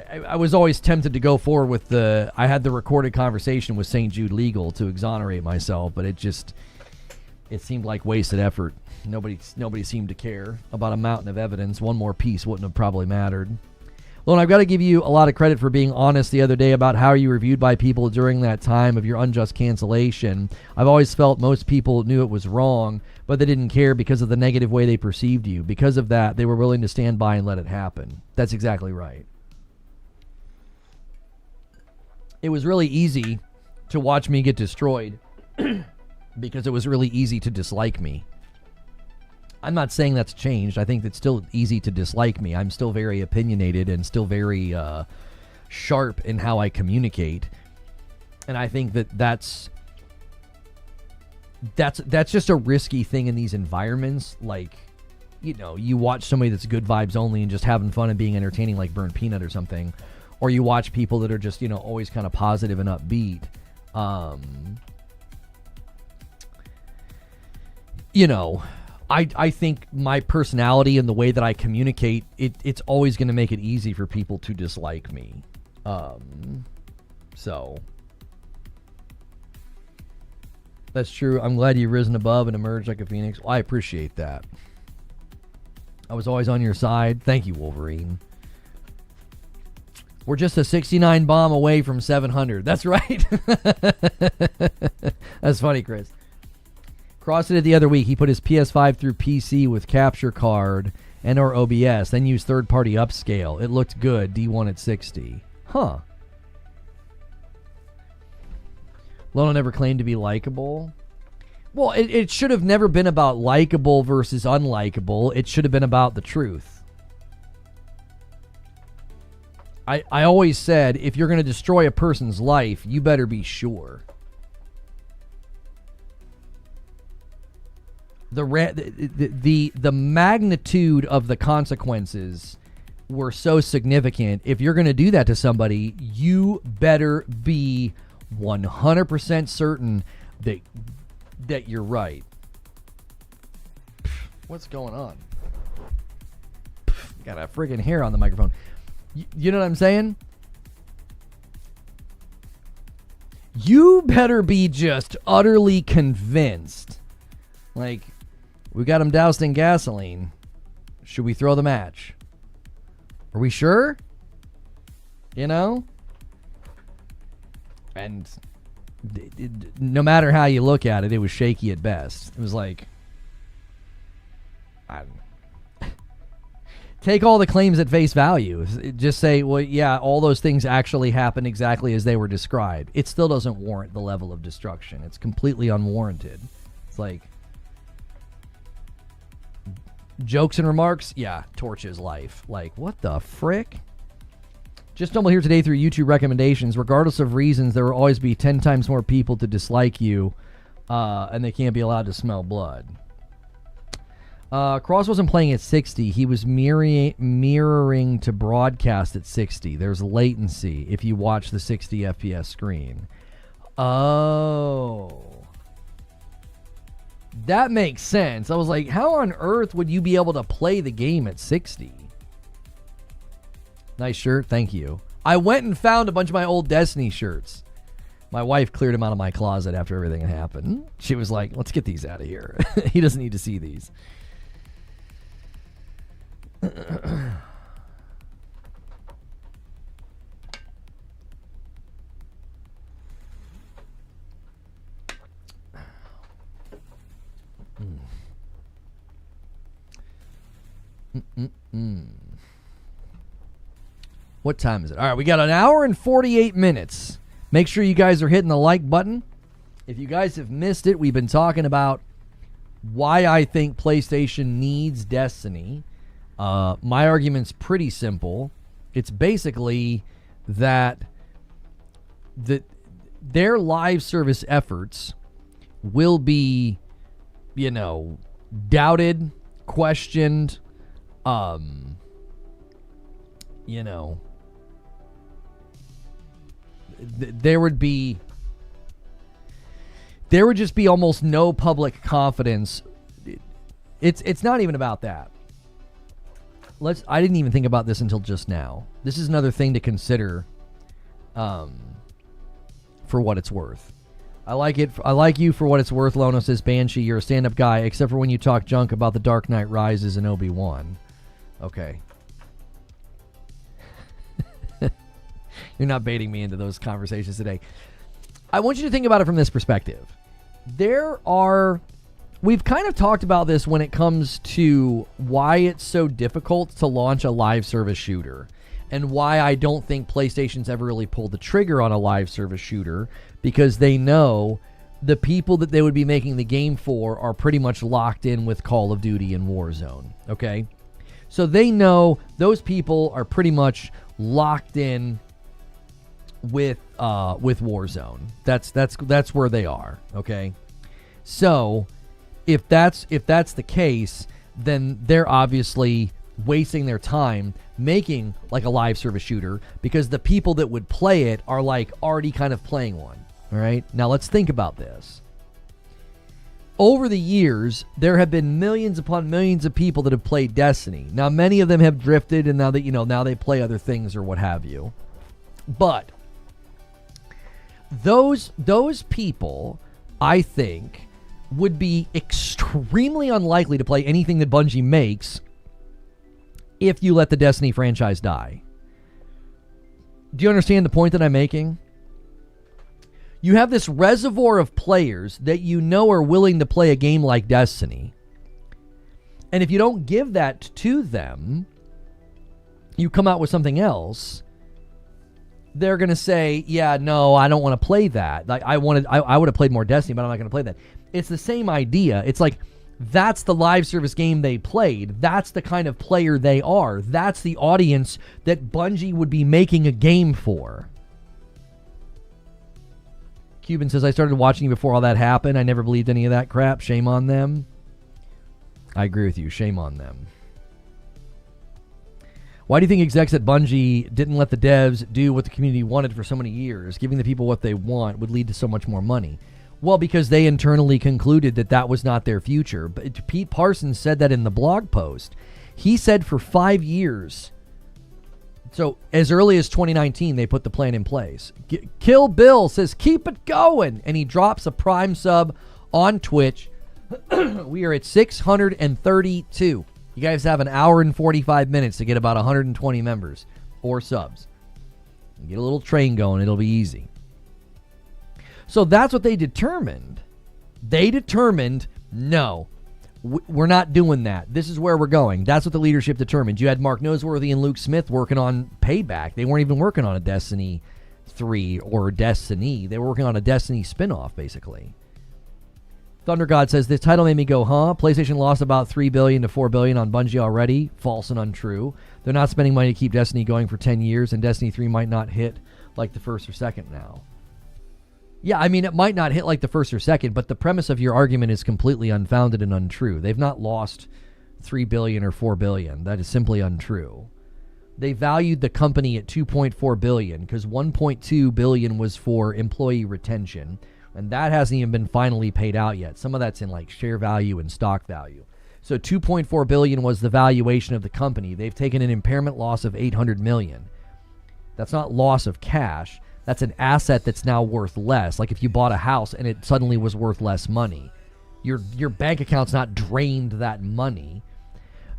I was always tempted to go forward with I had the recorded conversation with St. Jude Legal to exonerate myself, but it seemed like wasted effort. Nobody seemed to care about a mountain of evidence. One more piece wouldn't have probably mattered. Lone, I've got to give you a lot of credit for being honest the other day about how you were viewed by people during that time of your unjust cancellation. I've always felt most people knew it was wrong, but they didn't care because of the negative way they perceived you. Because of that, they were willing to stand by and let it happen. That's exactly right. It was really easy to watch me get destroyed because it was really easy to dislike me. I'm not saying that's changed. I think it's still easy to dislike me. I'm still very opinionated and still very sharp in how I communicate. And I think that's just a risky thing in these environments. Like, you know, you watch somebody that's good vibes only and just having fun and being entertaining, like Burnt Peanut or something. Or you watch people that are just, you know, always kind of positive and upbeat. You know, I think my personality and the way that I communicate, it's always going to make it easy for people to dislike me. So that's true. I'm glad you've risen above and emerged like a phoenix. Well, I appreciate that. I was always on your side. Thank you, Wolverine. We're just a 69 bomb away from 700. That's right. That's funny, Chris. Cross did it the other week. He put his PS5 through PC with capture card and or OBS, then used third-party upscale. It looked good. D1 at 60. Huh. Lono never claimed to be likable. Well, it should have never been about likable versus unlikable. It should have been about the truth. I always said, if you're going to destroy a person's life, you better be sure. The magnitude of the consequences were so significant. If you're going to do that to somebody, you better be 100% certain that you're right. What's going on? Got a friggin' hair on the microphone. You know what I'm saying? You better be just utterly convinced. Like, we got them doused in gasoline. Should we throw the match? Are we sure? You know? And no matter how you look at it, it was shaky at best. It was like, take all the claims at face value. Just say, well, yeah, all those things actually happened exactly as they were described. It still doesn't warrant the level of destruction. It's completely unwarranted. It's like, jokes and remarks, yeah, torches life. Like, what the frick? Just stumble here today through YouTube recommendations. Regardless of reasons, there will always be 10 times more people to dislike you, and they can't be allowed to smell blood. Cross wasn't playing at 60. He was mirroring to broadcast at 60. There's latency if you watch the 60 FPS screen. Oh. That makes sense. I was like, how on earth would you be able to play the game at 60? Nice shirt. Thank you. I went and found a bunch of my old Destiny shirts. My wife cleared them out of my closet after everything had happened. She was like, let's get these out of here. He doesn't need to see these. What time is it? All right, we got an hour and 48 minutes. Make sure you guys are hitting the like button. If you guys have missed it, we've been talking about why I think PlayStation needs Destiny. My argument's pretty simple. It's basically that their live service efforts will be, doubted, questioned, there would just be almost no public confidence. It's not even about that. I didn't even think about this until just now. This is another thing to consider, for what it's worth. I like it. I like you for what it's worth, Lono says Banshee. You're a stand-up guy, except for when you talk junk about the Dark Knight Rises and Obi-Wan. Okay. You're not baiting me into those conversations today. I want you to think about it from this perspective. We've kind of talked about this when it comes to why it's so difficult to launch a live service shooter and why I don't think PlayStation's ever really pulled the trigger on a live service shooter, because they know the people that they would be making the game for are pretty much locked in with Call of Duty and Warzone, okay? So they know those people are pretty much locked in with Warzone. That's where they are, okay? So if that's the case, then they're obviously wasting their time making like a live service shooter because the people that would play it are like already kind of playing one. All right. Now let's think about this. Over the years, there have been millions upon millions of people that have played Destiny. Now, many of them have drifted, and now they play other things or what have you. But those people, I think, would be extremely unlikely to play anything that Bungie makes if you let the Destiny franchise die. Do you understand the point that I'm making? You have this reservoir of players that you know are willing to play a game like Destiny. And if you don't give that to them, you come out with something else, they're going to say, yeah, no, I don't want to play that. Like I would have played more Destiny, but I'm not going to play that. It's the same idea. It's like, that's the live service game they played. That's the kind of player they are. That's the audience that Bungie would be making a game for. Cuban says, I started watching before all that happened. I never believed any of that crap. Shame on them. I agree with you. Shame on them. Why do you think execs at Bungie didn't let the devs do what the community wanted for so many years? Giving the people what they want would lead to so much more money. Well, because they internally concluded that that was not their future. But Pete Parsons said that in the blog post. He said for 5 years, so as early as 2019, they put the plan in place. Kill Bill says, keep it going. And he drops a Prime sub on Twitch. We are at 632. You guys have an hour and 45 minutes to get about 120 members or subs. Get a little train going. It'll be easy. So that's what they determined. They determined, no, we're not doing that. This is where we're going. That's what the leadership determined. You had Mark Noseworthy and Luke Smith working on Payback. They weren't even working on a Destiny 3 or Destiny. They were working on a Destiny spinoff, basically. Thunder God says, this title made me go, huh? PlayStation lost about $3 billion to $4 billion on Bungie already. False and untrue. They're not spending money to keep Destiny going for 10 years, and Destiny 3 might not hit like the first or second now. Yeah, I mean, it might not hit like the first or second, but the premise of your argument is completely unfounded and untrue. They've not lost $3 billion or $4 billion. That is simply untrue. They valued the company at $2.4 billion because $1.2 billion was for employee retention, and that hasn't even been finally paid out yet. Some of that's in like share value and stock value. So $2.4 billion was the valuation of the company. They've taken an impairment loss of $800 million. That's not loss of cash. That's an asset that's now worth less. Like if you bought a house and it suddenly was worth less money. Your bank account's not drained that money.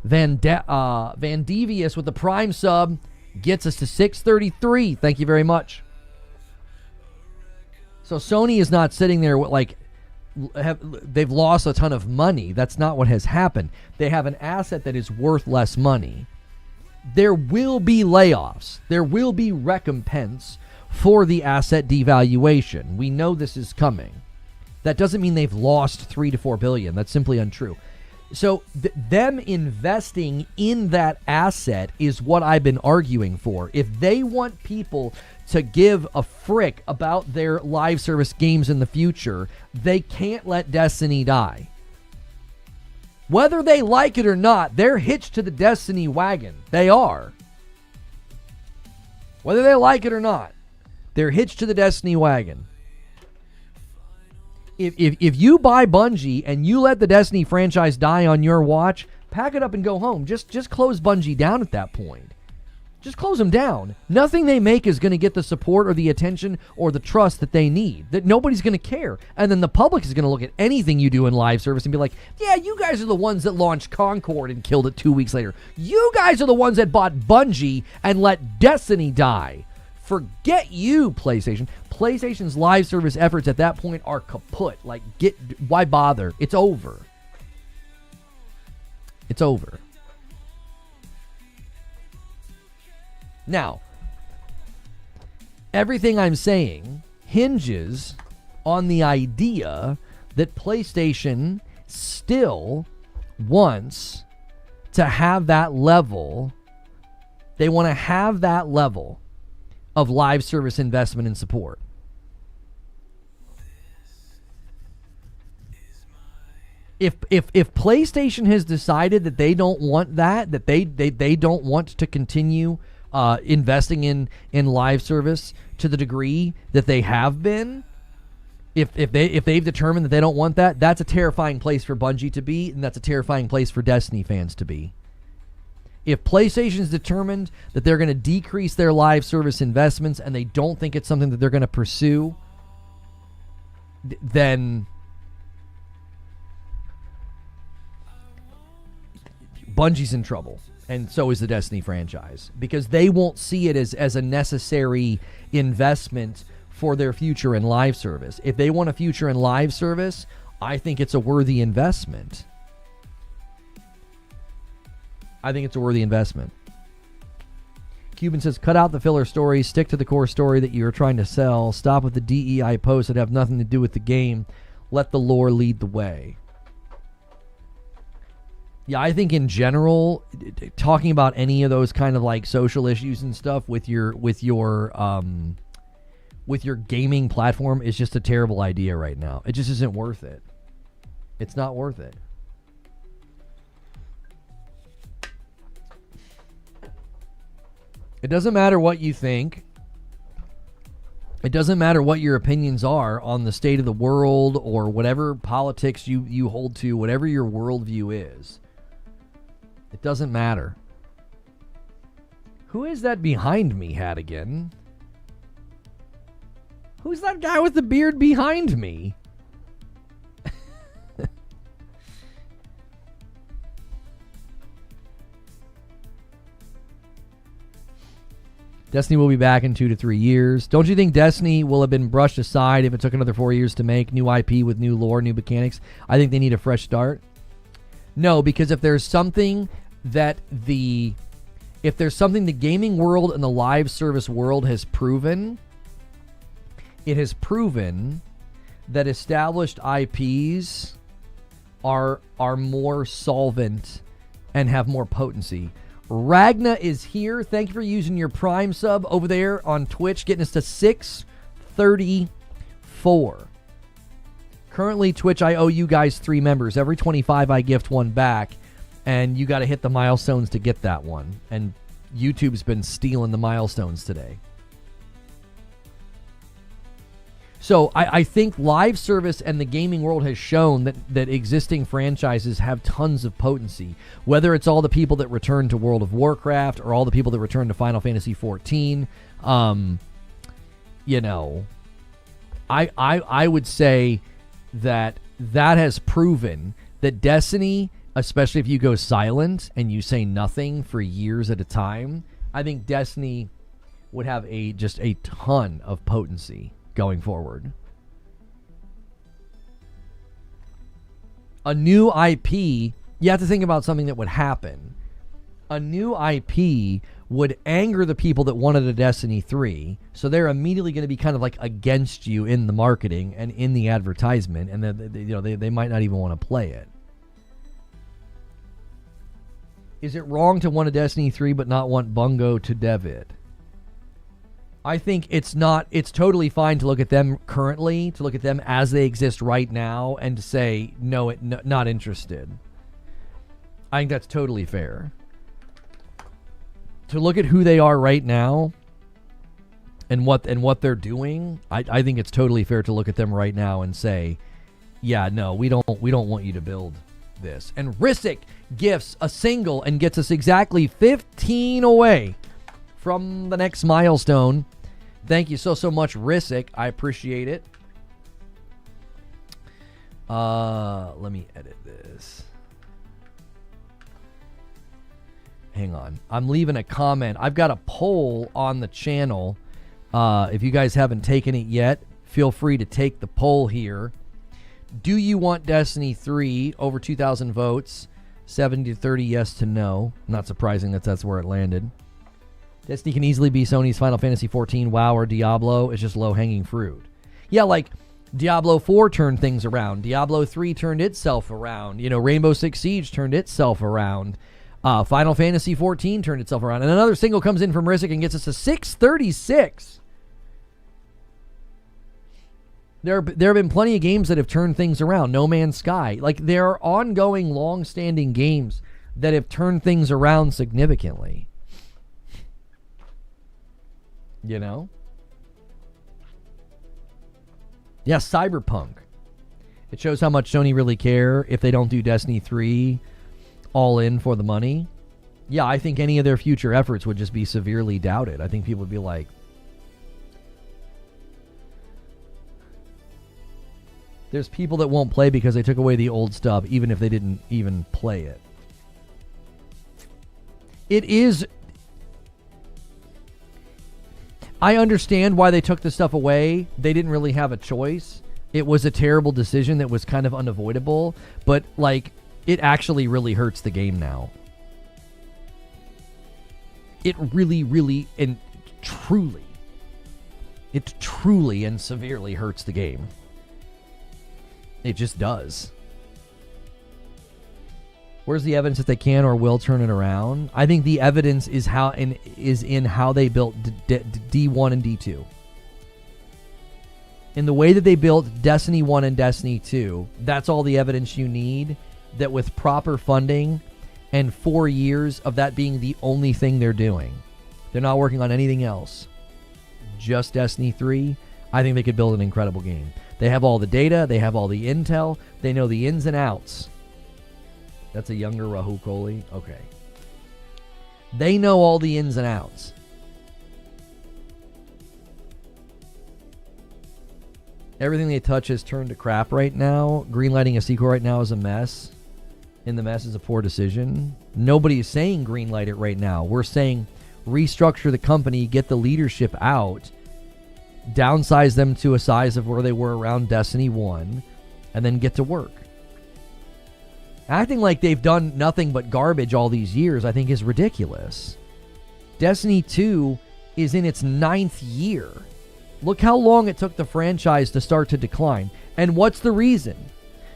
Van Devious with the Prime sub gets us to 633. Thank you very much. So Sony is not sitting there with like, they've lost a ton of money. That's not what has happened. They have an asset that is worth less money. There will be layoffs. There will be recompense for the asset devaluation. We know this is coming. That doesn't mean they've lost $3 to $4 billion. That's simply untrue. So them investing in that asset is what I've been arguing for. If they want people to give a frick about their live service games in the future, they can't let Destiny die. Whether they like it or not, they're hitched to the Destiny wagon. They are. Whether they like it or not, they're hitched to the Destiny wagon. If you buy Bungie and you let the Destiny franchise die on your watch, pack it up and go home. Just close Bungie down at that point. Just close them down. Nothing they make is going to get the support or the attention or the trust that they need. That nobody's going to care. And then the public is going to look at anything you do in live service and be like, yeah, you guys are the ones that launched Concord and killed it 2 weeks later. You guys are the ones that bought Bungie and let Destiny die. Forget you, PlayStation. PlayStation's live service efforts at that point are kaput. Like, why bother? It's over. It's over. Now, everything I'm saying hinges on the idea that PlayStation still wants to have that level. They want to have that level of live service investment and support. If PlayStation has decided that they don't want that they don't want to continue investing in live service to the degree that they have been, if they've determined that they don't want that, that's a terrifying place for Bungie to be, and that's a terrifying place for Destiny fans to be. If PlayStation's determined that they're going to decrease their live service investments and they don't think it's something that they're going to pursue, then Bungie's in trouble. And so is the Destiny franchise, because they won't see it as a necessary investment for their future in live service. If they want a future in live service, I think it's a worthy investment. Cuban says, cut out the filler stories, stick to the core story that you're trying to sell, stop with the DEI posts that have nothing to do with the game, let the lore lead the way. Yeah, I think in general, talking about any of those kind of like social issues and stuff with your gaming platform is just a terrible idea right now. It just isn't worth it. It's not worth it. It doesn't matter what you think. It doesn't matter what your opinions are on the state of the world or whatever politics you hold to, whatever your worldview is. It doesn't matter. Who is that behind me, Hadigan? Who's that guy with the beard behind me? Destiny will be back in 2 to 3 years. Don't you think Destiny will have been brushed aside if it took another 4 years to make new IP with new lore, new mechanics? I think they need a fresh start. No, because if there's something the gaming world and the live service world has proven, it has proven that established IPs are more solvent and have more potency. Ragna is here. Thank you for using your Prime sub over there on Twitch, getting us to 634. Currently, Twitch, I owe you guys 3 members. Every 25, I gift one back, and you got to hit the milestones to get that one. And YouTube's been stealing the milestones today. So I think live service and the gaming world has shown that existing franchises have tons of potency. Whether it's all the people that return to World of Warcraft or all the people that return to Final Fantasy XIV, I would say that has proven that Destiny, especially if you go silent and you say nothing for years at a time, I think Destiny would have just a ton of potency going forward. A new IP, you have to think about something that would happen. A new IP would anger the people that wanted a Destiny 3, so they're immediately going to be kind of like against you in the marketing and in the advertisement, and they might not even want to play it. Is it wrong to want a Destiny 3 but not want Bungo to dev it? I think it's not. It's totally fine to look at them currently, to look at them as they exist right now, and to say no, not interested. I think that's totally fair. To look at who they are right now and what they're doing, I think it's totally fair to look at them right now and say, yeah, no, we don't want you to build this. And Risic gifts a single and gets us exactly 15 away from the next milestone. Thank you so much, Risic. I appreciate it. Let me edit this. Hang on. I'm leaving a comment. I've got a poll on the channel. If you guys haven't taken it yet, feel free to take the poll here. Do you want Destiny 3? Over 2,000 votes. 70 to 30 yes to no. Not surprising that's where it landed. Destiny can easily be Sony's Final Fantasy XIV, WoW, or Diablo. It's just low-hanging fruit. Yeah, like, Diablo 4 turned things around. Diablo 3 turned itself around. Rainbow Six Siege turned itself around. Final Fantasy 14 turned itself around. And another single comes in from Rissick and gets us a 636. There have been plenty of games that have turned things around. No Man's Sky. There are ongoing, long-standing games that have turned things around significantly. Yeah, Cyberpunk. It shows how much Sony really care if they don't do Destiny 3 all in for the money. Yeah, I think any of their future efforts would just be severely doubted. I think people would be like, there's people that won't play because they took away the old stuff, even if they didn't even play it. It is... I understand why they took the stuff away. They didn't really have a choice. It was a terrible decision that was kind of unavoidable, but it actually really hurts the game now. It really, really, and truly and severely hurts the game. It just does. Where's the evidence that they can or will turn it around? I think the evidence is in how they built D1 and D2. In the way that they built Destiny 1 and Destiny 2, that's all the evidence you need, that with proper funding and 4 years of that being the only thing they're doing, they're not working on anything else, just Destiny 3, I think they could build an incredible game. They have all the data, they have all the intel, they know the ins and outs. That's a younger Rahul Kohli? Okay. They know all the ins and outs. Everything they touch has turned to crap right now. Greenlighting a sequel right now is a mess. And the mess is a poor decision. Nobody is saying greenlight it right now. We're saying restructure the company, get the leadership out, downsize them to a size of where they were around Destiny 1, and then get to work. Acting like they've done nothing but garbage all these years, I think, is ridiculous. Destiny 2 is in its 9th year. Look how long it took the franchise to start to decline. And what's the reason?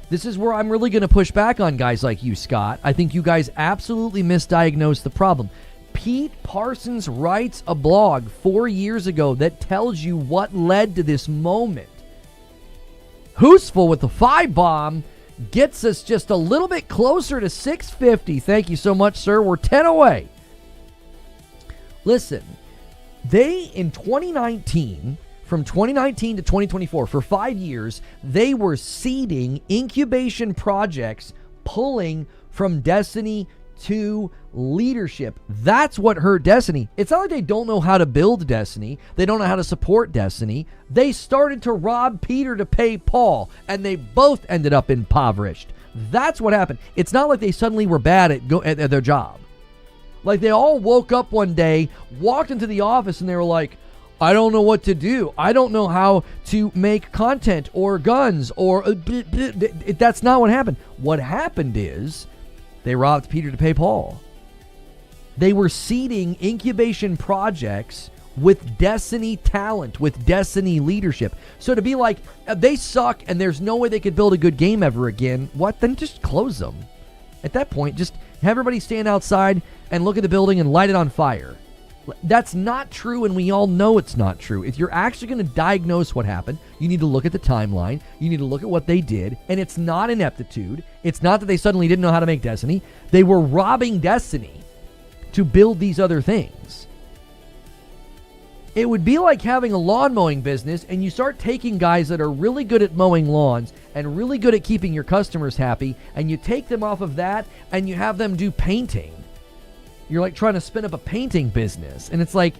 This is where I'm really going to push back on guys like you, Scott. I think you guys absolutely misdiagnosed the problem. Pete Parsons writes a blog 4 years ago that tells you what led to this moment. Hoosful with the 5-bomb gets us just a little bit closer to 650. Thank you so much, sir. We're 10 away. Listen, they, in 2019, from 2019 to 2024, for 5 years, they were seeding incubation projects pulling from Destiny 2 leadership. That's what hurt Destiny. It's not like they don't know how to build Destiny. They don't know how to support Destiny. They started to rob Peter to pay Paul, and they both ended up impoverished. That's what happened. It's not like they suddenly were bad at their job. Like they all woke up one day, walked into the office, and they were like, I don't know what to do. I don't know how to make content or guns or... That's not what happened. What happened is they robbed Peter to pay Paul. They were seeding incubation projects with Destiny talent, with Destiny leadership. So to be like, they suck and there's no way they could build a good game ever again, what? Then just close them. At that point, just have everybody stand outside and look at the building and light it on fire. That's not true, and we all know it's not true. If you're actually going to diagnose what happened, you need to look at the timeline. You need to look at what they did, and it's not ineptitude. It's not that they suddenly didn't know how to make Destiny. They were robbing Destiny to build these other things. It would be like having a lawn mowing business, and you start taking guys that are really good at mowing lawns and really good at keeping your customers happy, and you take them off of that, and you have them do painting. You're like trying to spin up a painting business. And it's like,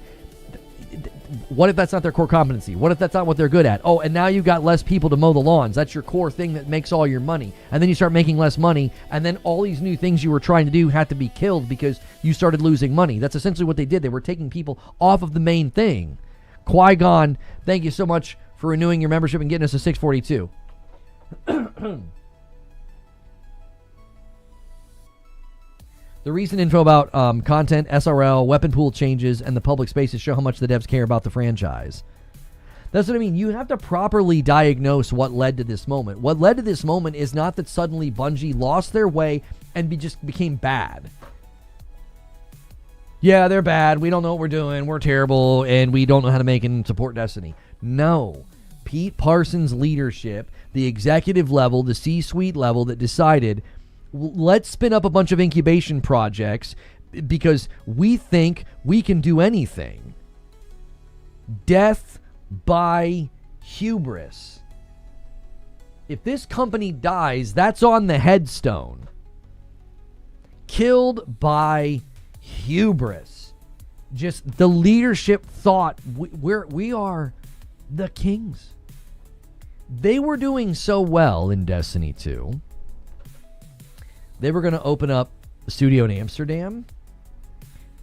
what if that's not their core competency? What if that's not what they're good at? Oh, and now you've got less people to mow the lawns. That's your core thing that makes all your money. And then you start making less money. And then all these new things you were trying to do had to be killed because you started losing money. That's essentially what they did. They were taking people off of the main thing. Qui-Gon, thank you so much for renewing your membership and getting us to 642. The recent info about content, SRL, weapon pool changes, and the public spaces show how much the devs care about the franchise. That's what I mean. You have to properly diagnose what led to this moment. What led to this moment is not that suddenly Bungie lost their way and just became bad. Yeah, they're bad. We don't know what we're doing. We're terrible, and we don't know how to make and support Destiny. No. Pete Parsons' leadership, the executive level, the C-suite level that decided, let's spin up a bunch of incubation projects because we think we can do anything. Death by hubris. If this company dies, that's on the headstone. Killed by hubris. Just the leadership thought we are the kings. They were doing so well in Destiny 2. They were going to open up a studio in Amsterdam.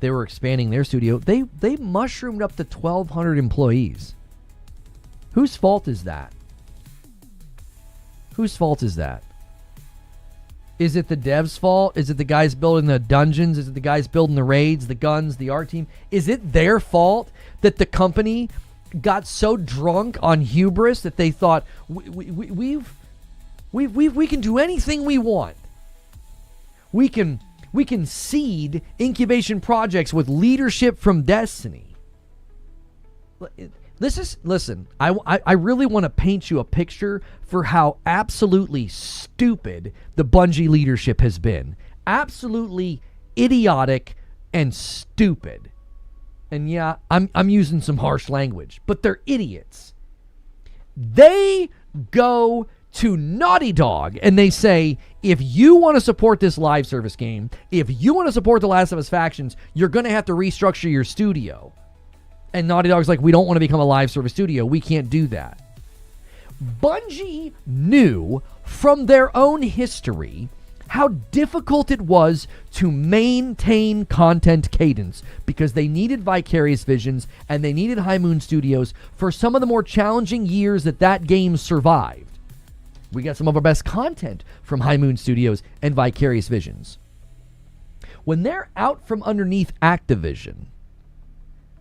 They were expanding their studio. They mushroomed up to 1,200 employees. Whose fault is that? Whose fault is that? Is it the devs' fault? Is it the guys building the dungeons? Is it the guys building the raids, the guns, the art team? Is it their fault that the company got so drunk on hubris that they thought we can do anything we want? We can seed incubation projects with leadership from Destiny. Listen, I really want to paint you a picture for how absolutely stupid the Bungie leadership has been. Absolutely idiotic and stupid. And yeah, I'm using some harsh language, but they're idiots. They go to Naughty Dog and they say, if you want to support this live service game, if you want to support The Last of Us Factions, you're going to have to restructure your studio. And Naughty Dog's like, we don't want to become a live service studio. We can't do that. Bungie knew from their own history how difficult it was to maintain content cadence because they needed Vicarious Visions and they needed High Moon Studios for some of the more challenging years that game survived. We got some of our best content from High Moon Studios and Vicarious Visions. When they're out from underneath Activision,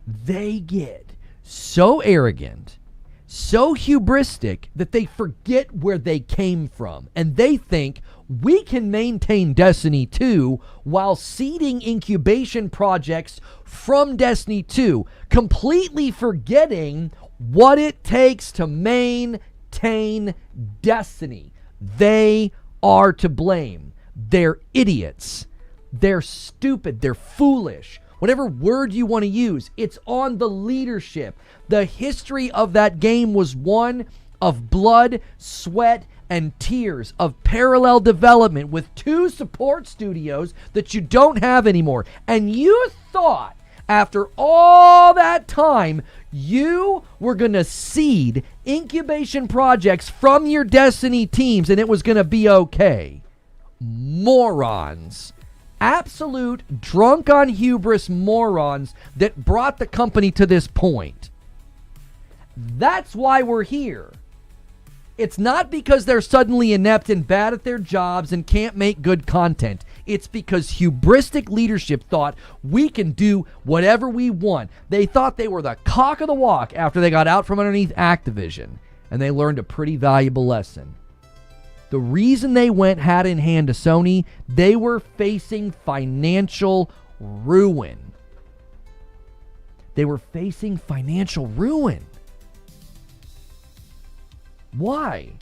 they get so arrogant, so hubristic that they forget where they came from. And they think we can maintain Destiny 2 while seeding incubation projects from Destiny 2, completely forgetting what it takes to maintain Destiny. They are to blame. They're idiots. They're stupid. They're foolish. Whatever word you want to use, it's on the leadership. The history of that game was one of blood, sweat, and tears, of parallel development with 2 support studios that you don't have anymore. And you thought, after all that time, you were going to seed incubation projects from your Destiny teams and it was going to be okay. Morons. Absolute drunk on hubris morons that brought the company to this point. That's why we're here. It's not because they're suddenly inept and bad at their jobs and can't make good content. It's because hubristic leadership thought we can do whatever we want. They thought they were the cock of the walk after they got out from underneath Activision, and they learned a pretty valuable lesson. The reason they went hand in hand to Sony, they were facing financial ruin. They were facing financial ruin. Why?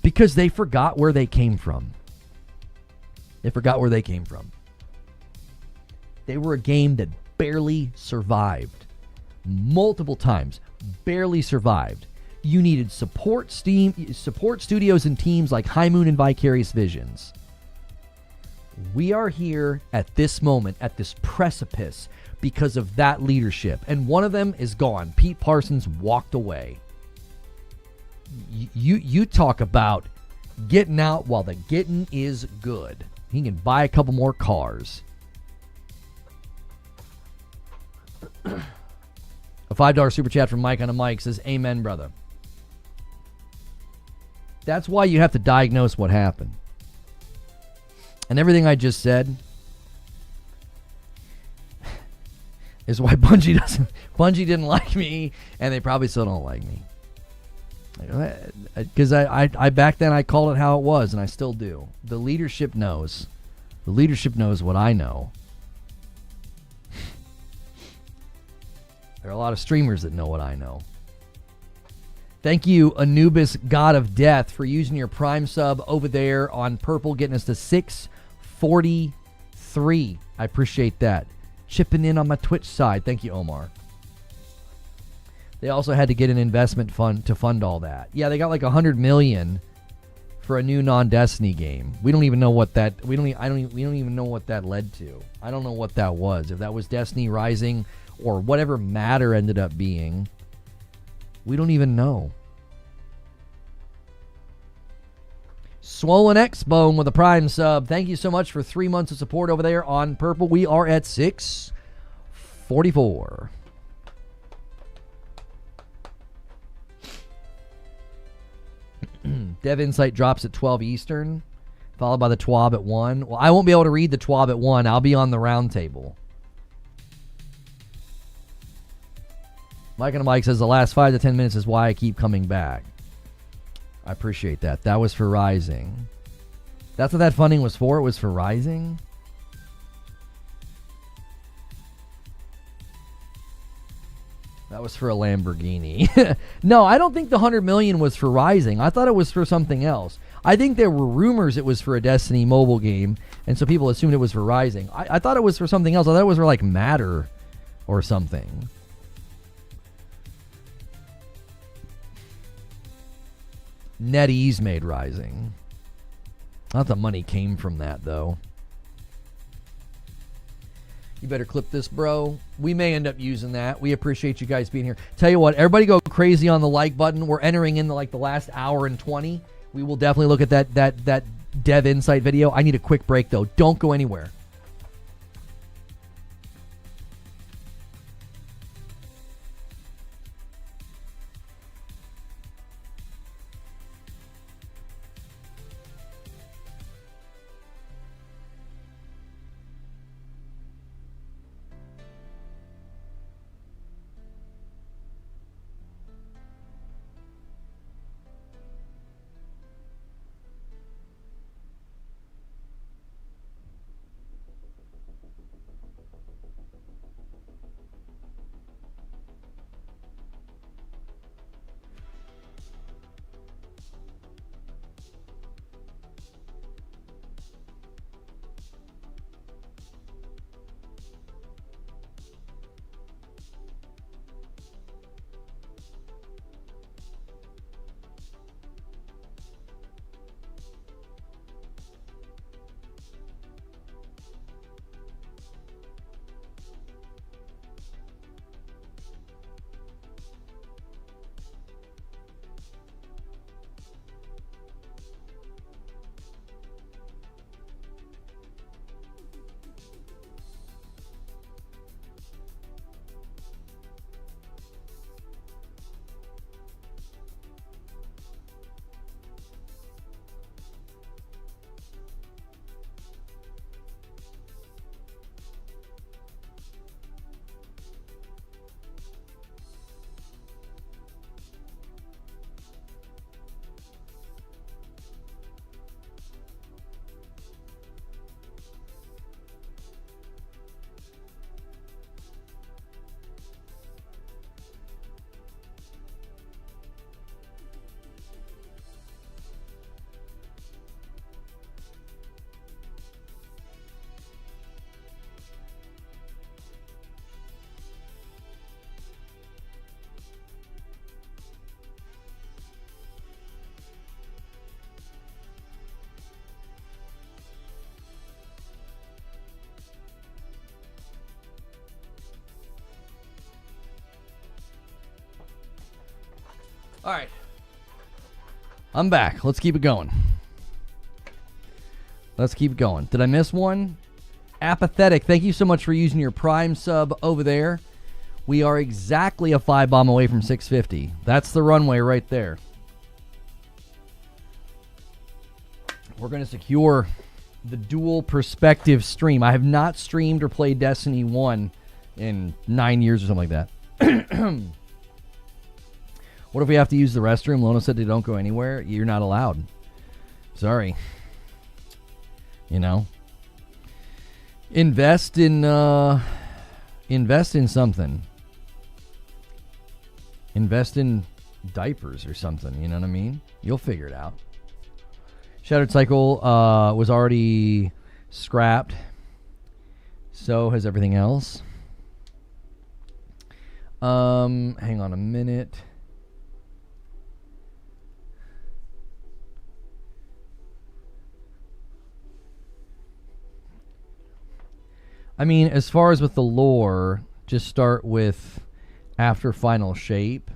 Because they forgot where they came from. They forgot where they came from. They were a game that barely survived. Multiple times. Barely survived. You needed support studios and teams like High Moon and Vicarious Visions. We are here at this moment, at this precipice, because of that leadership. And one of them is gone. Pete Parsons walked away. You talk about getting out while the getting is good. He can buy a couple more cars. A $5 super chat from Mike on a mic says, amen, brother. That's why you have to diagnose what happened. And everything I just said is why Bungie didn't like me, and they probably still don't like me. Because I back then I called it how it was, and I still do. The leadership knows. The leadership knows what I know. There are a lot of streamers that know what I know. Thank you, Anubis, God of Death, for using your Prime sub over there on Purple, getting us to 643. I appreciate that. Chipping in on my Twitch side. Thank you, Omar. They also had to get an investment fund to fund all that. Yeah, they got like $100 million for a new non-Destiny game. We don't even know what that. We don't even know what that led to. I don't know what that was. If that was Destiny Rising or whatever Matter ended up being, we don't even know. Swollen X Bone with a Prime sub. Thank you so much for 3 months of support over there on Purple. We are at 644. Dev Insight drops at 12 Eastern, followed by the TWAB at 1. Well, I won't be able to read the TWAB at 1. I'll be on the round table. Mike and Mike says the last 5 to 10 minutes is why I keep coming back. I appreciate that. That was for Rising. That's what that funding was for? It was for Rising? That was for a Lamborghini. No, I don't think the $100 million was for Rising. I thought it was for something else. I think there were rumors it was for a Destiny mobile game, and so people assumed it was for Rising. I thought it was for something else. I thought it was for like Matter or something. NetEase made Rising. I thought the money came from that, though. You better clip this, bro. We may end up using that. We appreciate you guys being here. Tell you what, everybody go crazy on the like button. We're entering in the last hour and 20. We will definitely look at that Dev Insight video. I need a quick break, though. Don't go anywhere. All right. I'm back. Let's keep it going. Let's keep it going. Did I miss one? Apathetic, thank you so much for using your Prime sub over there. We are exactly a 5 bomb away from 650. That's the runway right there. We're going to secure the dual perspective stream. I have not streamed or played Destiny 1 in 9 years or something like that. What if we have to use the restroom? Lona said they don't go anywhere. You're not allowed. Sorry. You know? Invest in something. Invest in diapers or something, you know what I mean? You'll figure it out. Shattered Cycle was already scrapped. So has everything else. Hang on a minute. I mean, as far as with the lore, just start with after Final Shape.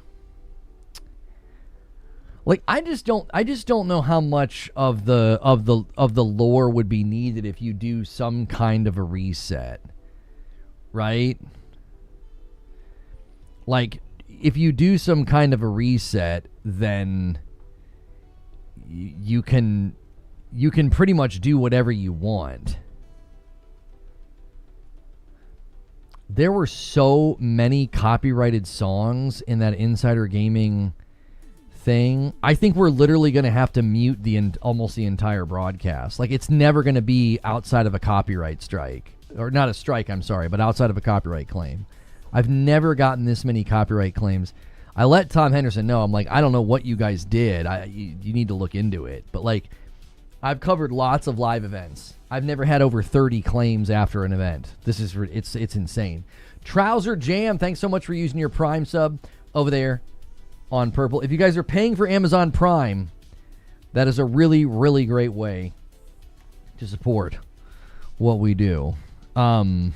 Like, I just don't know how much of the lore would be needed if you do some kind of a reset, right? Like, if you do some kind of a reset, then you can pretty much do whatever you want. There were so many copyrighted songs in that Insider Gaming thing. I think we're literally going to have to mute almost the entire broadcast. Like, it's never going to be outside of a copyright strike. Or not a strike, I'm sorry, but outside of a copyright claim. I've never gotten this many copyright claims. I let Tom Henderson know. I'm like, I don't know what you guys did. You need to look into it. But, like, I've covered lots of live events. I've never had over 30 claims after an event. It's insane. Trouser Jam, thanks so much for using your Prime sub over there on Purple. If you guys are paying for Amazon Prime, that is a really, really great way to support what we do. I'm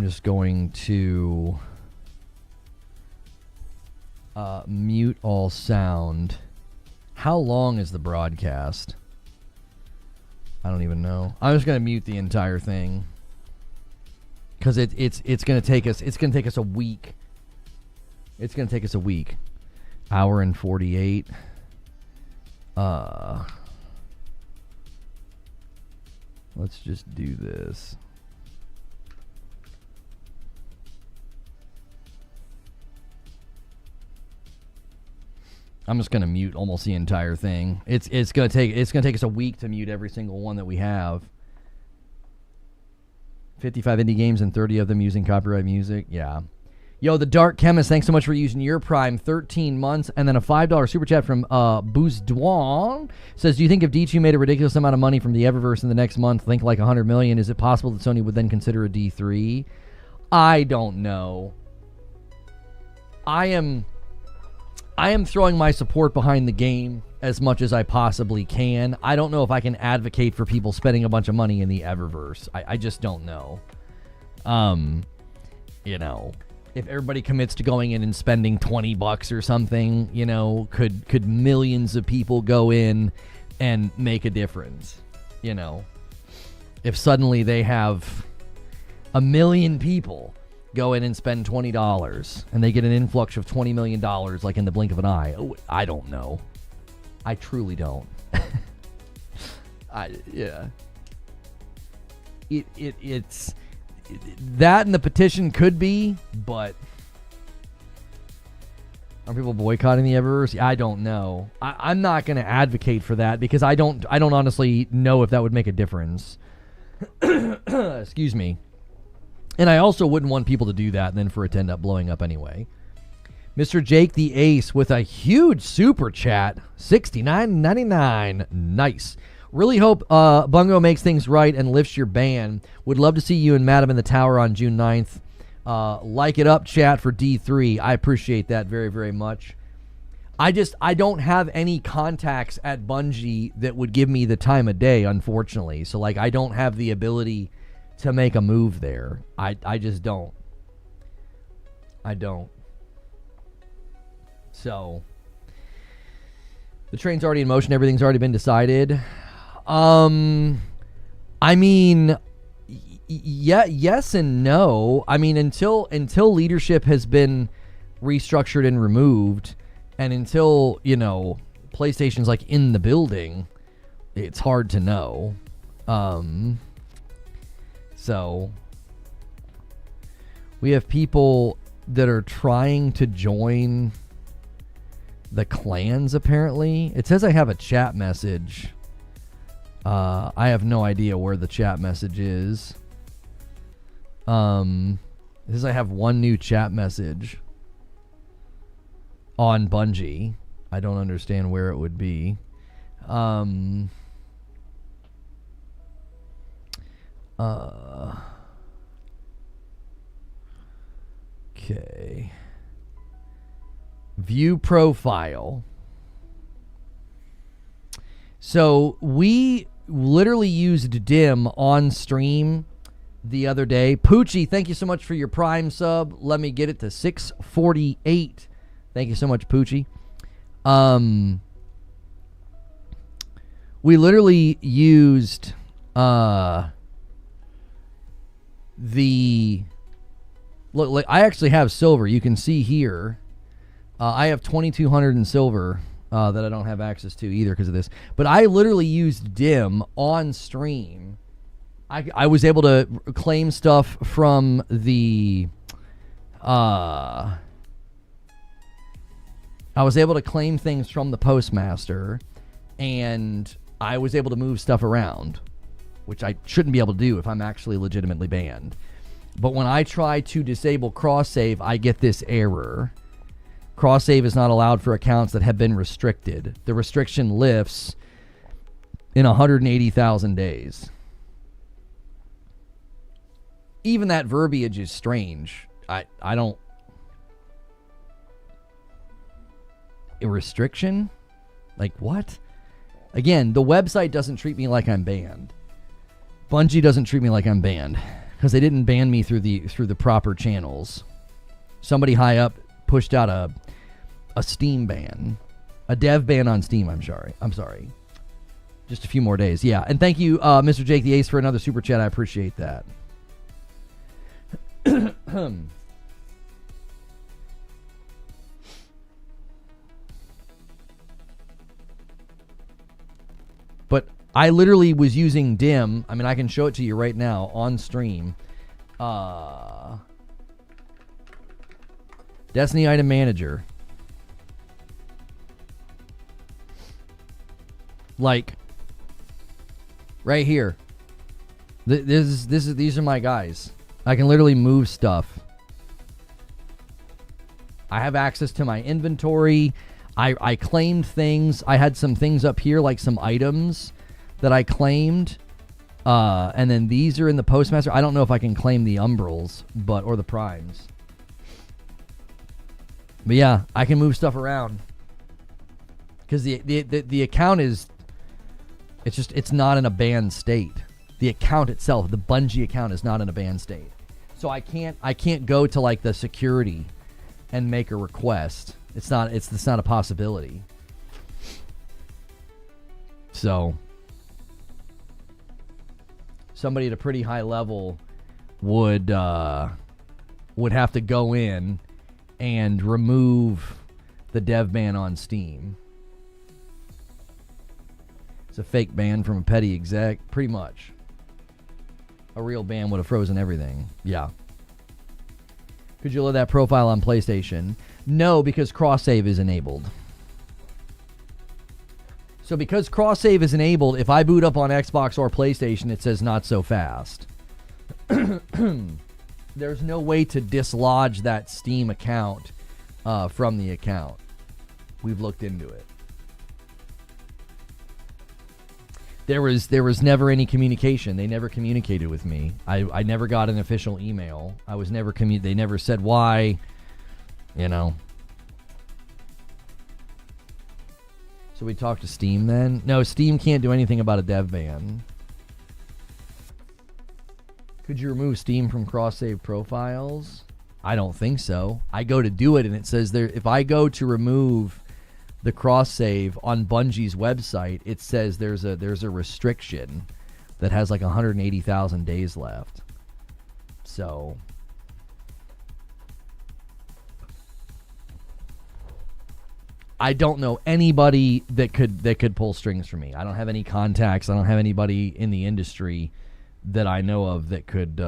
just going to mute all sound. How long is the broadcast? I don't even know. I'm just going to mute the entire thing because it's going to take us a week. It's going to take us a week. Hour and 48. Let's just do this. I'm just gonna mute almost the entire thing. It's gonna take us a week to mute every single one that we have. 55 indie games and 30 of them using copyright music. Yeah. Yo, the Dark Chemist, thanks so much for using your Prime. 13 months. And then a $5 super chat from Bouzdoin says, do you think if D2 made a ridiculous amount of money from the Eververse in the next month, think like $100 million, is it possible that Sony would then consider a D3? I don't know. I am throwing my support behind the game as much as I possibly can. I don't know if I can advocate for people spending a bunch of money in the Eververse. I just don't know. You know, if everybody commits to going in and spending $20 or something, you know, could millions of people go in and make a difference? You know, if suddenly they have 1 million people go in and spend $20 and they get an influx of $20 million like in the blink of an eye. Oh, I don't know. I truly don't. Yeah. It's that, and the petition could be, but are people boycotting the Eververse? I don't know. I'm not going to advocate for that because I don't honestly know if that would make a difference. Excuse me. And I also wouldn't want people to do that and then for it to end up blowing up anyway. Mr. Jake the Ace with a huge super chat. $69.99. Nice. Really hope Bungo makes things right and lifts your ban. Would love to see you and Madam in the Tower on June 9th. Like it up, chat, for D3. I appreciate that very, very much. I don't have any contacts at Bungie that would give me the time of day, unfortunately. So, like, I don't have the ability to make a move there. I just don't. I don't. So, the train's already in motion. Everything's already been decided. I mean, yes and no. I mean, until leadership has been restructured and removed, and until, you know, PlayStation's like in the building, it's hard to know. So we have people that are trying to join the clans, apparently. It says I have a chat message. I have no idea where the chat message is. It says I have one new chat message on Bungie. I don't understand where it would be. Okay. View profile. So we literally used dim on stream the other day. Poochie, thank you so much for your Prime sub. Let me get it to 648. Thank you so much, Poochie. We literally used the look. Like, I actually have silver. You can see here. I have 2,200 in silver that I don't have access to either because of this. But I literally used dim on stream. I was able to claim stuff from the. I was able to claim things from the postmaster, and I was able to move stuff around, which I shouldn't be able to do if I'm actually legitimately banned. But when I try to disable cross-save, I get this error. Cross-save is not allowed for accounts that have been restricted. The restriction lifts in 180,000 days. Even that verbiage is strange. I don't... A restriction? Like, what? Again, the website doesn't treat me like I'm banned. Bungie doesn't treat me like I'm banned because they didn't ban me through the proper channels. Somebody high up pushed out a Steam ban, a dev ban on Steam. I'm sorry. Just a few more days. Yeah, and thank you, Mr. Jake the Ace, for another super chat. I appreciate that. But I literally was using dim. I mean, I can show it to you right now on stream. Destiny item manager. Like right here. These are my guys. I can literally move stuff. I have access to my inventory. I claimed things. I had some things up here, like some items that I claimed. And then these are in the postmaster. I don't know if I can claim the umbrals, or the primes. But yeah, I can move stuff around. Because the account is... It's not in a banned state. The account itself, the Bungie account, is not in a banned state. So I can't go to like the security and make a request. It's not a possibility. So somebody at a pretty high level would have to go in and remove the dev ban on Steam. It's a fake ban from a petty exec, pretty much. A real ban would have frozen everything. Yeah. Could you load that profile on PlayStation? No, because cross-save is enabled. So because cross-save is enabled, if I boot up on Xbox or PlayStation, it says not so fast. There's no way to dislodge that Steam account from the account. We've looked into it. There was never any communication. They never communicated with me. I never got an official email. I was never they never said why, you know. So we talked to Steam then? No, Steam can't do anything about a dev ban. Could you remove Steam from cross-save profiles? I don't think so. I go to do it and it says there, if I go to remove the cross-save on Bungie's website, it says there's a restriction that has like 180,000 days left. So I don't know anybody that could pull strings for me. I don't have any contacts. I don't have anybody in the industry that I know of that could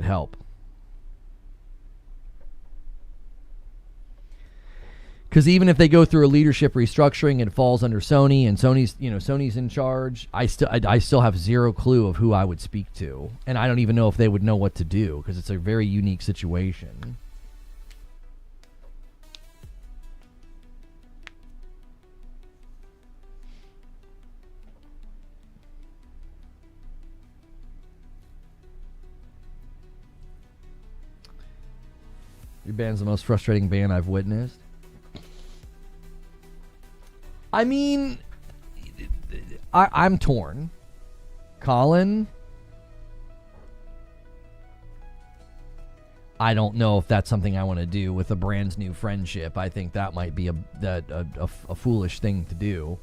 help. Because even if they go through a leadership restructuring, it falls under Sony, and Sony's in charge. I still have zero clue of who I would speak to, and I don't even know if they would know what to do because it's a very unique situation. Your band's the most frustrating band I've witnessed. I mean, I'm torn. Colin, I don't know if that's something I want to do with a brand new friendship. I think that might be a foolish thing to do.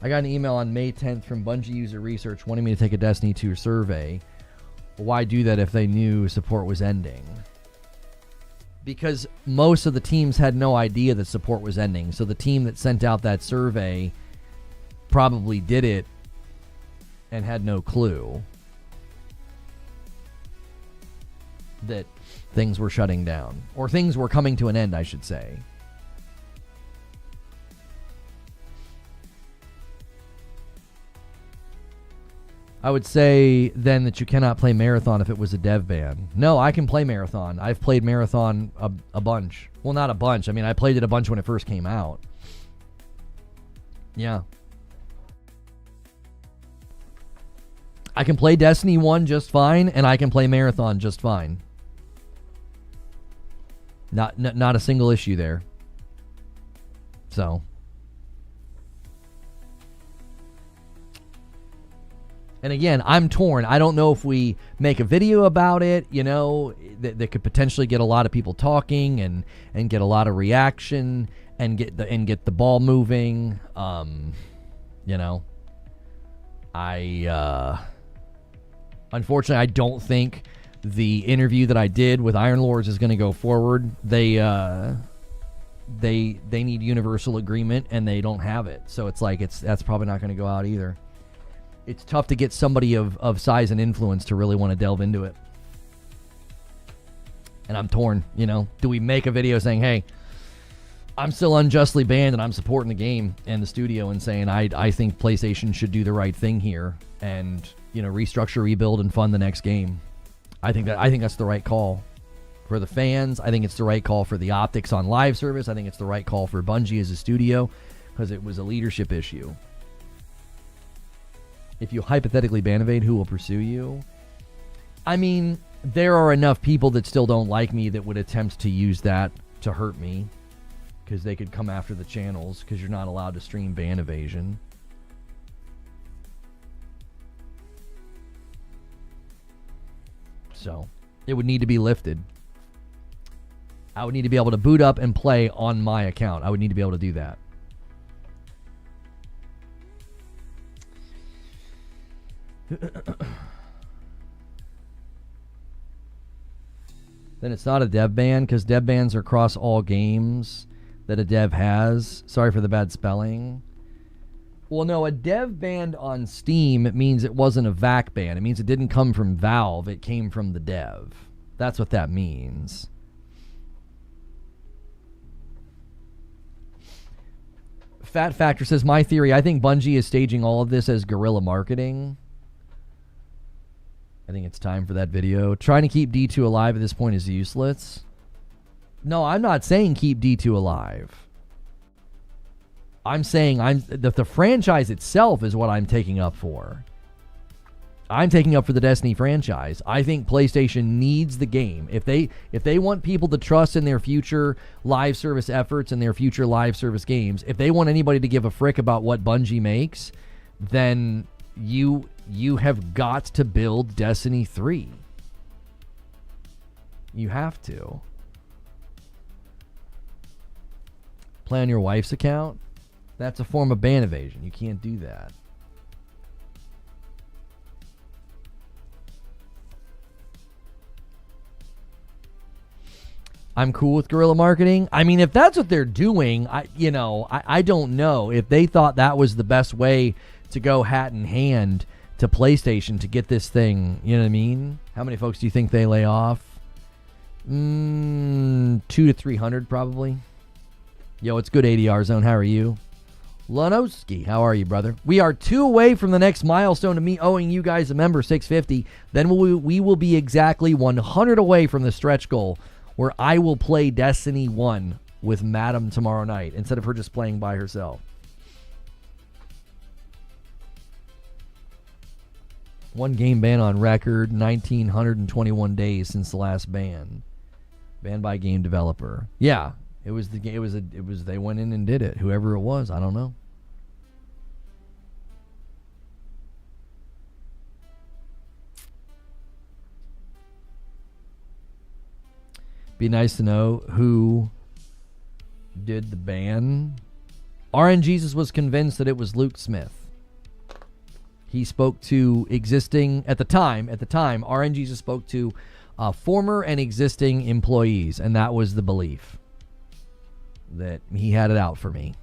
I got an email on May 10th from Bungie User Research wanting me to take a Destiny 2 survey. Why do that if they knew support was ending? Because most of the teams had no idea that support was ending. So the team that sent out that survey probably did it and had no clue that things were shutting down. Or things were coming to an end, I should say. I would say then that you cannot play Marathon if it was a dev ban. No, I can play Marathon. I've played Marathon a bunch. Well, not a bunch. I mean, I played it a bunch when it first came out. Yeah. I can play Destiny 1 just fine, and I can play Marathon just fine. Not a single issue there. So... And again, I'm torn. I don't know if we make a video about it, that could potentially get a lot of people talking and get a lot of reaction and get the ball moving. Unfortunately, I don't think the interview that I did with Iron Lords is going to go forward. They need universal agreement and they don't have it. So it's like that's probably not going to go out either. It's tough to get somebody of size and influence to really want to delve into it. And I'm torn, Do we make a video saying, hey, I'm still unjustly banned and I'm supporting the game and the studio and saying I think PlayStation should do the right thing here and, restructure, rebuild, and fund the next game. I think that's the right call for the fans. I think it's the right call for the optics on live service. I think it's the right call for Bungie as a studio because it was a leadership issue. If you hypothetically ban Evade, who will pursue you? I mean, there are enough people that still don't like me that would attempt to use that to hurt me because they could come after the channels because you're not allowed to stream ban evasion. So, it would need to be lifted. I would need to be able to boot up and play on my account. I would need to be able to do that. Then it's not a dev ban because dev bans are across all games that a dev has. Sorry for the bad spelling. Well, no, a dev ban on Steam, it means it wasn't a VAC ban. It means it didn't come from Valve. It came from the dev. That's what that means. Fat Factor says, my theory, I think Bungie is staging all of this as guerrilla marketing. I think it's time for that video. Trying to keep D2 alive at this point is useless. No, I'm not saying keep D2 alive. I'm saying the franchise itself is what I'm taking up for. I'm taking up for the Destiny franchise. I think PlayStation needs the game. If they want people to trust in their future live service efforts and their future live service games, if they want anybody to give a frick about what Bungie makes, then you have got to build Destiny 3. You have to. Play on your wife's account? That's a form of ban evasion. You can't do that. I'm cool with guerrilla marketing. I mean, if that's what they're doing, I don't know. If they thought that was the best way to go hat in hand to PlayStation to get this thing, you know what I mean? How many folks do you think they lay off? 200 to 300 probably. Yo, it's good, ADR Zone. How are you? Lanowski, how are you, brother? We are 2 away from the next milestone of me owing you guys a member 650. Then we will be exactly 100 away from the stretch goal where I will play Destiny 1 with Madam tomorrow night instead of her just playing by herself. One game ban on record, 1,921 days since the last ban. Banned by game developer. Yeah, it was they went in and did it. Whoever it was, I don't know. Be nice to know who did the ban. RN Jesus was convinced that it was Luke Smith. He spoke to existing, at the time, RN Jesus spoke to former and existing employees, and that was the belief that he had it out for me.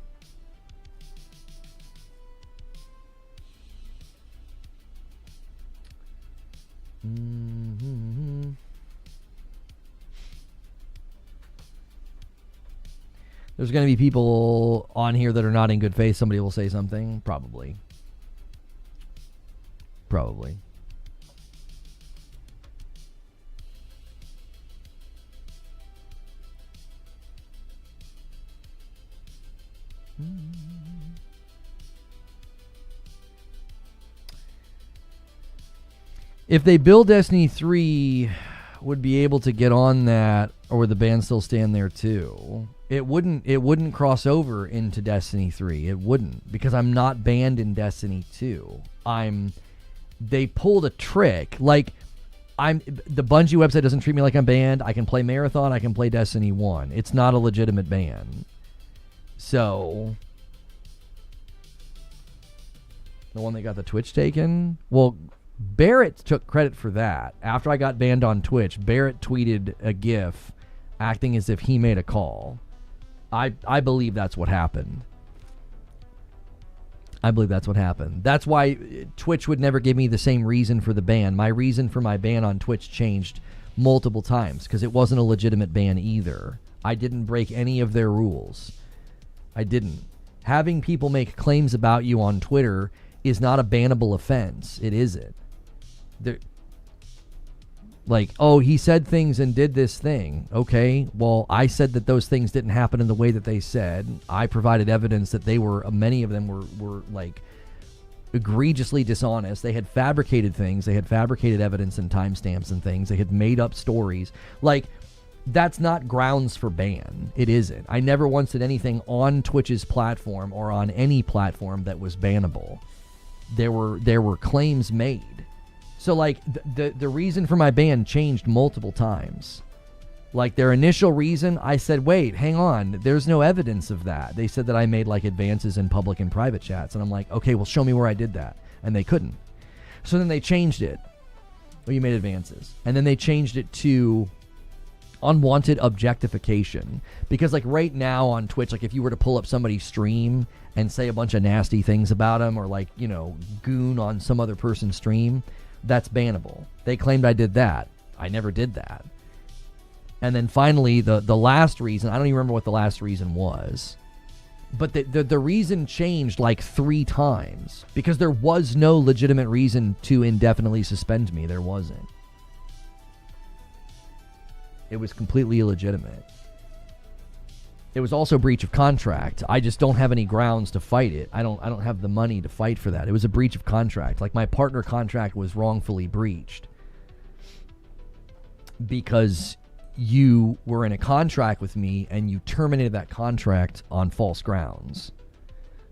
Mm-hmm. There's going to be people on here that are not in good faith. Somebody will say something. Probably. If they build Destiny 3, would be able to get on that, or would the ban still stand there too? It wouldn't cross over into Destiny 3. It wouldn't, because I'm not banned in Destiny 2. They pulled a trick. Like, the Bungie website doesn't treat me like I'm banned. I can play Marathon, I can play Destiny 1. It's not a legitimate ban. So the one that got the Twitch taken? Well, Barrett took credit for that. After I got banned on Twitch, Barrett tweeted a GIF acting as if he made a call. I believe that's what happened. That's why Twitch would never give me the same reason for the ban. My reason for my ban on Twitch changed multiple times because it wasn't a legitimate ban either. I didn't break any of their rules. I didn't. Having people make claims about you on Twitter is not a bannable offense. It isn't. Like, oh, he said things and did this thing. Okay, well, I said that those things didn't happen in the way that they said. I provided evidence that many of them were like egregiously dishonest. They had fabricated things. They had fabricated evidence and timestamps and things. They had made up stories. Like, that's not grounds for ban. It isn't. I never once did anything on Twitch's platform or on any platform that was bannable. There were claims made. So, like, the reason for my ban changed multiple times. Like, their initial reason, I said, wait, hang on, there's no evidence of that. They said that I made, like, advances in public and private chats. And I'm like, okay, well, show me where I did that. And they couldn't. So then they changed it. Well, you made advances. And then they changed it to unwanted objectification. Because, like, right now on Twitch, like, if you were to pull up somebody's stream and say a bunch of nasty things about them or, like, you know, goon on some other person's stream, that's bannable. They claimed I did that. I never did that. And then finally, the last reason, I don't even remember what the last reason was, but the reason changed like 3 times because there was no legitimate reason to indefinitely suspend me. There wasn't. It was completely illegitimate. It was also breach of contract. I just don't have any grounds to fight it. I don't have the money to fight for that. It was a breach of contract. Like, my partner contract was wrongfully breached because you were in a contract with me and you terminated that contract on false grounds.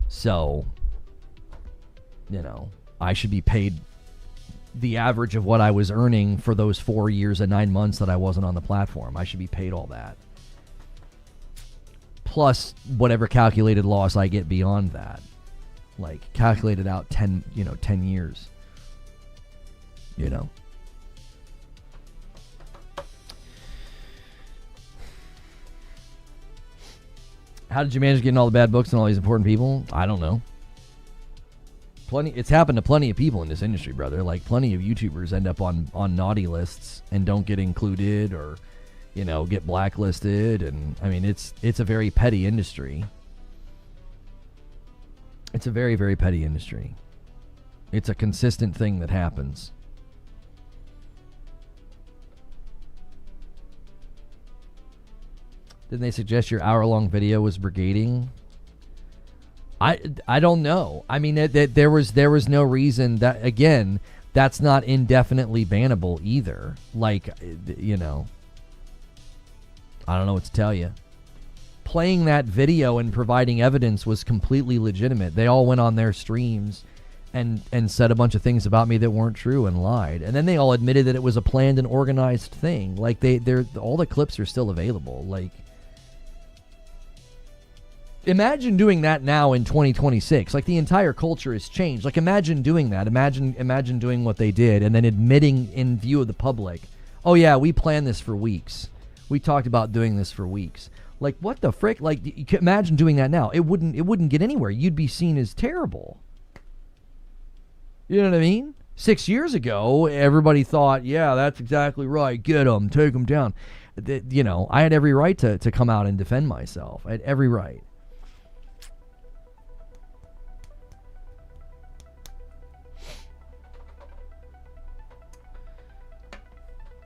So, you know, I should be paid the average of what I was earning for those 4 years and 9 months that I wasn't on the platform. I should be paid all that. Plus whatever calculated loss I get beyond that. Like, calculated out 10 years. You know. How did you manage getting all the bad books and all these important people? I don't know. It's happened to plenty of people in this industry, brother. Like, plenty of YouTubers end up on naughty lists and don't get included, or, get blacklisted. And I mean, it's a very petty industry. It's a very, very petty industry. It's a consistent thing that happens. Didn't they suggest your hour-long video was brigading? I don't know. I mean, there was no reason that, again, that's not indefinitely bannable either. Like, I don't know what to tell you. Playing that video and providing evidence was completely legitimate. They all went on their streams and said a bunch of things about me that weren't true and lied. And then they all admitted that it was a planned and organized thing. Like, they're all the clips are still available. Like, imagine doing that now in 2026. Like, the entire culture has changed. Like, imagine doing that. Imagine doing what they did and then admitting in view of the public, oh yeah, we planned this for weeks. We talked about doing this for weeks. Like, what the frick? Like, you can imagine doing that now. It wouldn't get anywhere. You'd be seen as terrible. You know what I mean? 6 years ago, everybody thought, yeah, that's exactly right. Get them, take them down. I had every right to come out and defend myself. I had every right.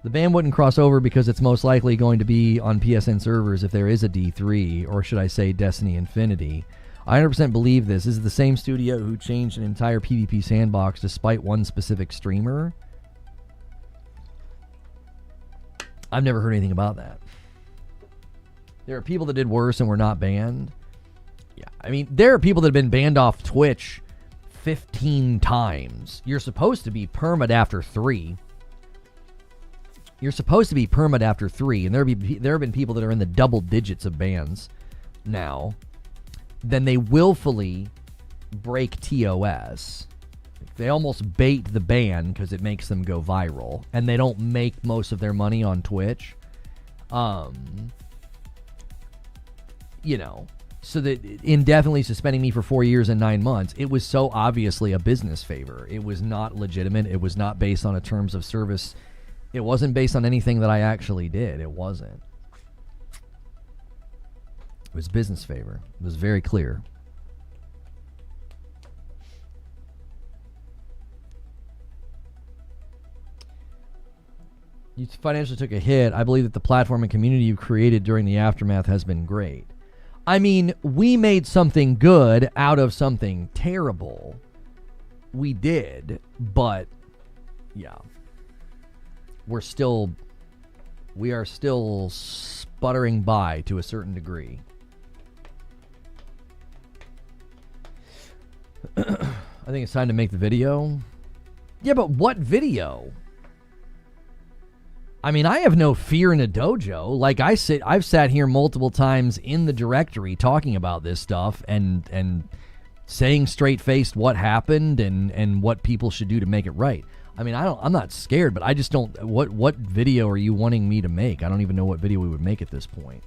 The ban wouldn't cross over because it's most likely going to be on PSN servers if there is a D3, or should I say Destiny Infinity. I 100% believe this. This is the same studio who changed an entire PvP sandbox despite one specific streamer. I've never heard anything about that. There are people that did worse and were not banned. Yeah, I mean, there are people that have been banned off Twitch 15 times. You're supposed to be permit after 3. You're supposed to be permit after 3, and there have been people that are in the double digits of bans now. Then they willfully break TOS. They almost bait the ban because it makes them go viral, and they don't make most of their money on Twitch. So that indefinitely suspending me for 4 years and 9 months, it was so obviously a business favor. It was not legitimate. It was not based on a terms of service. It wasn't based on anything that I actually did. It wasn't. It was business favor. It was very clear. You financially took a hit. I believe that the platform and community you've created during the aftermath has been great. I mean, we made something good out of something terrible. We did, but yeah. We are still sputtering by to a certain degree. I think it's time to make the video. Yeah, but what video? I mean, I have no fear in a dojo. Like, I've sat here multiple times in the directory talking about this stuff and saying straight-faced what happened and what people should do to make it right. I mean, I'm not scared, but I just don't. What video are you wanting me to make? I don't even know what video we would make at this point.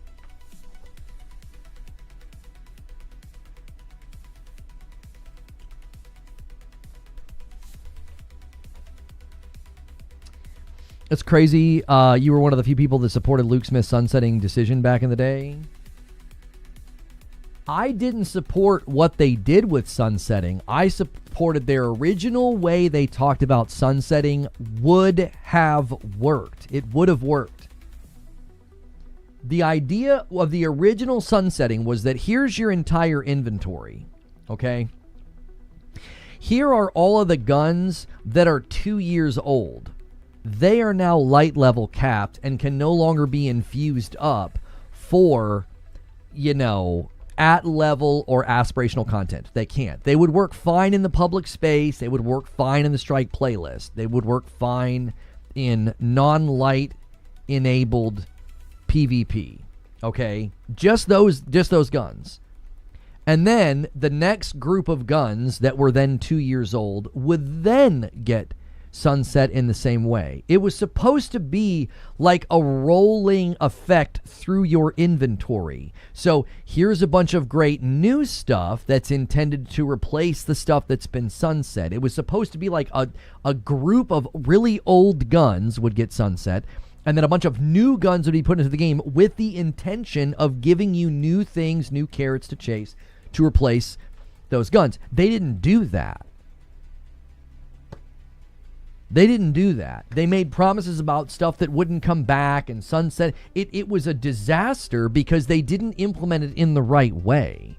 It's crazy. You were one of the few people that supported Luke Smith's sunsetting decision back in the day. I didn't support what they did with sunsetting. I supported their original way they talked about sunsetting would have worked. It would have worked. The idea of the original sunsetting was that here's your entire inventory, okay? Here are all of the guns that are 2 years old. They are now light level capped and can no longer be infused up for, at level or aspirational content. They can't. They would work fine in the public space. They would work fine in the strike playlist. They would work fine in non-light enabled PvP. Okay? Just those guns. And then the next group of guns that were then 2 years old would then get sunset in the same way. It was supposed to be like a rolling effect through your inventory. So here's a bunch of great new stuff that's intended to replace the stuff that's been sunset. It was supposed to be like a group of really old guns would get sunset, And then a bunch of new guns would be put into the game with the intention of giving you new things, new carrots to chase to replace those guns. They didn't do that. They made promises about stuff that wouldn't come back and sunset. It was a disaster because they didn't implement it in the right way.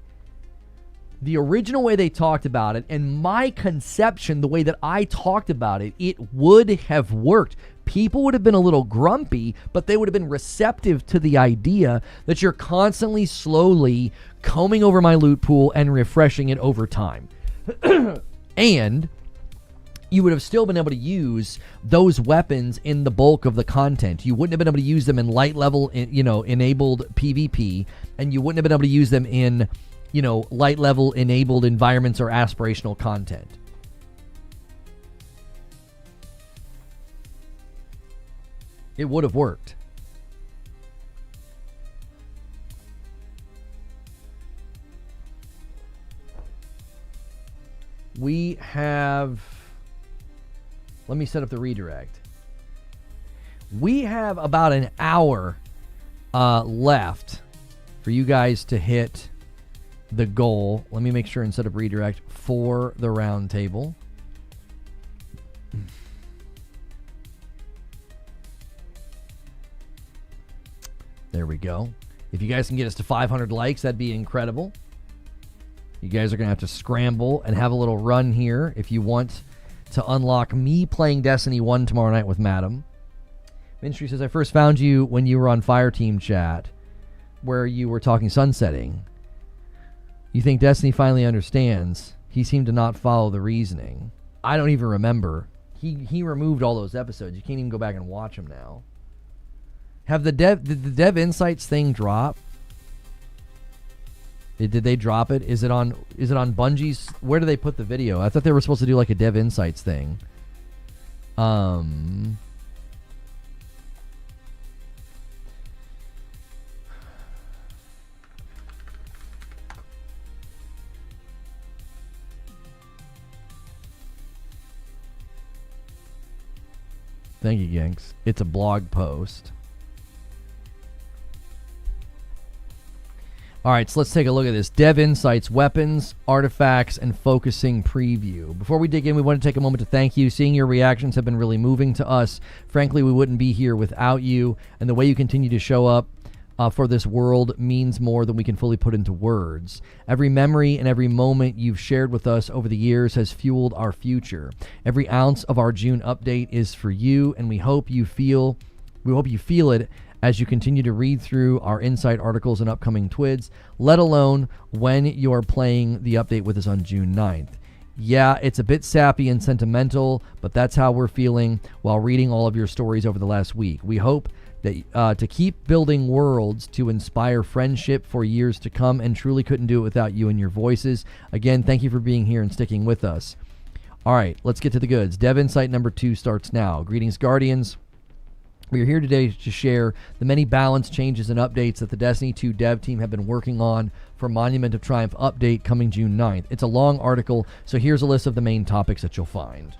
The original way they talked about it, and my conception, the way that I talked about it, it would have worked. People would have been a little grumpy, but they would have been receptive to the idea that you're constantly, slowly combing over my loot pool and refreshing it over time. And you would have still been able to use those weapons in the bulk of the content. You wouldn't have been able to use them in light level, enabled PvP, and you wouldn't have been able to use them in light level enabled environments or aspirational content. It would have worked. We have, let me set up the redirect. We have about an hour left for you guys to hit the goal. Let me make sure and set up redirect for the round table. There we go. If you guys can get us to 500 likes, that'd be incredible. You guys are going to have to scramble and have a little run here if you want to unlock me playing Destiny 1 tomorrow night with Madam. Ministry says, I first found you when you were on Fireteam chat where you were talking sunsetting. You think Destiny finally understands? He seemed to not follow the reasoning. I don't even remember. He removed all those episodes. You can't even go back and watch them now. Did the Dev Insights thing drop? Did they drop it? Is it on Bungie's? Where do they put the video? I thought they were supposed to do like a Dev Insights thing. Thank you, Yanks. It's a blog post. All right, so let's take a look at this. Dev Insights, weapons, artifacts, and focusing preview. Before we dig in, we want to take a moment to thank you. Seeing your reactions have been really moving to us. Frankly, we wouldn't be here without you, and the way you continue to show up for this world means more than we can fully put into words. Every memory and every moment you've shared with us over the years has fueled our future. Every ounce of our June update is for you, and we hope you feel it as you continue to read through our insight articles and upcoming twids, let alone when you're playing the update with us on June 9th. Yeah, it's a bit sappy and sentimental, but that's how we're feeling while reading all of your stories over the last week. We hope that to keep building worlds to inspire friendship for years to come, and truly couldn't do it without you and your voices. Again, thank you for being here and sticking with us. All right, let's get to the goods. Dev Insight number 2 starts now. Greetings, Guardians. We are here today to share the many balance changes and updates that the Destiny 2 dev team have been working on for Monument of Triumph update coming June 9th. It's a long article, so here's a list of the main topics that you'll find.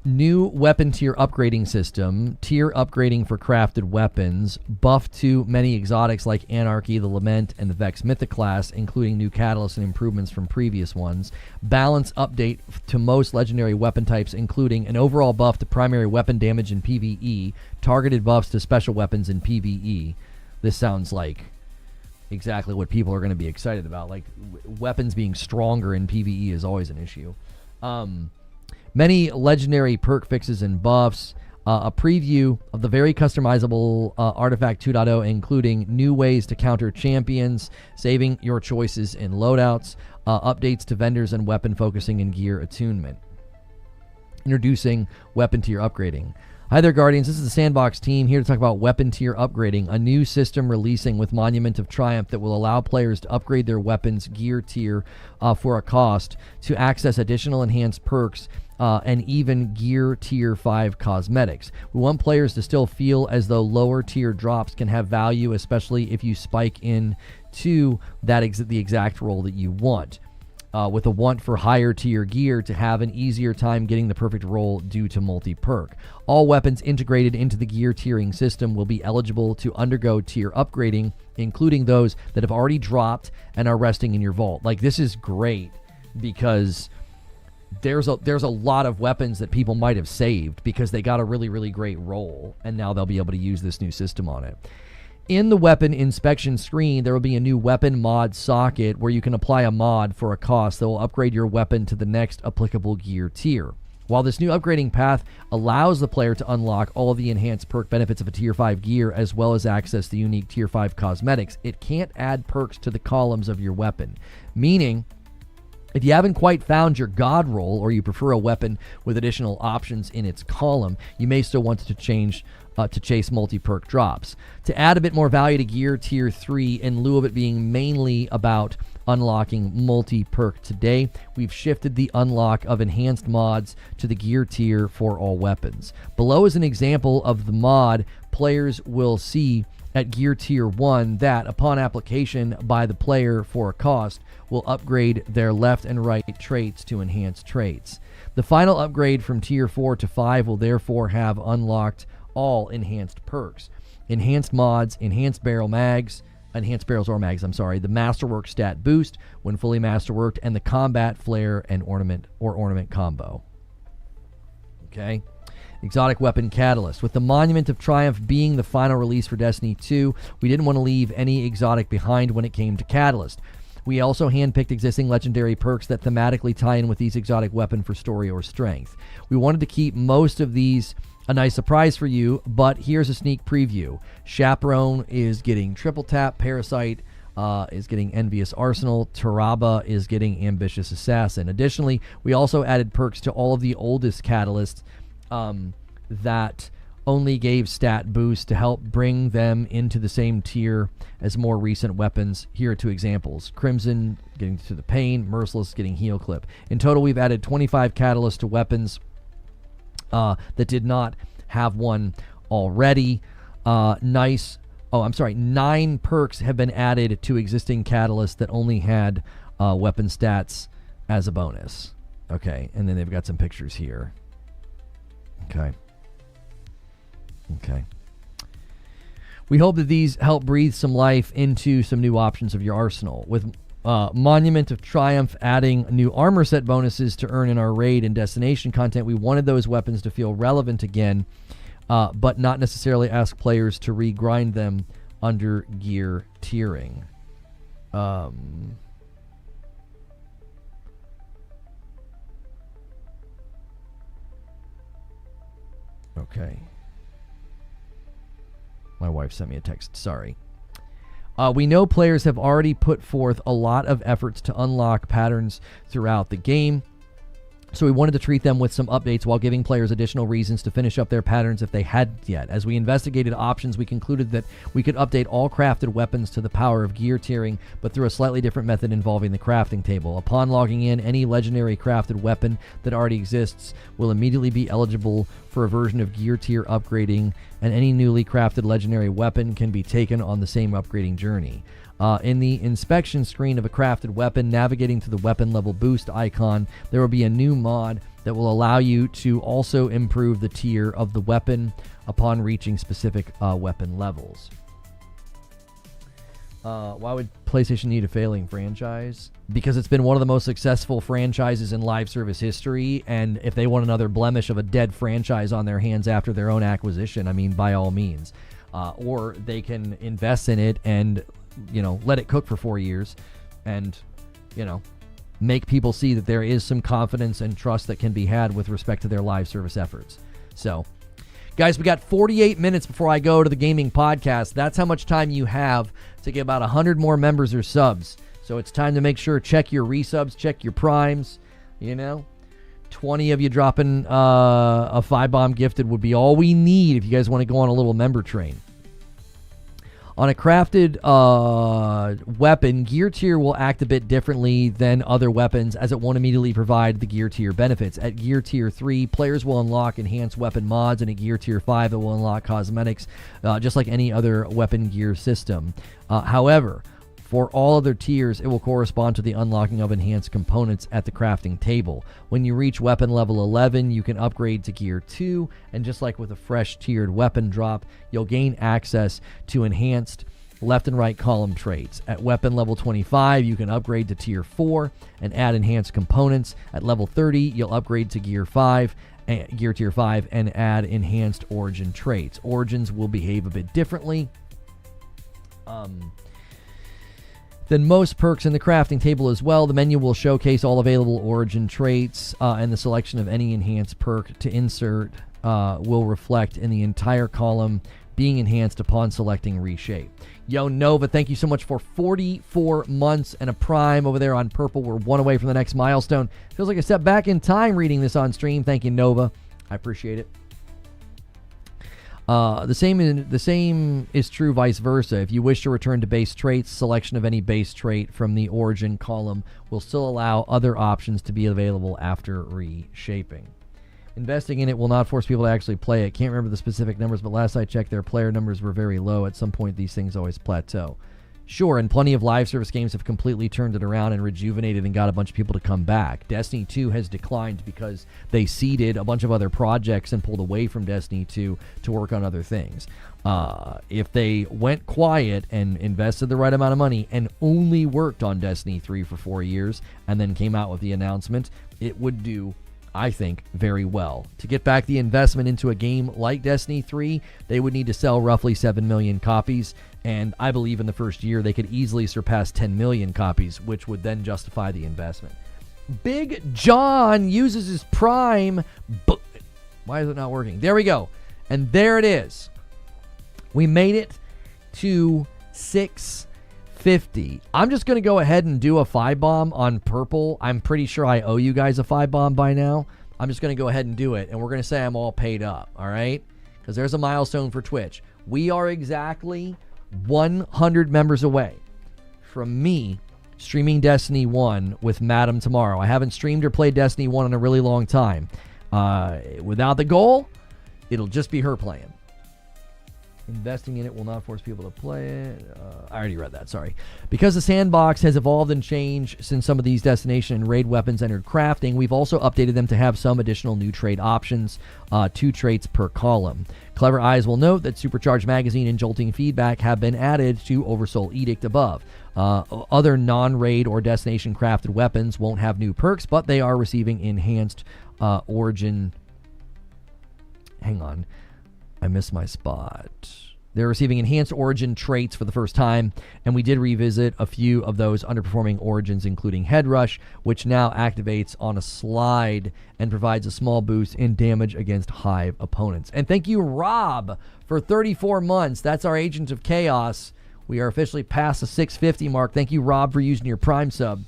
New weapon tier upgrading system, tier upgrading for crafted weapons, buff to many exotics like Anarchy, the Lament, and the Vex Mythic class, including new catalysts and improvements from previous ones, balance update to most legendary weapon types, including an overall buff to primary weapon damage in PvE, targeted buffs to special weapons in PvE. This sounds like exactly what people are going to be excited about. Like, weapons being stronger in PvE is always an issue. Many legendary perk fixes and buffs, a preview of the very customizable Artifact 2.0, including new ways to counter champions, saving your choices in loadouts, updates to vendors and weapon focusing and gear attunement. Introducing weapon tier upgrading. Hi there, Guardians. This is the Sandbox team here to talk about weapon tier upgrading, a new system releasing with Monument of Triumph that will allow players to upgrade their weapons gear tier for a cost to access additional enhanced perks and even gear tier 5 cosmetics. We want players to still feel as though lower tier drops can have value, especially if you spike in to the exact role that you want. with a want for higher tier gear to have an easier time getting the perfect roll due to multi-perk. All weapons integrated into the gear tiering system will be eligible to undergo tier upgrading, including those that have already dropped and are resting in your vault. Like, this is great because there's a lot of weapons that people might have saved because they got a really, really great roll, and now they'll be able to use this new system on it. In the weapon inspection screen, there will be a new weapon mod socket where you can apply a mod for a cost that will upgrade your weapon to the next applicable gear tier. While this new upgrading path allows the player to unlock all of the enhanced perk benefits of a Tier 5 gear as well as access the unique Tier 5 cosmetics, it can't add perks to the columns of your weapon. Meaning, if you haven't quite found your god roll or you prefer a weapon with additional options in its column, you may still want to chase multi-perk drops. To add a bit more value to gear tier 3 in lieu of it being mainly about unlocking multi-perk today, we've shifted the unlock of enhanced mods to the gear tier for all weapons. Below is an example of the mod players will see at gear tier 1 that, upon application by the player for a cost, will upgrade their left and right traits to enhanced traits. The final upgrade from tier 4 to 5 will therefore have unlocked all enhanced perks, enhanced mods, enhanced barrels or mags, the masterwork stat boost when fully masterworked, and the combat flare and ornament combo. Okay. Exotic weapon catalyst. With the Monument of Triumph being the final release for Destiny 2, we didn't want to leave any exotic behind when it came to catalyst. We also handpicked existing legendary perks that thematically tie in with these exotic weapon for story or strength. We wanted to keep most of these a nice surprise for you, but here's a sneak preview. Chaperone is getting Triple Tap, Parasite is getting Envious Arsenal, Taraba is getting Ambitious Assassin. Additionally, we also added perks to all of the oldest catalysts that only gave stat boosts to help bring them into the same tier as more recent weapons. Here are two examples. Crimson getting to the Pain, Merciless getting Heal Clip. In total, we've added 25 catalysts to weapons that did not have one already. 9 perks have been added to existing catalysts that only had weapon stats as a bonus. Okay, and then they've got some pictures here. Okay. We hope that these help breathe some life into some new options of your arsenal. With Monument of Triumph adding new armor set bonuses to earn in our raid and destination content, we wanted those weapons to feel relevant again, but not necessarily ask players to regrind them under gear tiering. Okay. My wife sent me a text. Sorry. We know players have already put forth a lot of efforts to unlock patterns throughout the game, so we wanted to treat them with some updates while giving players additional reasons to finish up their patterns if they hadn't yet. As we investigated options, we concluded that we could update all crafted weapons to the power of gear tiering, but through a slightly different method involving the crafting table. Upon logging in, any legendary crafted weapon that already exists will immediately be eligible for a version of gear tier upgrading, and any newly crafted legendary weapon can be taken on the same upgrading journey. In the inspection screen of a crafted weapon, navigating to the weapon level boost icon, there will be a new mod that will allow you to also improve the tier of the weapon upon reaching specific weapon levels. Why would PlayStation need a failing franchise? Because it's been one of the most successful franchises in live service history, and if they want another blemish of a dead franchise on their hands after their own acquisition, I mean, by all means. Or they can invest in it and let it cook for 4 years and, make people see that there is some confidence and trust that can be had with respect to their live service efforts. So, guys, we got 48 minutes before I go to the gaming podcast. That's how much time you have to get about 100 more members or subs. So it's time to make sure, check your resubs, check your primes, 20 of you dropping a 5-bomb gifted would be all we need if you guys want to go on a little member train. On a crafted weapon, gear tier will act a bit differently than other weapons as it won't immediately provide the gear tier benefits. At gear tier 3, players will unlock enhanced weapon mods, and at gear tier 5, it will unlock cosmetics, just like any other weapon gear system. However, For all other tiers, it will correspond to the unlocking of enhanced components at the crafting table. When you reach weapon level 11, you can upgrade to gear 2, and just like with a fresh tiered weapon drop, you'll gain access to enhanced left and right column traits. At weapon level 25, you can upgrade to tier 4 and add enhanced components. At level 30, you'll upgrade to gear tier 5 and add enhanced origin traits. Origins will behave a bit differently than most perks in the crafting table as well. The menu will showcase all available origin traits, and the selection of any enhanced perk to insert will reflect in the entire column being enhanced upon selecting reshape. Yo, Nova, thank you so much for 44 months and a prime over there on Purple. We're one away from the next milestone. Feels like a step back in time reading this on stream. Thank you, Nova. I appreciate it. The same is true vice versa. If you wish to return to base traits, selection of any base trait from the origin column will still allow other options to be available after reshaping. Investing in it will not force people to actually play it. Can't remember the specific numbers, but last I checked, their player numbers were very low. At some point, these things always plateau. Sure, and plenty of live service games have completely turned it around and rejuvenated and got a bunch of people to come back. Destiny 2 has declined because they seeded a bunch of other projects and pulled away from Destiny 2 to work on other things. If they went quiet and invested the right amount of money and only worked on Destiny 3 for 4 years and then came out with the announcement, it would do, I think, very well. To get back the investment into a game like Destiny 3, they would need to sell roughly 7 million copies, and I believe in the first year they could easily surpass 10 million copies, which would then justify the investment. Big John uses his Prime. Why is it not working? There we go. And there it is. We made it to 650. I'm just going to go ahead and do a 5-bomb on Purple. I'm pretty sure I owe you guys a 5-bomb by now. I'm just going to go ahead and do it, and we're going to say I'm all paid up, all right? Because there's a milestone for Twitch. We are exactly 100 members away from me streaming Destiny 1 with Madam tomorrow. I haven't streamed or played Destiny 1 in a really long time. Without the goal, it'll just be her playing. Investing in it will not force people to play it. I already read that, sorry. Because the sandbox has evolved and changed since some of these destination and raid weapons entered crafting, we've also updated them to have some additional new trade options, 2 traits per column. Clever eyes will note that Supercharged Magazine and Jolting Feedback have been added to Oversoul Edict above. Other non-raid or destination crafted weapons won't have new perks, but they are receiving enhanced origin... Hang on. I missed my spot. They're receiving enhanced origin traits for the first time, and we did revisit a few of those underperforming origins, including Head Rush, which now activates on a slide and provides a small boost in damage against Hive opponents. And thank you, Rob, for 34 months. That's our Agent of Chaos. We are officially past the 650 mark. Thank you, Rob, for using your Prime sub.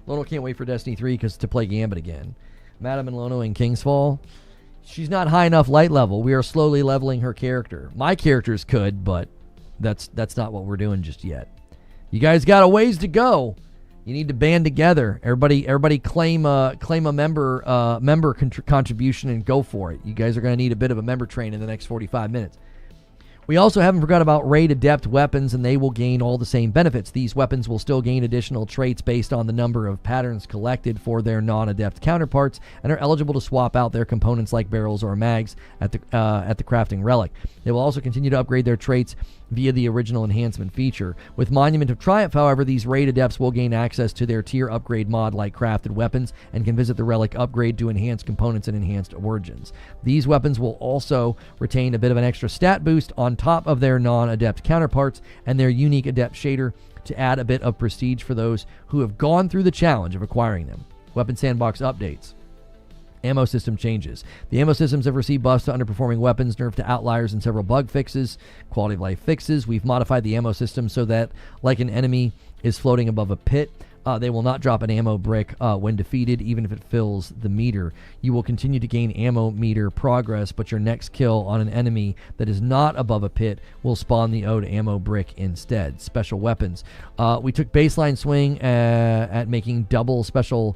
Lono can't wait for Destiny 3 to play Gambit again. Madam and Lono in Kingsfall. She's not high enough light level. We are slowly leveling her character. My characters could, but that's not what we're doing just yet. You guys got a ways to go. You need to band together. Everybody claim a member contribution and go for it. You guys are going to need a bit of a member train in the next 45 minutes. We also haven't forgot about raid adept weapons, and they will gain all the same benefits. These weapons will still gain additional traits based on the number of patterns collected for their non-adept counterparts, and are eligible to swap out their components like barrels or mags at the crafting relic. They will also continue to upgrade their traits via the original enhancement feature. With Monument of Triumph, however, these raid adepts will gain access to their tier upgrade mod like crafted weapons and can visit the relic upgrade to enhance components and enhanced origins. These weapons will also retain a bit of an extra stat boost on top of their non-adept counterparts and their unique adept shader to add a bit of prestige for those who have gone through the challenge of acquiring them. Weapon Sandbox updates. Ammo system changes. The ammo systems have received buffs to underperforming weapons, nerfed to outliers, and several bug fixes, quality of life fixes. We've modified the ammo system so that, like an enemy is floating above a pit, they will not drop an ammo brick when defeated, even if it fills the meter. You will continue to gain ammo meter progress, but your next kill on an enemy that is not above a pit will spawn the owed ammo brick instead. Special weapons. We took baseline swing at making double special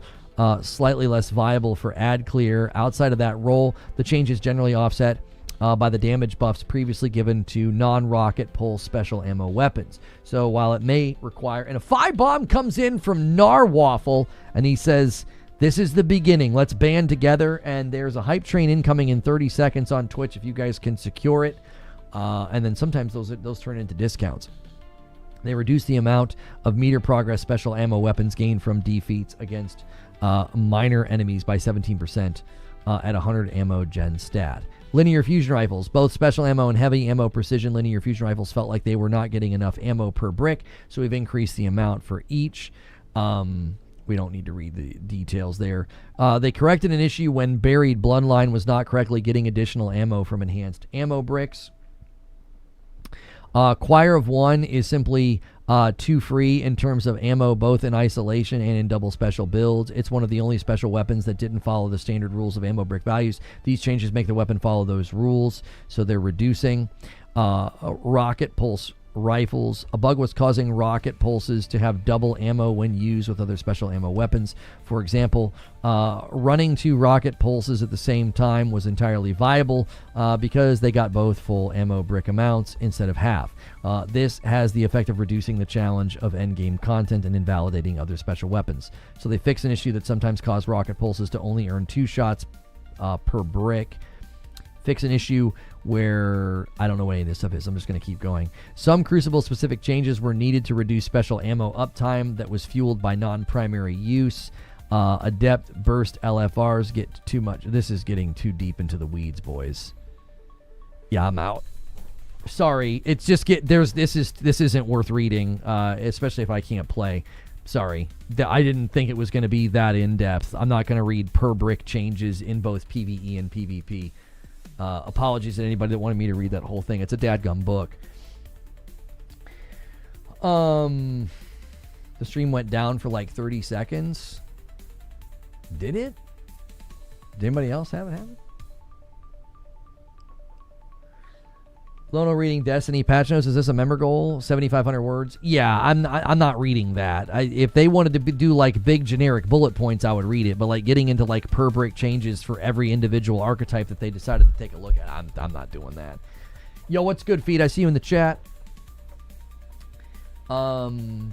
slightly less viable for ad clear. Outside of that role, the changes generally offset by the damage buffs previously given to non-rocket pulse special ammo weapons. So while it may require... And a 5-bomb comes in from Narwaffle, and he says, this is the beginning. Let's band together. And there's a hype train incoming in 30 seconds on Twitch if you guys can secure it. And then sometimes those turn into discounts. They reduce the amount of meter progress special ammo weapons gained from defeats against minor enemies by 17% at 100 ammo gen stat. Linear fusion rifles. Both special ammo and heavy ammo precision linear fusion rifles felt like they were not getting enough ammo per brick, so we've increased the amount for each. We don't need to read the details there. They corrected an issue when buried bloodline was not correctly getting additional ammo from enhanced ammo bricks. Choir of One is simply too free in terms of ammo, both in isolation and in double special builds. It's one of the only special weapons that didn't follow the standard rules of ammo brick values. These changes make the weapon follow those rules, so they're reducing. Rocket pulse rifles. A bug was causing rocket pulses to have double ammo when used with other special ammo weapons. For example, running 2 rocket pulses at the same time was entirely viable because they got both full ammo brick amounts instead of half. This has the effect of reducing the challenge of endgame content and invalidating other special weapons. So they fix an issue that sometimes caused rocket pulses to only earn 2 shots per brick. Fix an issue where I don't know what any of this stuff is. I'm just going to keep going. Some Crucible-specific changes were needed to reduce special ammo uptime that was fueled by non-primary use. Adept burst LFRs get too much. This is getting too deep into the weeds, boys. Yeah, I'm out. Sorry, it's just this isn't worth reading, especially if I can't play. Sorry, I didn't think it was going to be that in depth. I'm not going to read per brick changes in both PvE and PvP. Apologies to anybody that wanted me to read that whole thing. It's a dadgum book. The stream went down for like 30 seconds. Did it? Did anybody else have it happen? Lono reading Destiny patch notes. Is this a member goal? 7,500 words. Yeah, I'm not reading that. If they wanted to do like big generic bullet points, I would read it. But like getting into like per brick changes for every individual archetype that they decided to take a look at, I'm not doing that. Yo, what's good, Feed? I see you in the chat. The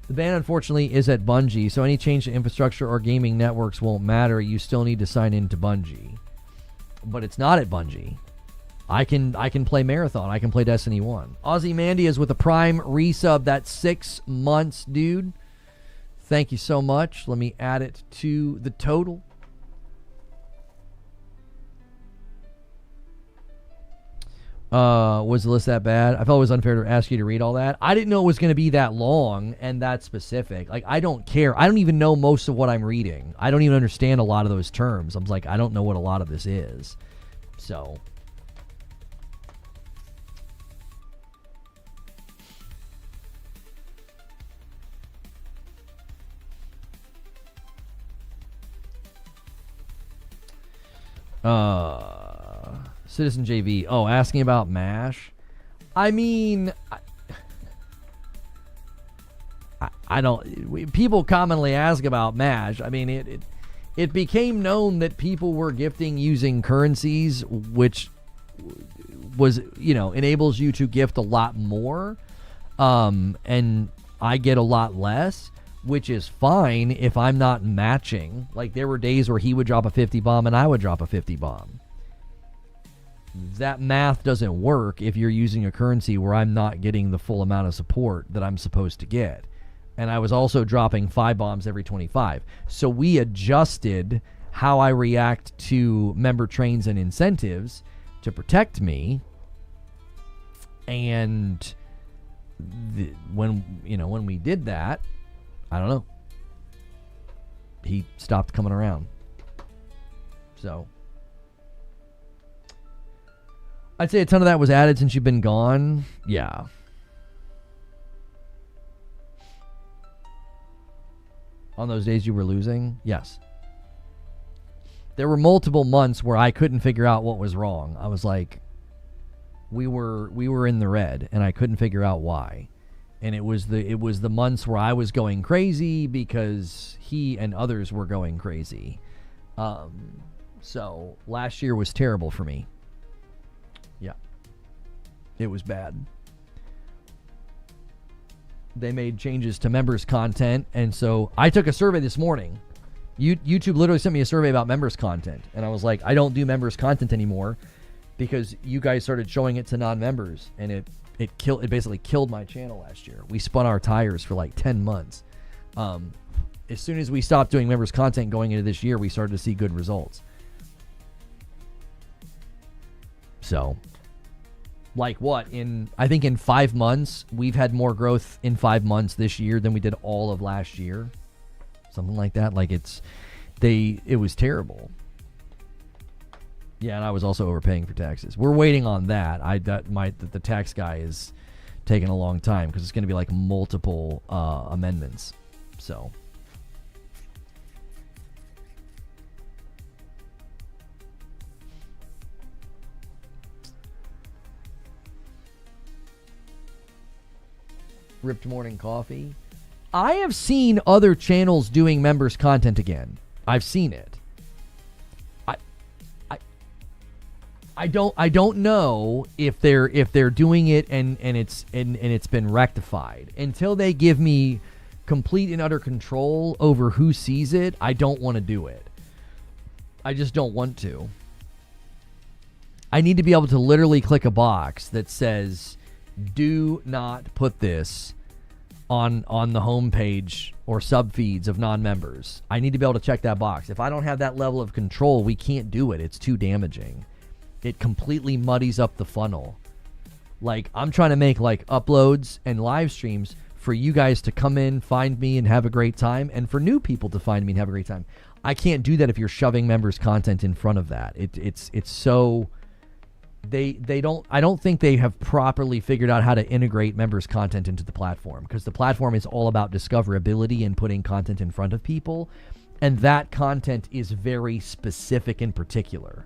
ban, unfortunately, is at Bungie, so any change to infrastructure or gaming networks won't matter. You still need to sign into Bungie. But it's not at Bungie. I can play Marathon. I can play Destiny 1. Aussie Mandy is with a Prime resub. That's 6 months, dude. Thank you so much. Let me add it to the total. Was the list that bad? I felt it was unfair to ask you to read all that. I didn't know it was going to be that long and that specific. Like, I don't care. I don't even know most of what I'm reading. I don't even understand a lot of those terms. I'm like, I don't know what a lot of this is. So... Citizen JV. Oh, asking about MASH. I mean, I don't. People commonly ask about MASH. I mean, it became known that people were gifting using currencies, which was, enables you to gift a lot more, and I get a lot less, which is fine if I'm not matching. Like, there were days where he would drop a 50 bomb and I would drop a 50 bomb. That math doesn't work if you're using a currency where I'm not getting the full amount of support that I'm supposed to get. And I was also dropping 5 bombs every 25. So we adjusted how I react to member trains and incentives to protect me. And when we did that, I don't know, he stopped coming around. So I'd say a ton of that was added since you've been gone. Yeah. On those days you were losing? Yes. There were multiple months where I couldn't figure out what was wrong. I was like, we were in the red and I couldn't figure out why. And it was the months where I was going crazy because he and others were going crazy. So last year was terrible for me. Yeah. It was bad. They made changes to members content, and so I took a survey this morning. YouTube literally sent me a survey about members content, and I was like, I don't do members content anymore because you guys started showing it to non-members, and it basically killed my channel last year. We spun our tires for like 10 months. As soon as we stopped doing members content going into this year, we started to see good results. So, like what? I think in 5 months, we've had more growth in 5 months this year than we did all of last year. Something like that. Like it was terrible. Yeah, and I was also overpaying for taxes. We're waiting on that. The tax guy is taking a long time because it's going to be like multiple amendments. So. Ripped Morning Coffee. I have seen other channels doing members content again. I've seen it. I don't know if they're doing it and it's been rectified. Until they give me complete and utter control over who sees it, I don't want to do it. I just don't want to. I need to be able to literally click a box that says, do not put this on the homepage or subfeeds of non-members. I need to be able to check that box. If I don't have that level of control, we can't do it. It's too damaging. It completely muddies up the funnel. Like, I'm trying to make like uploads and live streams for you guys to come in, find me, and have a great time, and for new people to find me and have a great time. I can't do that if you're shoving members content in front of that. It's so... I don't think they have properly figured out how to integrate members content into the platform, because the platform is all about discoverability and putting content in front of people, and that content is very specific and particular.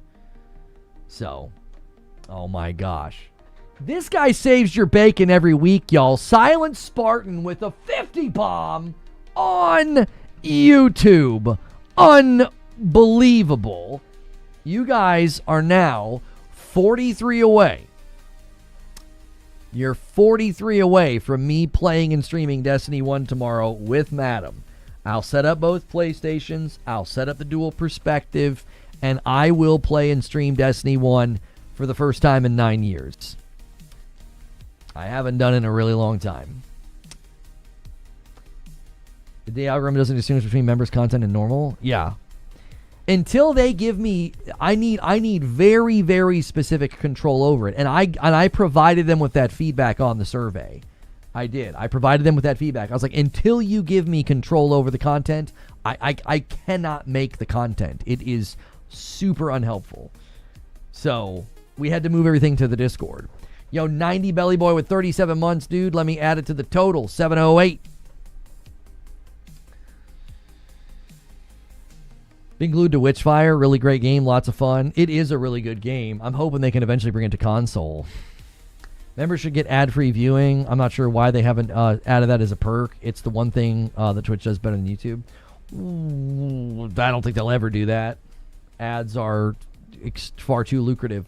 So, oh my gosh. This guy saves your bacon every week, y'all. Silent Spartan with a 50 bomb on YouTube. Unbelievable. You guys are now 43 away. You're 43 away from me playing and streaming Destiny 1 tomorrow with Madam. I'll set up both PlayStations. I'll set up the dual perspective. And I will play and stream Destiny 1 for the first time in 9 years. I haven't done it in a really long time. The algorithm doesn't distinguish between members content and normal? Yeah. Until they give me, I need very, very specific control over it. And I provided them with that feedback on the survey. I did. I provided them with that feedback. I was like, until you give me control over the content, I cannot make the content. It is super unhelpful. So we had to move everything to the Discord. Yo, 90 Belly Boy with 37 months, dude. Let me add it to the total. 708. Been glued to Witchfire. Really great game. Lots of fun. It is a really good game. I'm hoping they can eventually bring it to console. Members should get ad-free viewing. I'm not sure why they haven't added that as a perk. It's the one thing that Twitch does better than YouTube. I don't think they'll ever do that. Ads are far too lucrative.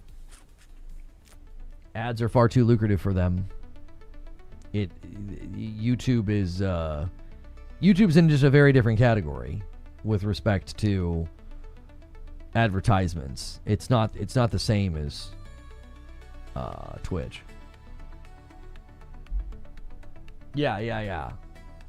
Ads are far too lucrative for them. YouTube's in just a very different category with respect to advertisements. It's not the same as Twitch. Yeah.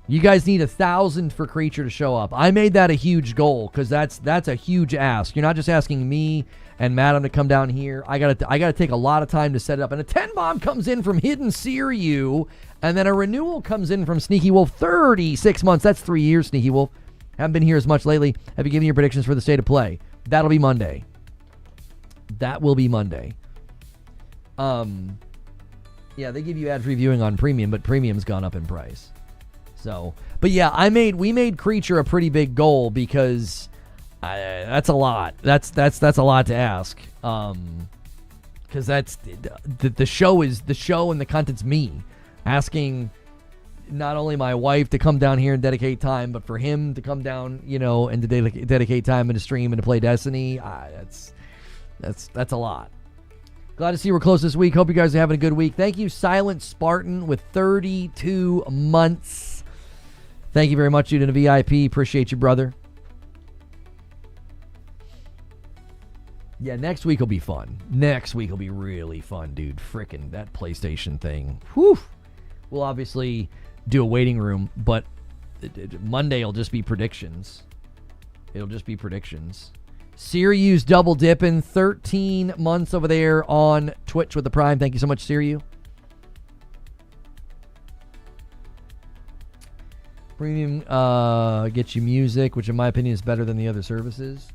You guys need 1,000 for Creature to show up. I made that a huge goal because that's a huge ask. You're not just asking me and Madam to come down here. I gotta take a lot of time to set it up. And a 10 bomb comes in from Hidden Seeryu, and then a renewal comes in from Sneaky Wolf. 36 months. That's 3 years, Sneaky Wolf. Haven't been here as much lately. Have you given your predictions for the state of play? That'll be Monday. That will be Monday. Yeah, they give you ad-free viewing on Premium, but Premium's gone up in price. So, but yeah, we made Creature a pretty big goal because that's a lot. That's a lot to ask. Because that's the show and the content's me asking not only my wife to come down here and dedicate time, but for him to come down, and to dedicate time and to stream and to play Destiny. That's a lot. Glad to see we're close this week. Hope you guys are having a good week. Thank you, Silent Spartan, with 32 months. Thank you very much, dude, and a VIP. Appreciate you, brother. Yeah, next week will be fun. Next week will be really fun, dude. Frickin' that PlayStation thing. Whew. We'll obviously do a waiting room, but Monday will just be predictions. It'll just be predictions. Sirius double dipping, 13 months over there on Twitch with the Prime. Thank you so much, Sirius. Premium gets you music, which in my opinion is better than the other services.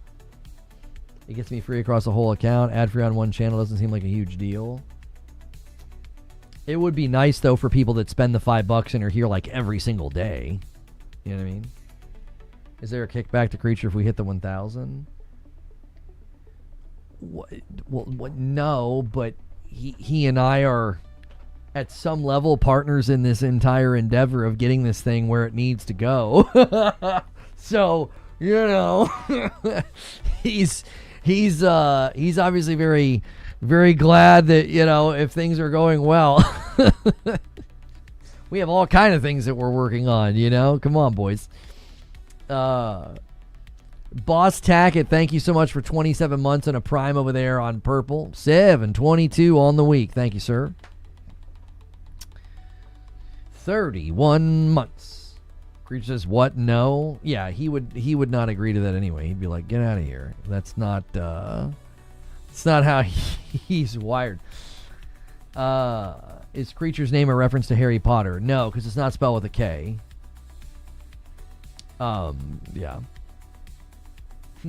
It gets me free across the whole account. Ad free on one channel doesn't seem like a huge deal. It would be nice, though, for people that spend the $5 and are here like every single day. You know what I mean? Is there a kickback to Creature if we hit the 1,000? What? No, but he and I are at some level partners in this entire endeavor of getting this thing where it needs to go. So, he's obviously very, very glad that, if things are going well. We have all kind of things that we're working on, Come on, boys. Boss Tackett, thank you so much for 27 months and a Prime over there on Purple. 722 on the week. Thank you, sir. 31 months. Creature says, what? No. Yeah, he would not agree to that anyway. He'd be like, get out of here. That's not how he's wired. Is Creature's name a reference to Harry Potter? No, because it's not spelled with a K. Yeah.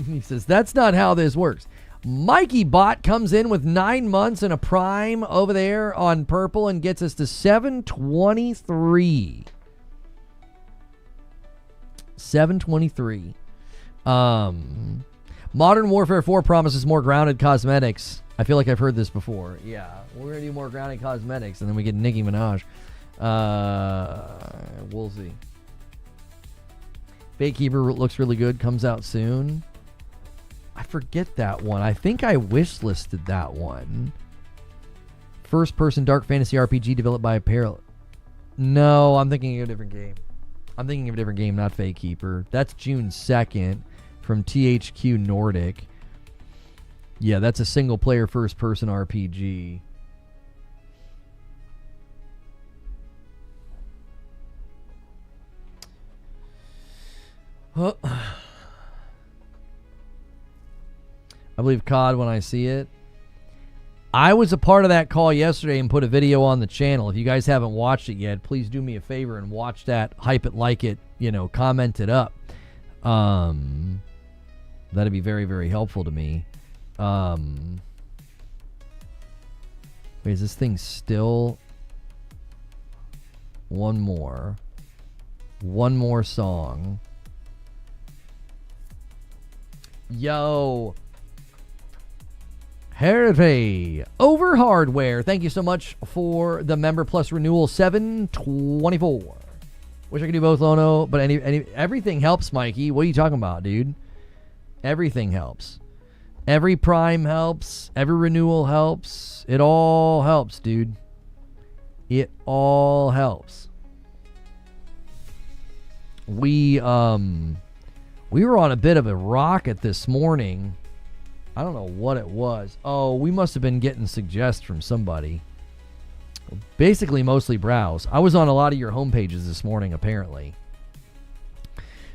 He says, that's not how this works. Mikey Bot comes in with 9 months and a Prime over there on Purple and gets us to 723. 723. Modern Warfare 4 promises more grounded cosmetics. I feel like I've heard this before. Yeah, we're going to do more grounded cosmetics, and then we get Nicki Minaj. We'll see. Gatekeeper looks really good. Comes out soon. I forget that one. I think I wish listed that one. First person dark fantasy RPG developed by Apparel. No, I'm thinking of a different game. Not Fake Keeper. That's June 2nd from THQ Nordic. Yeah, that's a single player first person RPG. I believe COD when I see it. I was a part of that call yesterday and put a video on the channel. If you guys haven't watched it yet, please do me a favor and watch that. Hype it, like it, comment it up. That'd be very, very helpful to me. Wait, is this thing still? One more song. Yo. Hervé over Hardware. Thank you so much for the Member Plus renewal. 724. Wish I could do both, Lono, but everything helps, Mikey. What are you talking about, dude? Everything helps. Every Prime helps. Every renewal helps. It all helps, dude. It all helps. We were on a bit of a rocket this morning. I don't know what it was. Oh, we must have been getting suggests from somebody. Basically, mostly browse. I was on a lot of your homepages this morning, apparently.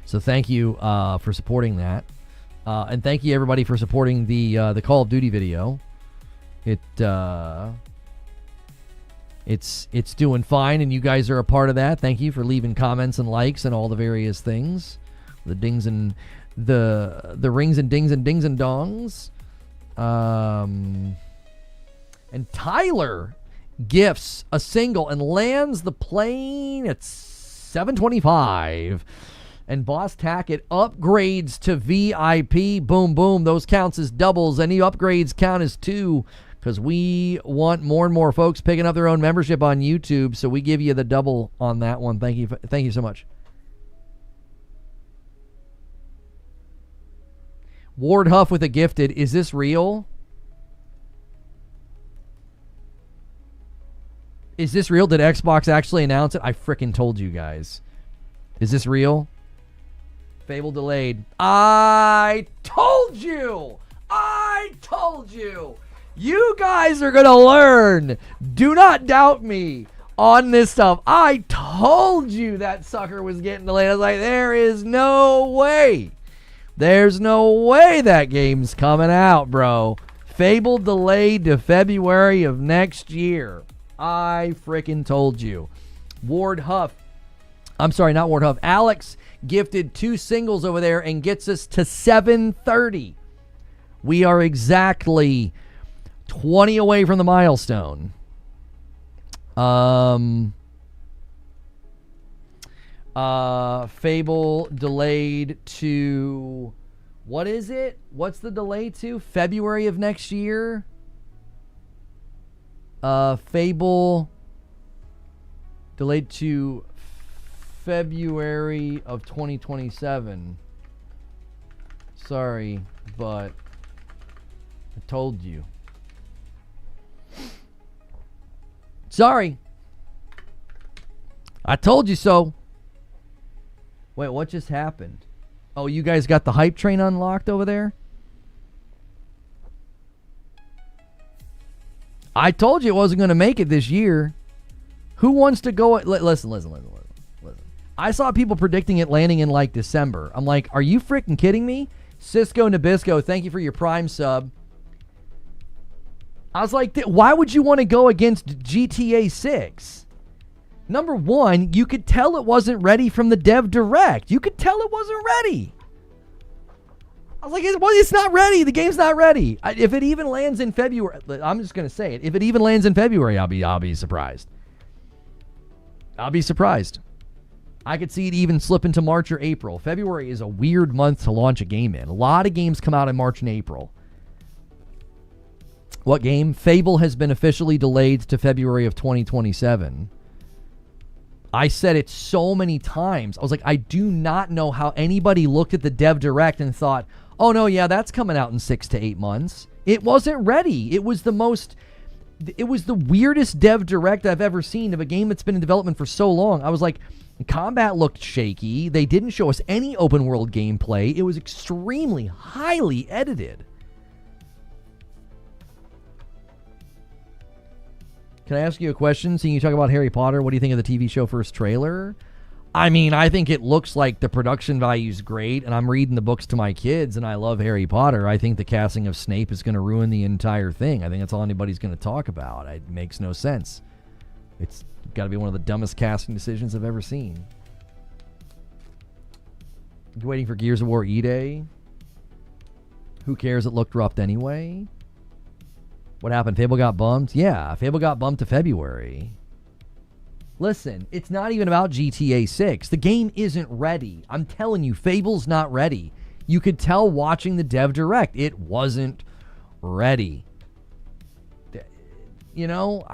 So thank you for supporting that. And thank you, everybody, for supporting the Call of Duty video. It's doing fine, and you guys are a part of that. Thank you for leaving comments and likes and all the various things. The dings and the rings and dings and dings and dongs. And Tyler gifts a single and lands the plane at 725. And Boss Tackett upgrades to VIP. Boom, boom. Those counts as doubles. Any upgrades count as 2. because we want more and more folks picking up their own membership on YouTube, so we give you the double on that one. Thank you so much. Ward Huff with a gifted. Is this real? Is this real? Did Xbox actually announce it? I frickin' told you guys. Is this real? Fable delayed. I told you! I told you! You guys are gonna learn. Do not doubt me on this stuff. I told you that sucker was getting delayed. I was like, there is no way. There's no way that game's coming out, bro. Fable delayed to February of next year. I freaking told you. Ward Huff. I'm sorry, not Ward Huff. Alex gifted 2 singles over there and gets us to 730. We are exactly 20 away from the milestone. Fable delayed to, what is it? What's the delay to? February of next year? Fable delayed to February of 2027. Sorry, but I told you. Sorry. I told you so. Wait, what just happened? Oh, you guys got the hype train unlocked over there? I told you it wasn't going to make it this year. Who wants to go? Listen. I saw people predicting it landing in like December. I'm like, are you freaking kidding me? Cisco Nabisco, thank you for your Prime sub. I was like, why would you want to go against GTA 6? Number one, you could tell it wasn't ready from the dev direct. You could tell it wasn't ready. I was like, well, it's not ready. The game's not ready. If it even lands in February, I'm just going to say it. If it even lands in February, I'll be surprised. I'll be surprised. I could see it even slip into March or April. February is a weird month to launch a game in. A lot of games come out in March and April. What game? Fable has been officially delayed to February of 2027. I said it so many times. I was like, I do not know how anybody looked at the dev direct and thought, oh no, yeah, that's coming out in 6 to 8 months. It wasn't ready. It was the weirdest dev direct I've ever seen of a game that's been in development for so long. I was like, combat looked shaky. They didn't show us any open world gameplay. It was extremely highly edited. Can I ask you a question? Seeing you talk about Harry Potter, what do you think of the TV show first trailer? I mean, I think it looks like the production value is great, and I'm reading the books to my kids, and I love Harry Potter. I think the casting of Snape is going to ruin the entire thing. I think that's all anybody's going to talk about. It makes no sense. It's got to be one of the dumbest casting decisions I've ever seen. You waiting for Gears of War E-Day? Who cares? It looked rough anyway. What happened? Fable got bumped? Yeah, Fable got bumped to February. Listen, it's not even about GTA 6. The game isn't ready. I'm telling you, Fable's not ready. You could tell watching the dev direct. It wasn't ready. You know,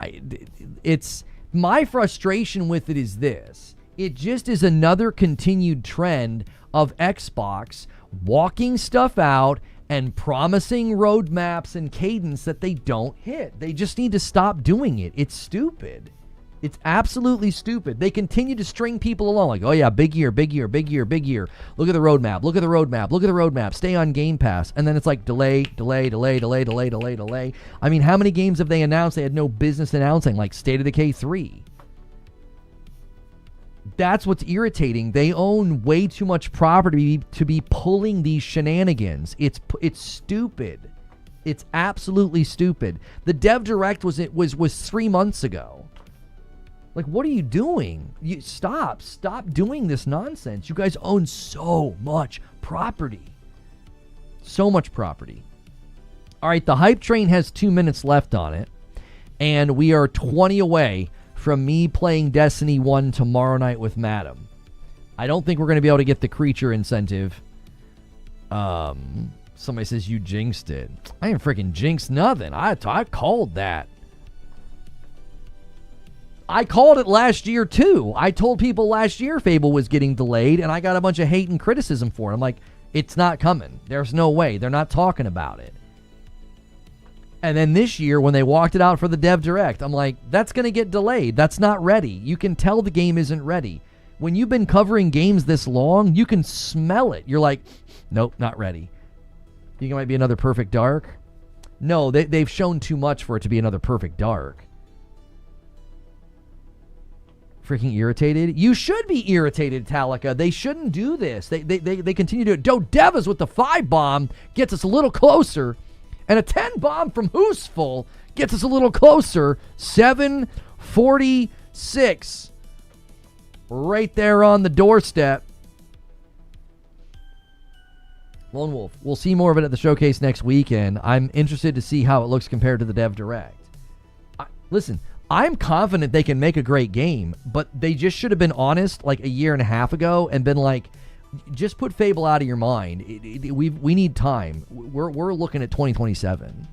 it's my frustration with it is this. It just is another continued trend of Xbox walking stuff out and promising roadmaps and cadence that they don't hit. They just need to stop doing it. It's stupid. It's absolutely stupid. They continue to string people along like, oh yeah, big year, big year, big year, big year. Look at the roadmap, look at the roadmap, look at the roadmap. Stay on Game Pass. And then it's like delay. I mean, how many games have they announced they had no business announcing, like State of Decay 3? That's what's irritating. They own way too much property to be pulling these shenanigans. It's stupid. It's absolutely stupid. The dev direct was 3 months ago. Like, what are you doing? Stop doing this nonsense. You guys own so much property. So much property. All right, the hype train has 2 minutes left on it, and we are 20 away from me playing Destiny 1 tomorrow night with Madam. I don't think we're going to be able to get the creature incentive. Somebody says you jinxed it. I ain't freaking jinxed nothing. I called that. I called it last year, too. I told people last year Fable was getting delayed, and I got a bunch of hate and criticism for it. I'm like, it's not coming. There's no way. They're not talking about it. And then this year, when they walked it out for the Dev Direct, I'm like, that's going to get delayed. That's not ready. You can tell the game isn't ready. When you've been covering games this long, you can smell it. You're like, nope, not ready. You think it might be another Perfect Dark? No, they've shown too much for it to be another Perfect Dark. Freaking irritated? You should be irritated, Talica. They shouldn't do this. They continue to do it. Devas with the 5-bomb gets us a little closer. And a 10-bomb from Hoosful gets us a little closer. 7:46. Right there on the doorstep. Lone Wolf. We'll see more of it at the showcase next weekend. I'm interested to see how it looks compared to the Dev Direct. Listen, I'm confident they can make a great game, but they just should have been honest like a year and a half ago and been like, just put Fable out of your mind. We need time. We're looking at 2027.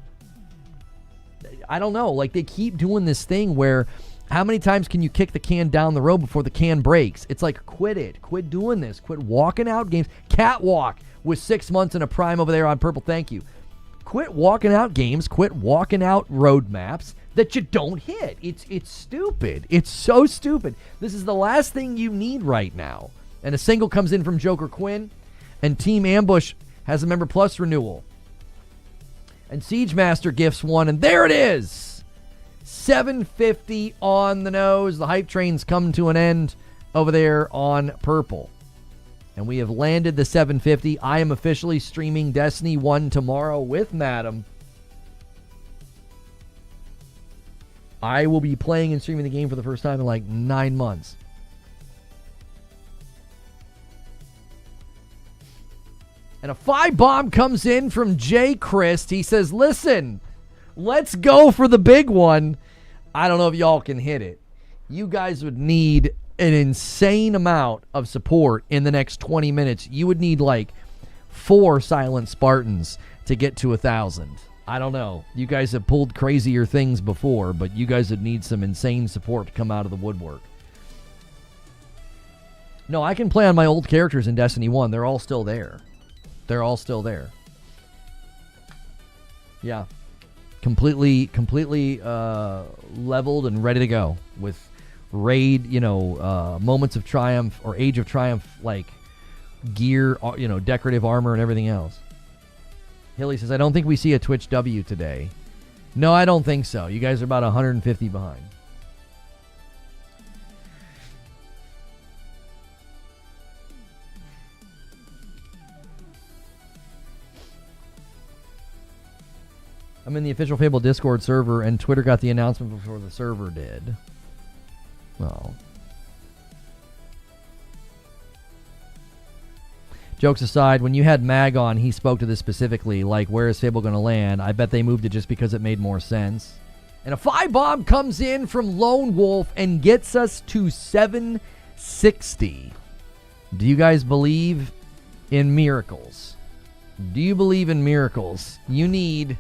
I don't know. Like, they keep doing this thing where how many times can you kick the can down the road before the can breaks? It's like, quit it. Quit doing this. Quit walking out games. Catwalk with 6 months in a prime over there on purple. Thank you. Quit walking out games. Quit walking out roadmaps that you don't hit. It's stupid. It's so stupid. This is the last thing you need right now. And a single comes in from Joker Quinn, and Team Ambush has a Member Plus renewal. And Siege Master gifts one, and there it is. 750 on the nose. The hype train's come to an end over there on purple. And we have landed the 750. I am officially streaming Destiny 1 tomorrow with Madam. I will be playing and streaming the game for the first time in like 9 months. And a 5-bomb comes in from Jay Christ. He says, listen, let's go for the big one. I don't know if y'all can hit it. You guys would need an insane amount of support in the next 20 minutes. You would need like 4 Silent Spartans to get to 1,000. I don't know. You guys have pulled crazier things before, but you guys would need some insane support to come out of the woodwork. No, I can play on my old characters in Destiny 1. They're all still there. They're all still there. Yeah. Completely leveled and ready to go with raid, moments of triumph or age of triumph, like gear, decorative armor and everything else. Hilly says, I don't think we see a Twitch W today. No, I don't think so. You guys are about 150 behind. I'm in the official Fable Discord server, and Twitter got the announcement before the server did. Well. Jokes aside, when you had Mag on, he spoke to this specifically, like, where is Fable going to land? I bet they moved it just because it made more sense. And a 5-bomb comes in from Lone Wolf and gets us to 760. Do you guys believe in miracles? Do you believe in miracles? You need...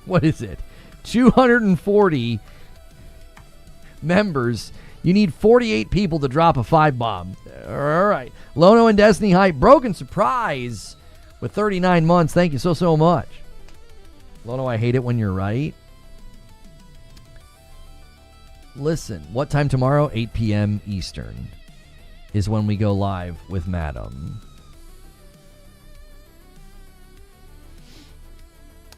What is it? 240 members. You need 48 people to drop a 5-bomb. All right. Lono and Destiny Hype. Broken Surprise with 39 months. Thank you so much. Lono, I hate it when you're right. Listen, what time tomorrow? 8 p.m. Eastern is when we go live with Madam.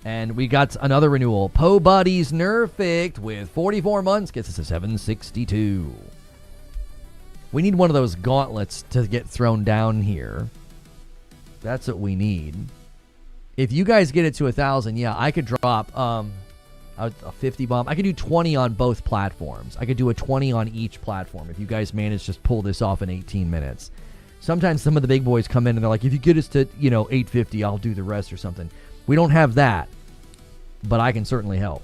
And we got another renewal. Po Buddies Nerfed with 44 months gets us to 762. We need one of those gauntlets to get thrown down here. That's what we need. If you guys get it to 1,000, yeah, I could drop a 50 bomb. I could do 20 on both platforms. I could do a 20 on each platform if you guys manage to just pull this off in 18 minutes. Sometimes some of the big boys come in and they're like, if you get us to, 850, I'll do the rest or something. We don't have that, but I can certainly help.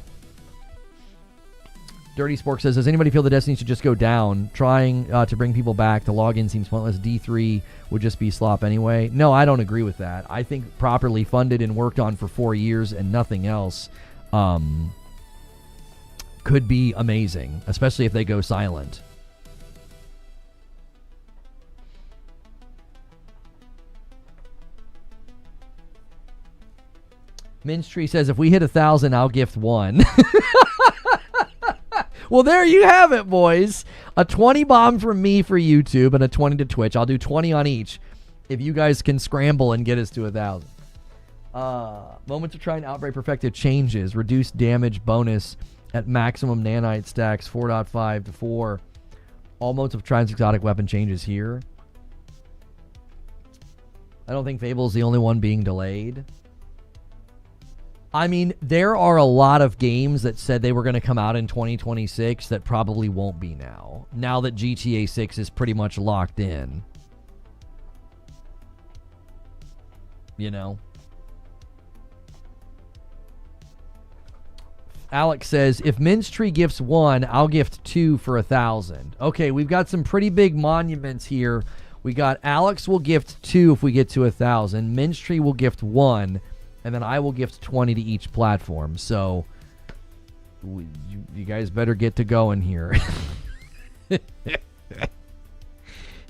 Dirty Spork says, does anybody feel the Destiny should just go down? Trying to bring people back to log in seems pointless. D3 would just be slop anyway. No, I don't agree with that. I think properly funded and worked on for 4 years and nothing else could be amazing, especially if they go silent. Minstree says, if we hit 1,000, I'll gift one. Well, there you have it, boys. A 20 bomb from me for YouTube and a 20 to Twitch. I'll do 20 on each if you guys can scramble and get us to 1,000. Moments of trying Outbreak Perfective changes. Reduced damage bonus at maximum nanite stacks 4.5 to 4. All modes of trying exotic weapon changes here. I don't think Fable is the only one being delayed. I mean, there are a lot of games that said they were going to come out in 2026 that probably won't be now. Now that GTA 6 is pretty much locked in. You know? Alex says, if Minstree gifts 1, I'll gift 2 for 1,000. Okay, we've got some pretty big monuments here. We got Alex will gift 2 if we get to 1,000. Minstree will gift 1. And then I will gift 20 to each platform. So, you guys better get to going here.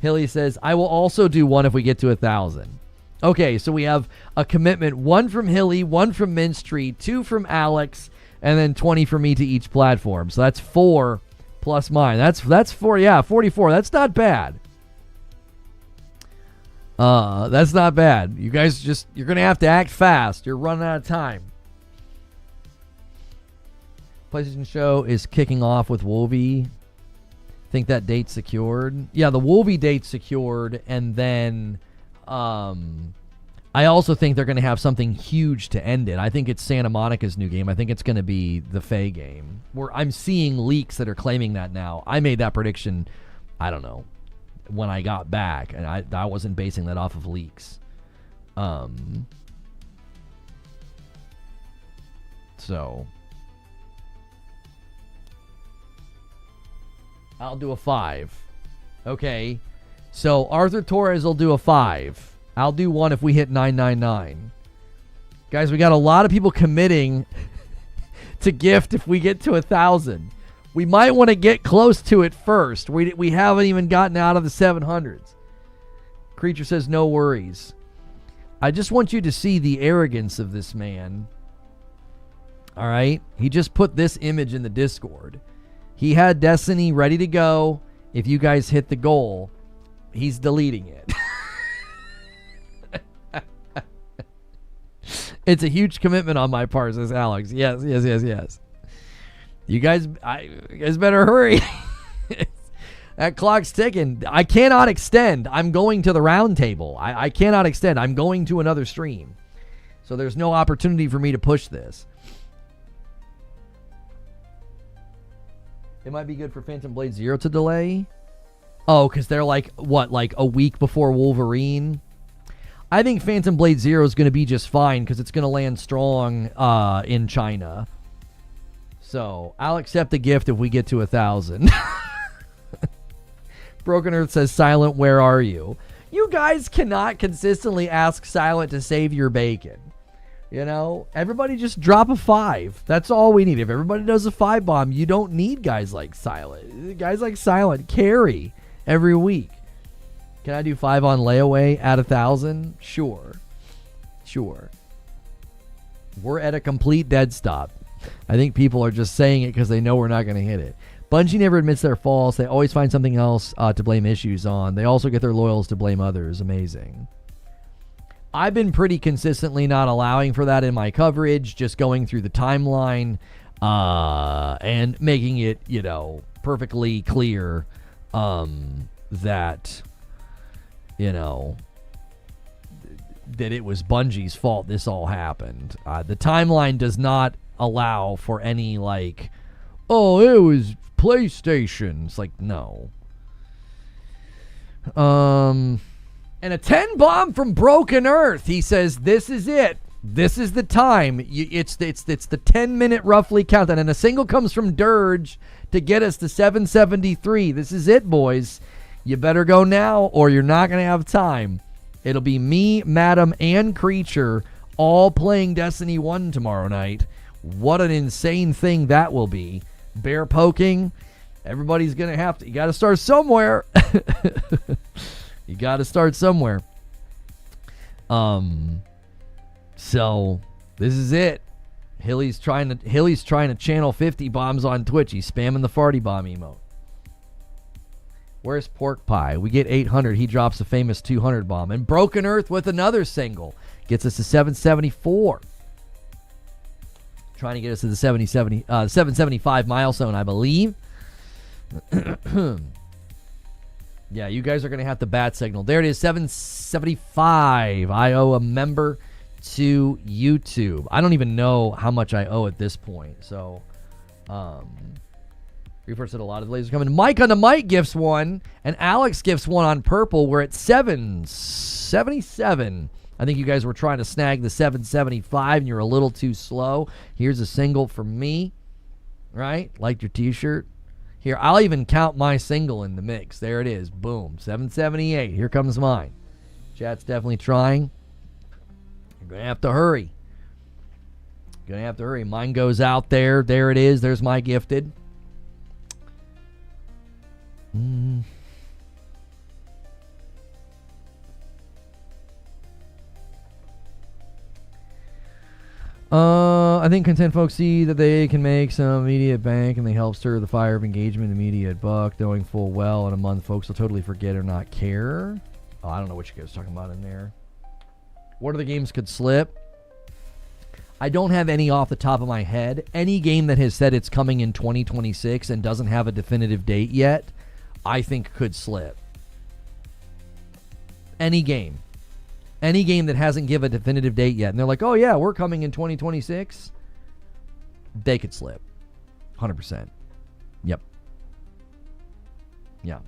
Hilly says, I will also do 1 if we get to 1,000. Okay, so we have a commitment. 1 from Hilly, 1 from Minstree, 2 from Alex, and then 20 for me to each platform. So that's 4 plus mine. That's 4, yeah, 44. That's not bad. That's not bad. You guys you're going to have to act fast. You're running out of time. PlayStation show is kicking off with Wolvie. Think that date's secured. Yeah, the Wolvie date's secured. And then, I also think they're going to have something huge to end it. I think it's Santa Monica's new game. I think it's going to be the Faye game. Where I'm seeing leaks that are claiming that now. I made that prediction, I don't know, when I got back, and I wasn't basing that off of leaks. So I'll do a 5. Okay, so Arthur Torres will do a 5. I'll do 1 if we hit 999. Guys, we got a lot of people committing to gift if we get to 1,000. We might want to get close to it first. We haven't even gotten out of the 700s. Creature says, no worries. I just want you to see the arrogance of this man. All right? He just put this image in the Discord. He had Destiny ready to go. If you guys hit the goal, he's deleting it. It's a huge commitment on my part, says Alex. Yes. You guys better hurry. That clock's ticking. I cannot extend. I'm going to the round table. I cannot extend. I'm going to another stream. So there's no opportunity for me to push this. It might be good for Phantom Blade 0 to delay. Oh, because they're like a week before Wolverine? I think Phantom Blade 0 is going to be just fine because it's going to land strong in China. So, I'll accept the gift if we get to 1,000. Broken Earth says, Silent, where are you? You guys cannot consistently ask Silent to save your bacon. You know? Everybody just drop a 5. That's all we need. If everybody does a 5 bomb, you don't need guys like Silent. Guys like Silent carry every week. Can I do 5 on layaway at 1,000? Sure. We're at a complete dead stop. I think people are just saying it because they know we're not going to hit it. Bungie never admits their faults. They always find something else to blame issues on. They also get their loyals to blame others. Amazing. I've been pretty consistently not allowing for that in my coverage, just going through the timeline and making it, perfectly clear that, that it was Bungie's fault this all happened. The timeline does not allow for any it was PlayStation. It's like, no. And a 10 bomb from Broken Earth. He says, this is it. This is the time. It's the 10-minute roughly countdown, and a single comes from Dirge to get us to 773. This is it, boys. You better go now, or you're not going to have time. It'll be me, Madam, and Creature all playing Destiny 1 tomorrow night. What an insane thing that will be. Bear poking. Everybody's going to have to. You got to start somewhere. You got to start somewhere. So this is it. Hilly's trying to channel 50 bombs on Twitch. He's spamming the farty bomb emote. Where's Pork Pie? We get 800. He drops the famous 200 bomb. And Broken Earth with another single gets us to 774. Trying to get us to the 775 milestone, I believe. Yeah, you guys are going to have to bat signal. There it is, 775. I owe a member to YouTube. I don't even know how much I owe at this point. So, Reforge said a lot of lasers coming. Mike on the mic gifts one, and Alex gifts one on purple. We're at 777. I think you guys were trying to snag the 775, and you're a little too slow. Here's a single from me, right? Liked your t-shirt. Here, I'll even count my single in the mix. There it is. Boom. 778. Here comes mine. Chat's definitely trying. You're going to have to hurry. Going to have to hurry. Mine goes out there. There it is. There's my gifted. I think content folks see that they can make some immediate bank and they help stir the fire of engagement, immediate buck, knowing full well in a month folks will totally forget or not care. Oh, I don't know what you guys are talking about in there. What other games could slip? I don't have any off the top of my head. Any game that has said it's coming in 2026 and doesn't have a definitive date yet, I think could slip. Any game. Any game that hasn't given a definitive date yet, and they're like, oh yeah, we're coming in 2026, they could slip. 100%. Yep. Yeah.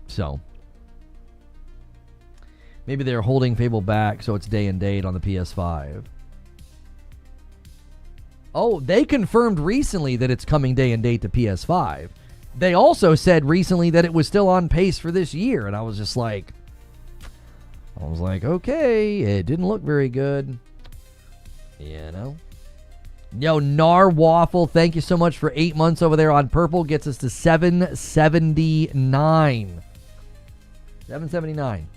So, maybe they're holding Fable back so it's day and date on the PS5. Oh, they confirmed recently that it's coming day and date to PS5. They also said recently that it was still on pace for this year, and I was like, okay, it didn't look very good. You know? Yo, Nar Waffle, thank you so much for 8 months over there on purple. Gets us to 779. 779.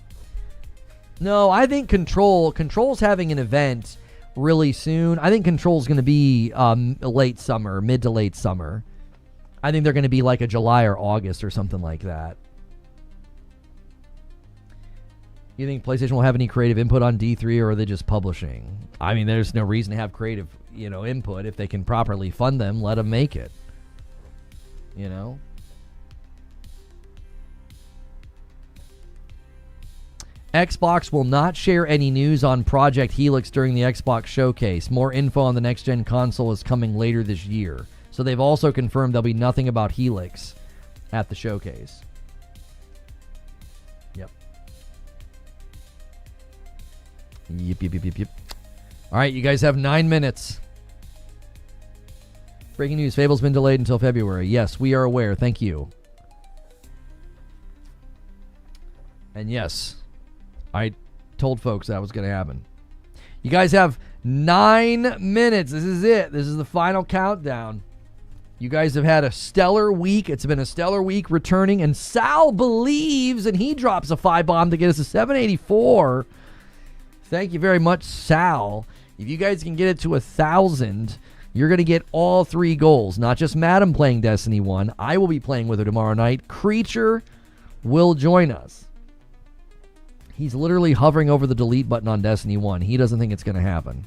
No, I think Control's having an event really soon. I think Control's going to be late summer, mid to late summer. I think they're going to be like a July or August or something like that. You think PlayStation will have any creative input on D3, or are they just publishing? I mean, there's no reason to have creative, input. If they can properly fund them, let them make it. Xbox will not share any news on Project Helix during the Xbox showcase. More info on the next-gen console is coming later this year. So they've also confirmed there'll be nothing about Helix at the showcase. Yep. Yep. All right, you guys have 9 minutes. Breaking news, Fable's been delayed until February. Yes, we are aware. Thank you. And yes, I told folks that was going to happen. You guys have 9 minutes. This is it. This is the final countdown. You guys have had a stellar week. It's been a stellar week returning, and Sal believes, and he drops a 5 bomb to get us to 784. Thank you very much, Sal. If you guys can get it to 1,000, you're going to get all 3 goals. Not just Madam playing Destiny 1. I will be playing with her tomorrow night. Creature will join us. He's literally hovering over the delete button on Destiny 1. He doesn't think it's going to happen.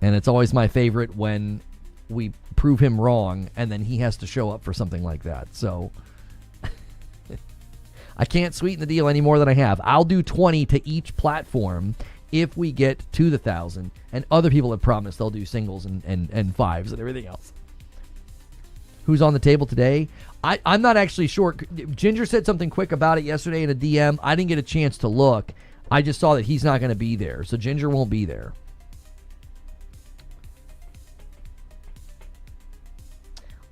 And it's always my favorite when we prove him wrong, and then he has to show up for something like that. So I can't sweeten the deal any more than I have. I'll do 20 to each platform if we get to the 1,000, and other people have promised they'll do singles and fives and everything else. Who's on the table today? I'm not actually sure. Ginger said something quick about it yesterday in a DM. I didn't get a chance to look. I just saw that he's not going to be there, so Ginger won't be there.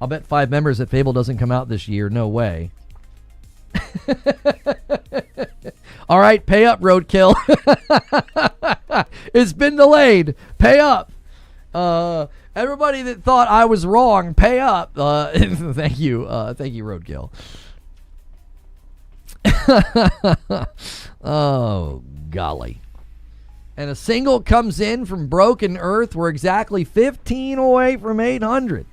I'll bet 5 members that Fable doesn't come out this year. No way. All right, pay up, Roadkill. It's been delayed. Pay up. Everybody that thought I was wrong, pay up. Thank you. Thank you, Roadkill. Oh, golly. And a single comes in from Broken Earth. We're exactly 15 away from 800.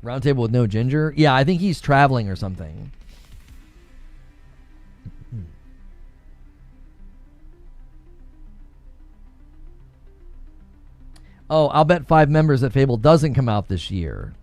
Roundtable with no Ginger? Yeah, I think he's traveling or something. Oh, I'll bet 5 members that Fable doesn't come out this year.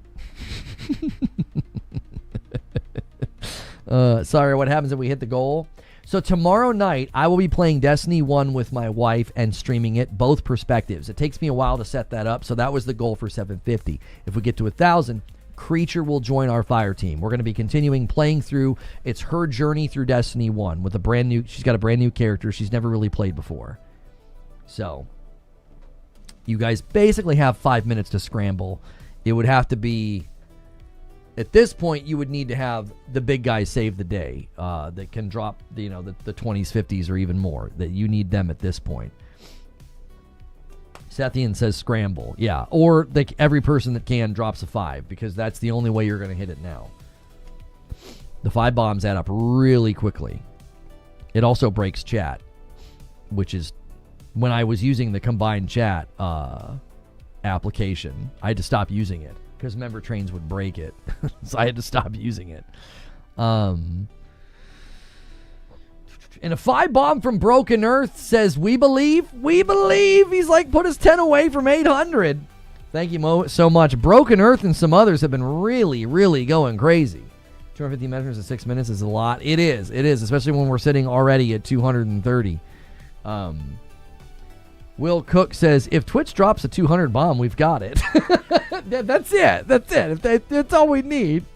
Sorry, what happens if we hit the goal? So tomorrow night, I will be playing Destiny 1 with my wife and streaming it, both perspectives. It takes me a while to set that up, so that was the goal for 750. If we get to 1,000, Creature will join our fire team. We're going to be continuing playing through. It's her journey through Destiny 1 with a brand new, she's got a brand new character she's never really played before. So, you guys basically have 5 minutes to scramble. It would have to be, at this point, you would need to have the big guys save the day that can drop, the 20s, 50s, or even more. That you need them at this point. Sethian says scramble. Yeah, or every person that can drops a 5, because that's the only way you're going to hit it now. The 5 bombs add up really quickly. It also breaks chat, which is, when I was using the combined chat application, I had to stop using it because member trains would break it. So I had to stop using it. And a 5 bomb from Broken Earth says, we believe. We believe. He's like, put us 10 away from 800. Thank you so much. Broken Earth and some others have been really, really going crazy. 250 measures in 6 minutes is a lot. It is. It is, especially when we're sitting already at 230. Will Cook says, if Twitch drops a 200 bomb, we've got it. That's it. That's it. That's all we need.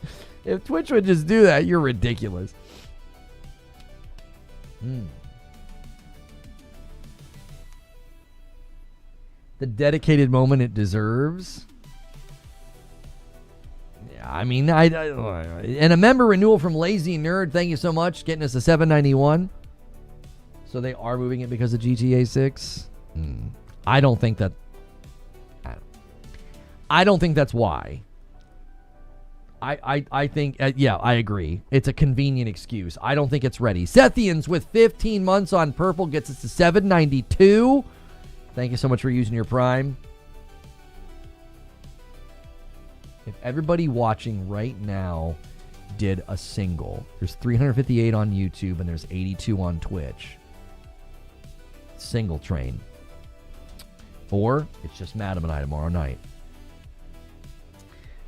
If Twitch would just do that, you're ridiculous. The dedicated moment it deserves. Yeah, I mean, and a member renewal from Lazy Nerd. Thank you so much, getting us to 791. So they are moving it because of GTA 6. I don't think that. I don't think that's why. I think, yeah, I agree. It's a convenient excuse. I don't think it's ready. Sethians with 15 months on purple gets us to 792. Thank you so much for using your Prime. If everybody watching right now did a single, there's 358 on YouTube and there's 82 on Twitch. Single train. Or it's just Madam and I tomorrow night.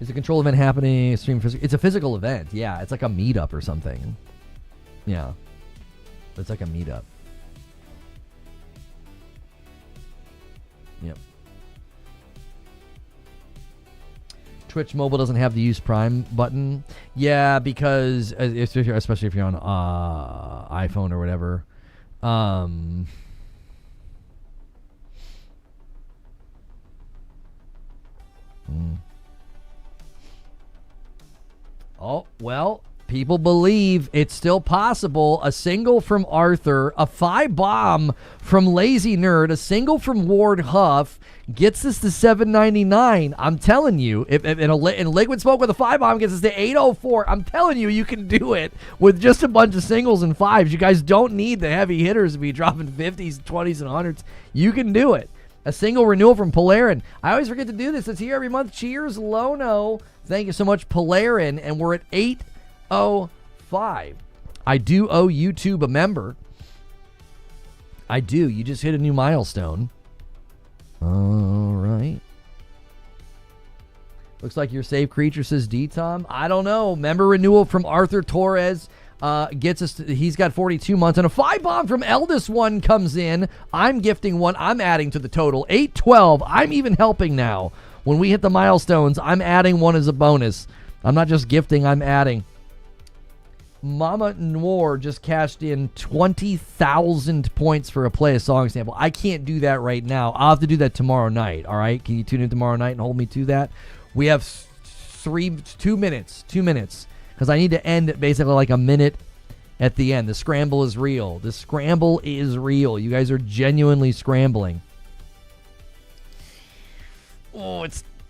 Is the control event happening? It's a physical event. Yeah, it's like a meetup or something. Yeah. It's like a meetup. Yep. Twitch Mobile doesn't have the Use Prime button. Yeah, because especially if you're on iPhone or whatever. Oh, well, people believe it's still possible. A single from Arthur, a 5 bomb from Lazy Nerd, a single from Ward Huff gets us to 799. I'm telling you, if Liquid Smoke with a 5 bomb gets us to 804, I'm telling you, you can do it with just a bunch of singles and 5s. You guys don't need the heavy hitters to be dropping 50s, 20s, and 100s. You can do it. A single renewal from Polarin. I always forget to do this. It's here every month. Cheers, Lono. Thank you so much, Polarin. And we're at 805. I do owe YouTube a member. I do. You just hit a new milestone. All right. Looks like your save creature, says D-Tom. I don't know. Member renewal from Arthur Torres. Gets us to, he's got 42 months, and a 5 bomb from Eldest One comes in. I'm gifting one. I'm adding to the total. 812. I'm even helping now. When we hit the milestones, I'm adding one as a bonus. I'm not just gifting, I'm adding. Mama Noir just cashed in 20,000 points for a play a song sample. I can't do that right now. I'll have to do that tomorrow night, all right? Can you tune in tomorrow night and hold me to that? We have 2 minutes, because I need to end at basically like a minute at the end. The scramble is real. The scramble is real. You guys are genuinely scrambling. Oh,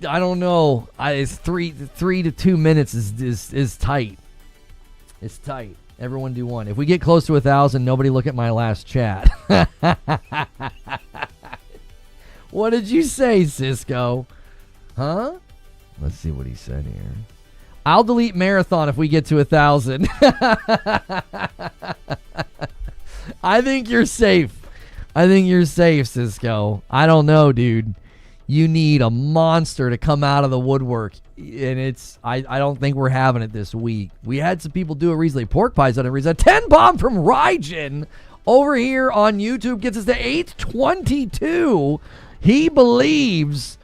I don't know. It's 3 to 2 minutes is tight. It's tight. Everyone do one. If we get close to 1,000, nobody look at my last chat. What did you say, Cisco? Huh? Let's see what he said here. I'll delete Marathon if we get to 1,000. I think you're safe. Cisco. I don't know, dude. You need a monster to come out of the woodwork, and I don't think we're having it this week. We had some people do it recently. Pork Pie's done it recently. 10 bomb from Rygen over here on YouTube gets us to 822. He believes.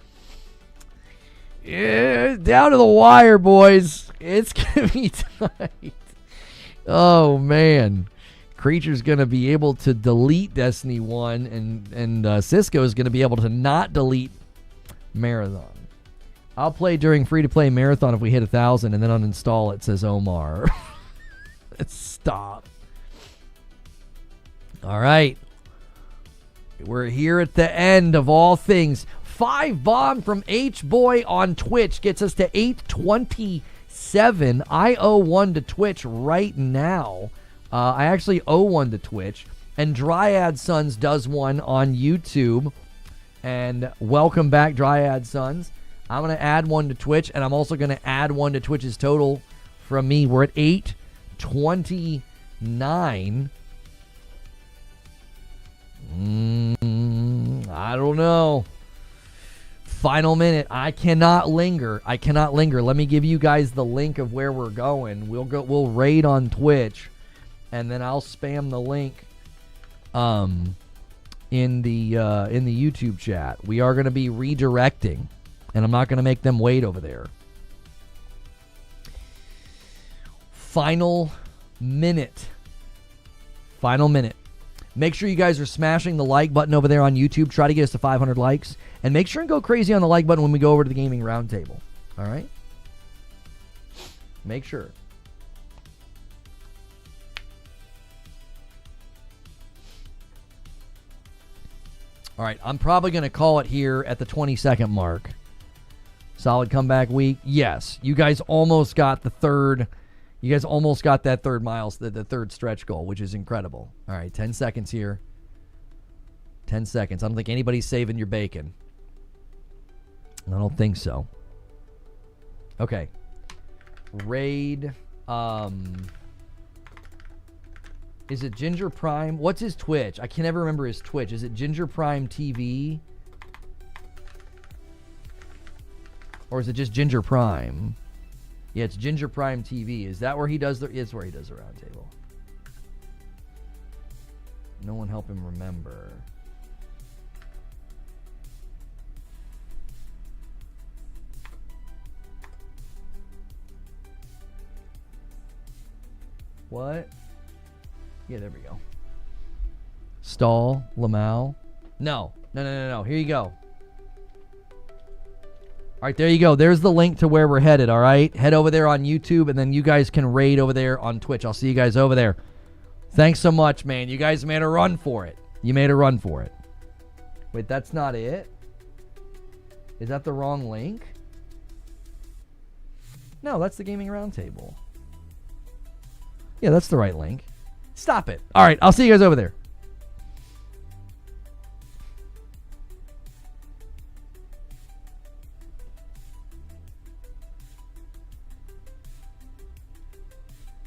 Yeah, down to the wire, boys. It's gonna be tight. Oh man. Creature's going to be able to delete Destiny 1, and Cisco is going to be able to not delete Marathon. I'll play during free-to-play Marathon if we hit 1,000 and then uninstall it, says Omar. Stop. All right. We're here at the end of all things. 5 bomb from H-Boy on Twitch gets us to 827. I owe 1 to Twitch right now. I actually owe 1 to Twitch. And Dryad Sons does 1 on YouTube. And welcome back, Dryad Sons. I'm going to add 1 to Twitch, and I'm also going to add 1 to Twitch's total from me. We're at 829. I don't know. Final minute. I cannot linger. Let me give you guys the link of where we're going. We'll raid on Twitch, and then I'll spam the link in the YouTube chat. We are going to be redirecting, and I'm not going to make them wait over there. Final minute. Make sure you guys are smashing the like button over there on YouTube. Try to get us to 500 likes. And make sure and go crazy on the like button when we go over to the Gaming Roundtable. All right? Make sure. All right, I'm probably going to call it here at the 20-second mark. Solid comeback week. Yes, you guys almost got the third. You guys almost got that third the third stretch goal, which is incredible. All right, 10 seconds here. 10 seconds. I don't think anybody's saving your bacon. I don't think so. Okay. Raid. Is it Ginger Prime? What's his Twitch? I can never remember his Twitch. Is it Ginger Prime TV? Or is it just Ginger Prime? Yeah, it's Ginger Prime TV. Is that where he does it's where he does the roundtable. No one help him remember. What? Yeah, there we go. Stall, Lamau. No. Here you go. All right, there you go. There's the link to where we're headed, all right? Head over there on YouTube, and then you guys can raid over there on Twitch. I'll see you guys over there. Thanks so much, man. You guys made a run for it. Wait, that's not it? Is that the wrong link? No, that's the Gaming Roundtable. Yeah, that's the right link. Stop it. All right, I'll see you guys over there.